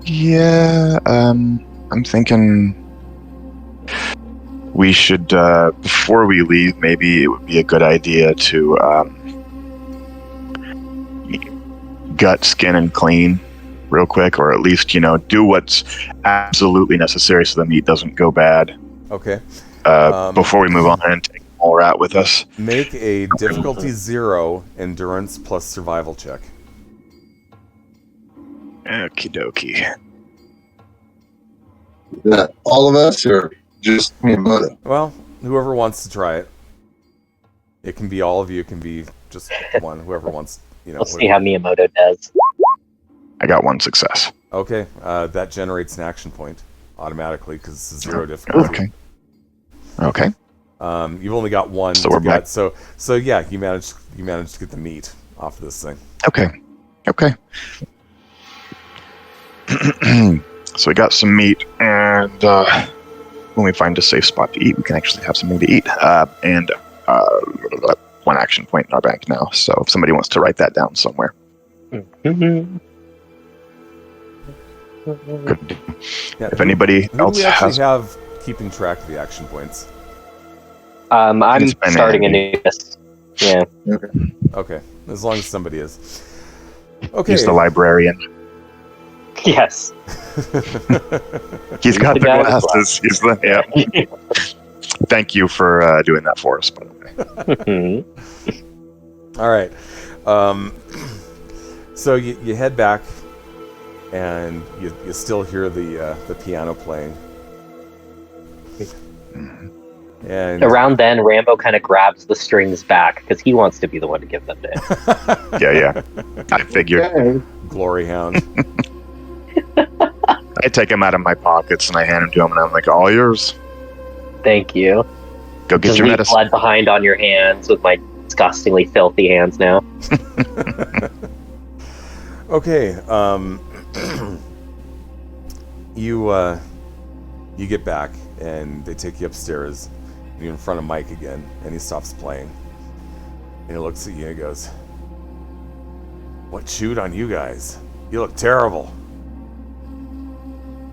Yeah, I'm thinking we should, before we leave, maybe it would be a good idea to gut, skin, and clean real quick, or at least, do what's absolutely necessary so the meat doesn't go bad. Okay. Before we move on and take the mole rat with us. Make a difficulty 0 endurance plus survival check. Okie dokie. All of us, or just me and Moto? Well, whoever wants to try it. It can be all of you. It can be just one. Whoever wants, Let's see how Miyamoto does. I got 1 success. Okay, that generates an action point automatically because it's a 0 difficulty. Okay. You've only got 1. So we're back. So yeah, you managed to get the meat off of this thing. Okay. So we got some meat, and when we find a safe spot to eat, we can actually have something to eat. And 1 action point in our bank now. So if somebody wants to write that down somewhere. Good. Yeah, If anybody who else do we actually has, have keeping track of the action points? I'm It's been starting a Andy. new list. Yeah. Okay, as long as somebody is. Okay. he's the librarian. Yes. He's got the guy with glasses. He's the thank you for doing that for us, by the way. All right. So you head back, and you still hear the piano playing. And around then, Rambo kind of grabs the strings back because he wants to be the one to give them to him. Yeah. I figured. Okay. Glory Hound. I take them out of my pockets and I hand them to him, and I'm like, all yours. Thank you. Go get Just your leave medicine. blood behind on your hands with my disgustingly filthy hands now. Okay. You get back, and they take you upstairs. You're in front of Mike again, and he stops playing. And he looks at you and he goes, "What chewed on you guys? You look terrible."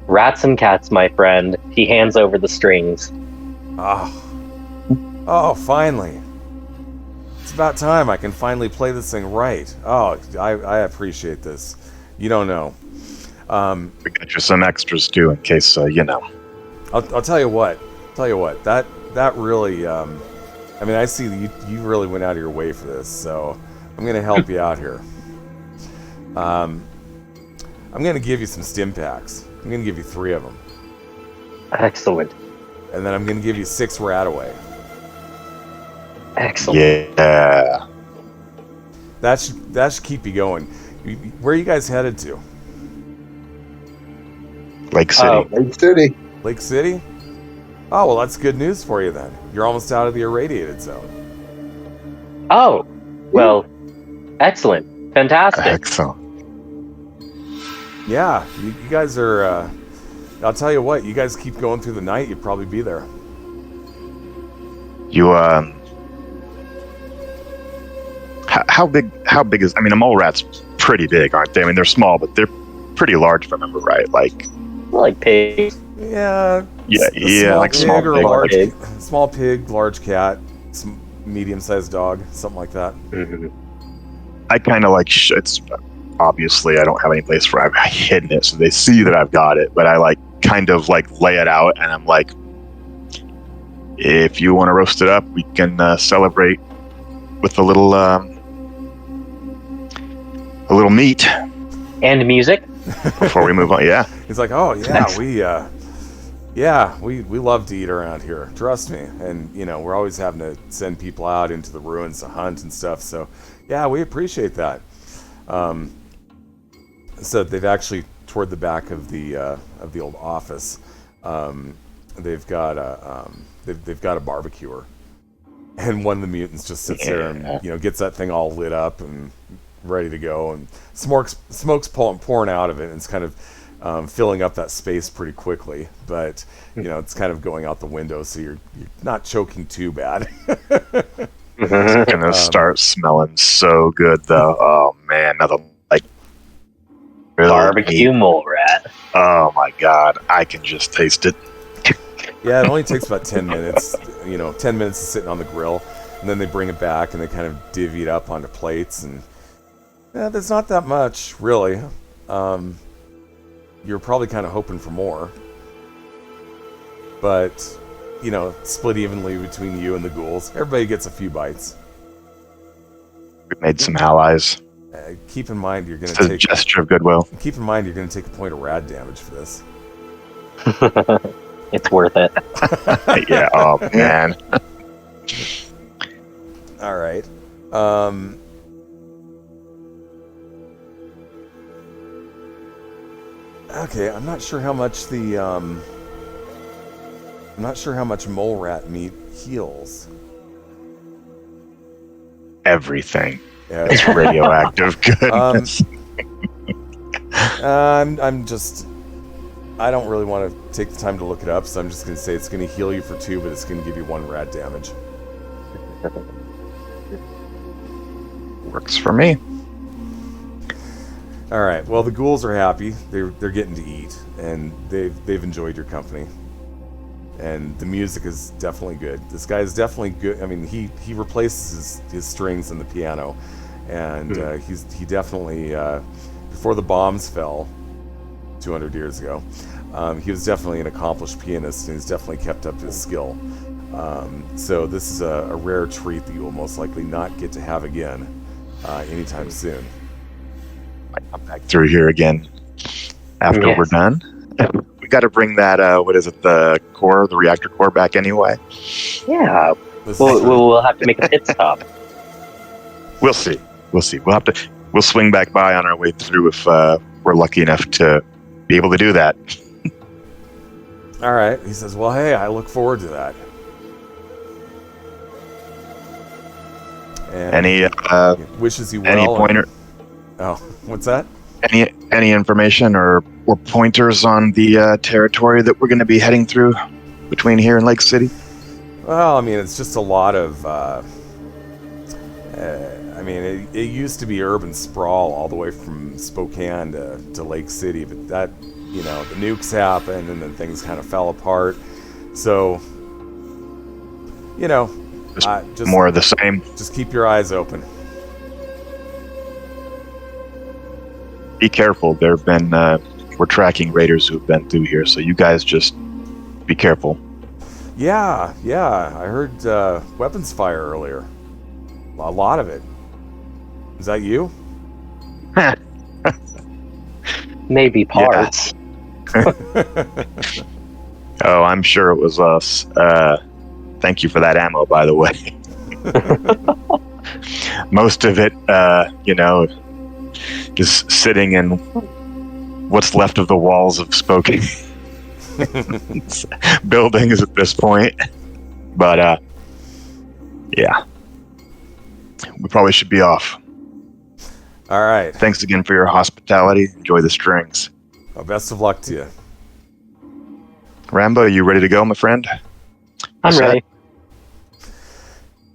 Rats and cats, my friend. He hands over the strings. Oh, finally. It's about time I can finally play this thing right. Oh, I appreciate this. You don't know. We got you some extras too, in case you know. I'll tell you what. That really. I mean, I see that you really went out of your way for this, so I'm going to help you out here. I'm going to give you some stim packs. I'm going to give you 3 of them, Excellent. and then I'm going to give you 6 Rataway. Excellent. Yeah. That should keep you going. Where are you guys headed to? Lake City. Lake City. Lake City? Oh, well, that's good news for you then. You're almost out of the irradiated zone. Oh, well, excellent. Fantastic. Excellent. Yeah, you guys are. I'll tell you what. You guys keep going through the night. You'd probably be there. You how big is? I mean, a mole rat's pretty big, aren't they? I mean, they're small, but they're pretty large, if I remember right. Like pigs. Yeah. like small or pig. large. Small pig, large cat, medium-sized dog, something like that. Mm-hmm. I kind of like it's obviously I don't have any place where I've hidden it, so they see that I've got it. But I like kind of like lay it out, and I'm like, if you want to roast it up, we can celebrate with a little meat And music. before we move on. Yeah, He's like, oh yeah, we love to eat around here. Trust me. And we're always having to send people out into the ruins to hunt and stuff. So yeah, we appreciate that. So they've actually, toward the back of the old office, they've got a barbecuer, and one of the mutants just sits there and gets that thing all lit up and ready to go, and smoke's pouring out of it, and it's kind of filling up that space pretty quickly, but it's kind of going out the window, so you're not choking too bad. it's gonna start smelling so good though. Oh man, nothing like Barbecue mole rat. Oh my god, I can just taste it. Yeah, it only takes about 10 minutes. 10 minutes of sitting on the grill, and then they bring it back and they kind of divvy it up onto plates, and there's not that much really. You're probably kind of hoping for more, but split evenly between you and the ghouls. Everybody gets a few bites. We made some allies. Keep in mind you're going It's to a take. gesture of goodwill. Keep in mind you're going to take a point of rad damage for this. It's worth it. Yeah. Oh man. All right. Okay, I'm not sure how much mole rat meat heals. Everything. Yeah. It's radioactive goodness. I don't really want to take the time to look it up, so I'm just going to say it's going to heal you for 2, but it's going to give you 1 rad damage. Works for me. All right. Well, the ghouls are happy. They're getting to eat, and they've enjoyed your company. And the music is definitely good. This guy is definitely good. I mean, he replaces his strings in the piano, and he definitely before the bombs fell 200 years ago, he was definitely an accomplished pianist, and he's definitely kept up his skill. So this is a rare treat that you will most likely not get to have again anytime soon. Might come back through here again after we're done. We got to bring that, what is it, the reactor core back anyway? Yeah. We'll have to make a pit stop. We'll see. We'll swing back by on our way through if we're lucky enough to be able to do that. All right. He says, well, hey, I look forward to that. And Any wishes you well. any pointer? Oh, what's that? Any information or pointers on the territory that we're going to be heading through between here and Lake City? Well, I mean, it's just a lot of. It used to be urban sprawl all the way from Spokane to Lake City, but that, the nukes happened and then things kind of fell apart. So, just more of the same. Just keep your eyes open. Be careful. There have been we're tracking raiders who've been through here, so you guys just be careful. Yeah. I heard weapons fire earlier. A lot of it. Is that you? Maybe parts. Oh, I'm sure it was us. Thank you for that ammo, by the way. Most of it, just sitting in what's left of the walls of Spokane buildings at this point. But, yeah. We probably should be off. All right. Thanks again for your hospitality. Enjoy the strings. Well, best of luck to you. Rambo, you ready to go, my friend? I'm ready.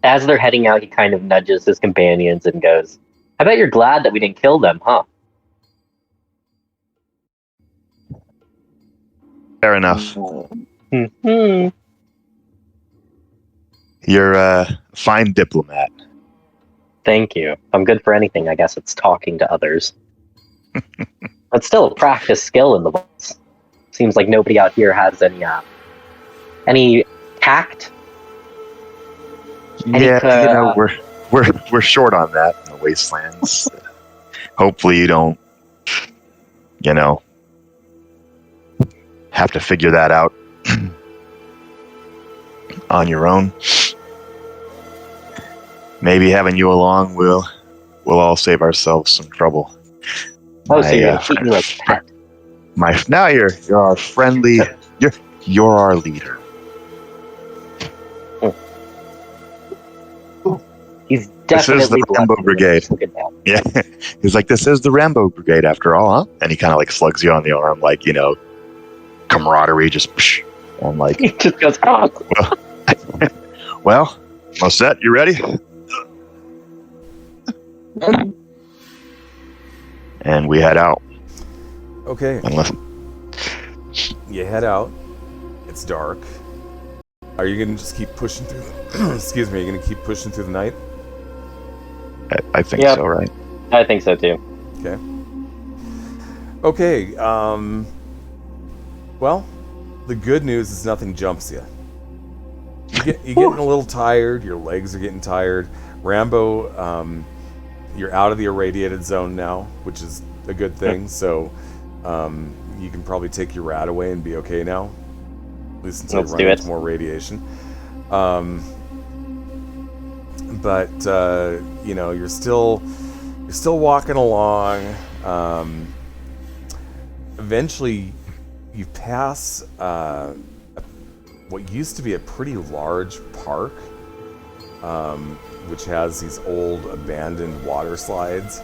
As they're heading out, he kind of nudges his companions and goes, I bet you're glad that we didn't kill them, huh? Fair enough. Mm-hmm. You're a fine diplomat. Thank you. If I'm good for anything, I guess it's talking to others. It's still a practice skill in the vaults. Seems like nobody out here has any tact. Yeah, we're short on that in the wastelands. Hopefully you don't, have to figure that out on your own. Maybe having you along we'll all save ourselves some trouble. Oh, so you're treating me like a pet. Now you're our friendly. You're our leader. He's definitely this is the Rambo Brigade. Yeah, he's like, this is the Rambo Brigade after all, huh? And he kind of like slugs you on the arm, like camaraderie, just. And like he just goes, oh. Well, all set. You ready? And we head out. Okay. You head out. It's dark. Are you gonna just keep pushing through? Excuse me. Are you gonna keep pushing through the night? I think so, right? I think so too. Okay. Well, the good news is nothing jumps you. You're getting a little tired. Your legs are getting tired. Rambo, you're out of the irradiated zone now, which is a good thing. So you can probably take your rat away and be okay now. At least until you run into more radiation. But you're still walking along. Eventually, you pass what used to be a pretty large park, which has these old abandoned water slides.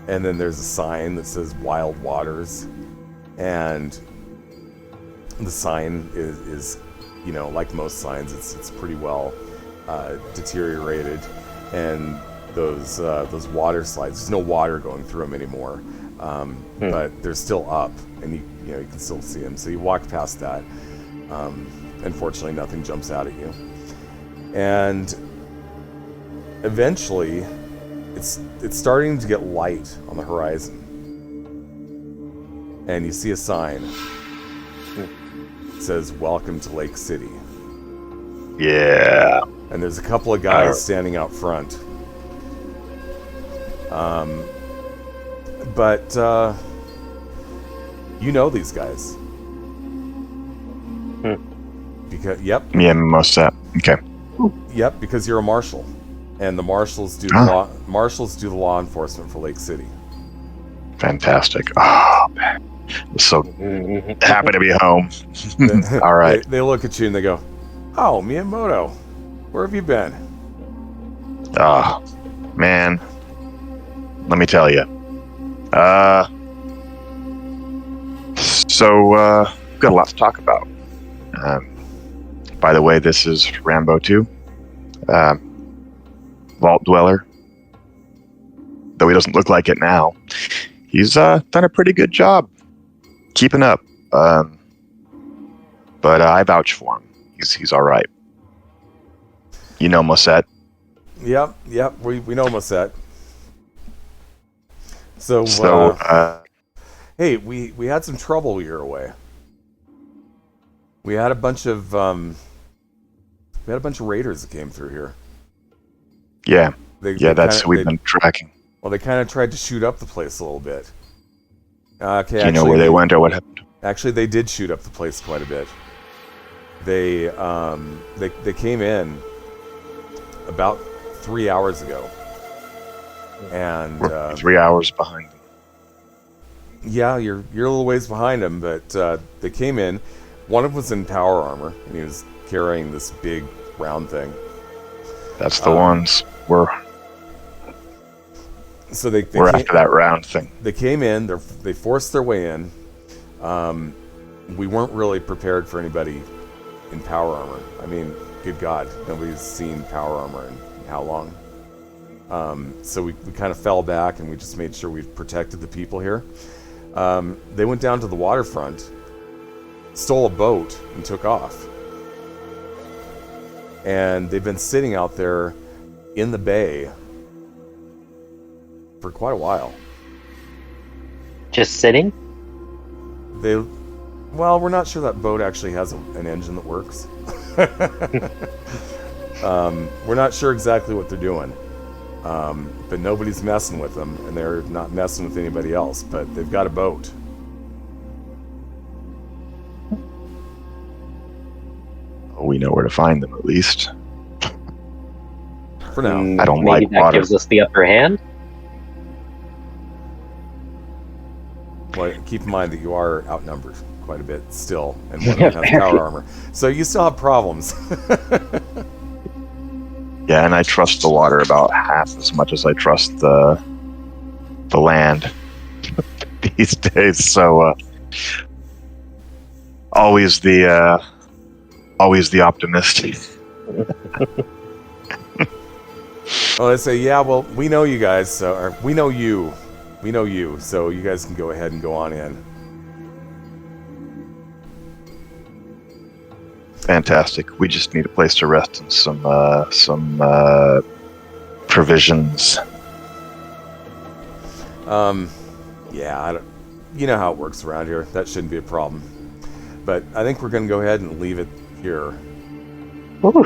And then there's a sign that says Wild Waters. And the sign is like most signs, it's pretty well deteriorated. And those water slides, there's no water going through them anymore. But they're still up, and you can still see them. So you walk past that. Unfortunately, nothing jumps out at you. And eventually, it's starting to get light on the horizon. And you see a sign. It says "Welcome to Lake City." Yeah. And there's a couple of guys standing out front. But you know these guys. Because Yeah, most that. Okay. Yep, because you're a marshal, and the marshals do marshals do the law enforcement for Lake City. Fantastic. Oh man, I'm so happy to be home. All right. They look at you and they go, "Oh, Miyamoto, where have you been?" Oh man, let me tell you. So we've got a lot to talk about. By the way, this is Rambo 2, Vault Dweller. Though he doesn't look like it now, he's done a pretty good job keeping up. But I vouch for him. He's all right. You know Mosset. Yep, we know Mosset. So hey, we had some trouble while you were away. We had a bunch of raiders that came through here. Yeah, that's who we've been tracking. Well, they kind of tried to shoot up the place a little bit. Okay, do you know where they went or what happened? Actually, they did shoot up the place quite a bit. They came in about 3 hours ago, and we're 3 hours behind them. Yeah, you're a little ways behind them, but they came in. One of them was in power armor, and he was carrying this big round thing. That's the ones we're after that round thing. They came in. They forced their way in. We weren't really prepared for anybody in power armor. I mean, good God, nobody's seen power armor in how long? So we kind of fell back, and we just made sure we protected the people here. They went down to the waterfront, stole a boat, and took off. And they've been sitting out there in the bay for quite a while. Just sitting? Well, we're not sure that boat actually has an engine that works. We're not sure exactly what they're doing. But nobody's messing with them, and they're not messing with anybody else, but they've got a boat. We know where to find them, at least. For now. I don't Maybe like that water. gives us the upper hand? Well, keep in mind that you are outnumbered quite a bit still, and one of them has power armor. So you still have problems. Yeah, and I trust the water about half as much as I trust the land these days. So always the optimist. Well, I say, yeah, well, we know you guys, or we know you, so you guys can go ahead and go on in. Fantastic. We just need a place to rest and some provisions. Yeah, you know how it works around here. That shouldn't be a problem. But I think we're going to go ahead and leave it here. Ooh.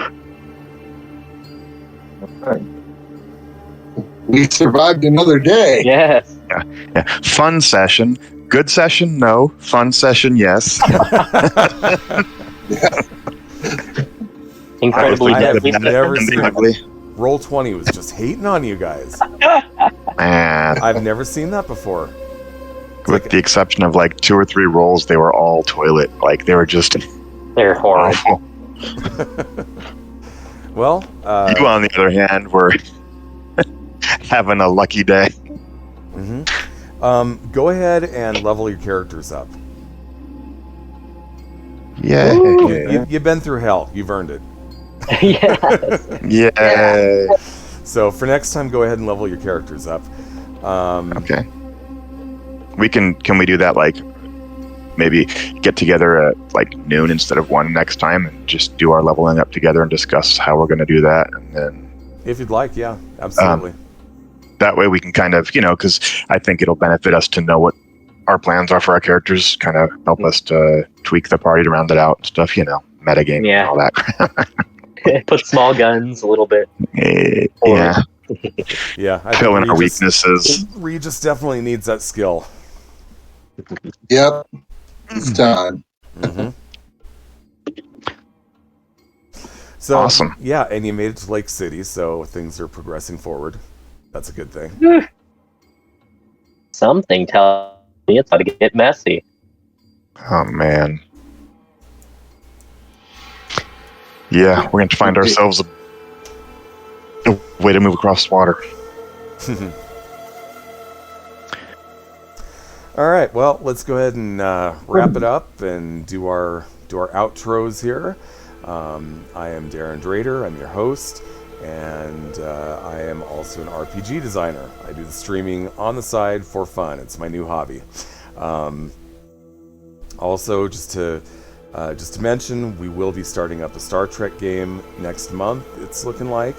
We survived another day. Yes. Yeah. Fun session. Good session, no. Fun session, yes. Incredibly deadly. I've never seen Roll20 was just hating on you guys. Man. I've never seen that before. With the exception of like 2 or 3 rolls, they were all toilet. Like they were just They're horrible. awful. Well, You, on the other hand, were having a lucky day. Mm-hmm. Go ahead and level your characters up. Yay. You've been through hell. You've earned it. Yes. Yay. So for next time, go ahead and level your characters up. Okay. Can we do that, like, maybe get together at like noon instead of 1 next time and just do our leveling up together and discuss how we're going to do that, and then If you'd like, yeah, absolutely. that way we can kind of, because I think it'll benefit us to know what our plans are for our characters, kind of help us to tweak the party to round it out and stuff, metagame and all that crap. Put small guns a little bit. Yeah. Yeah, I Fill think in our weaknesses. Regis definitely needs that skill. Yep. It's done. Mm-hmm. So, Awesome. Yeah, and you made it to Lake City, so things are progressing forward. That's a good thing. Something tells me it's about to get messy. Oh, man. Yeah, we're going to find ourselves a way to move across the water. All right, well, let's go ahead and wrap it up and do our outros here. I am Darren Drader. I'm your host, and I am also an RPG designer. I do the streaming on the side for fun. It's my new hobby. Also, just to mention, we will be starting up a Star Trek game next month. It's looking like.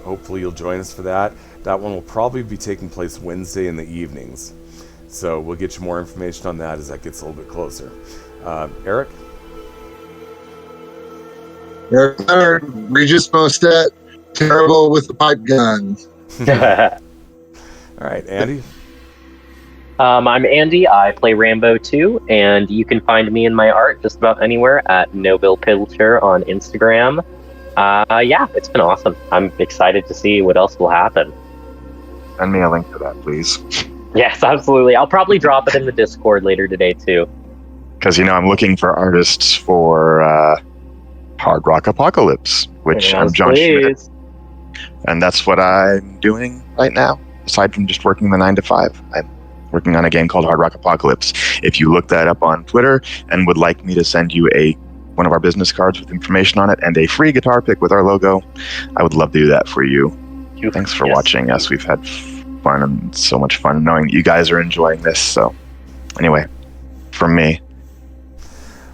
Hopefully, you'll join us for that. That one will probably be taking place Wednesday in the evenings. So we'll get you more information on that as that gets a little bit closer. Eric? Eric Leonard, Regis Mostet, terrible with the pipe gun. All right, Andy? I'm Andy. I play Rambo 2, and you can find me in my art just about anywhere at Noble Pilcher on Instagram. Yeah, it's been awesome. I'm excited to see what else will happen. Send me a link to that, please. Yes, absolutely. I'll probably drop it in the Discord later today, too. Because, I'm looking for artists for Hard Rock Apocalypse, which Yes, I'm John Schmidt. please. And that's what I'm doing right now. Aside from just working the 9 to 5, I'm working on a game called Hard Rock Apocalypse. If you look that up on Twitter and would like me to send you one of our business cards with information on it and a free guitar pick with our logo, I would love to do that for you. Thanks for watching us. We've had fun and so much fun knowing that you guys are enjoying this. So anyway, from me.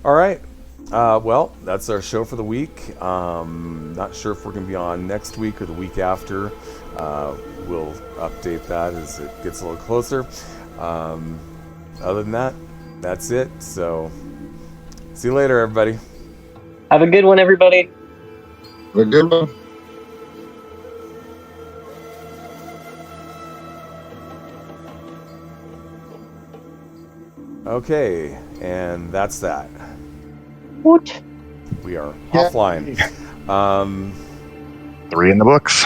All right. Well, that's our show for the week. Not sure if we're going to be on next week or the week after. We'll update that as it gets a little closer. Other than that, that's it. So see you later, everybody. Have a good one, everybody. A good one. Okay, and that's that. What? We are offline. 3 in the books.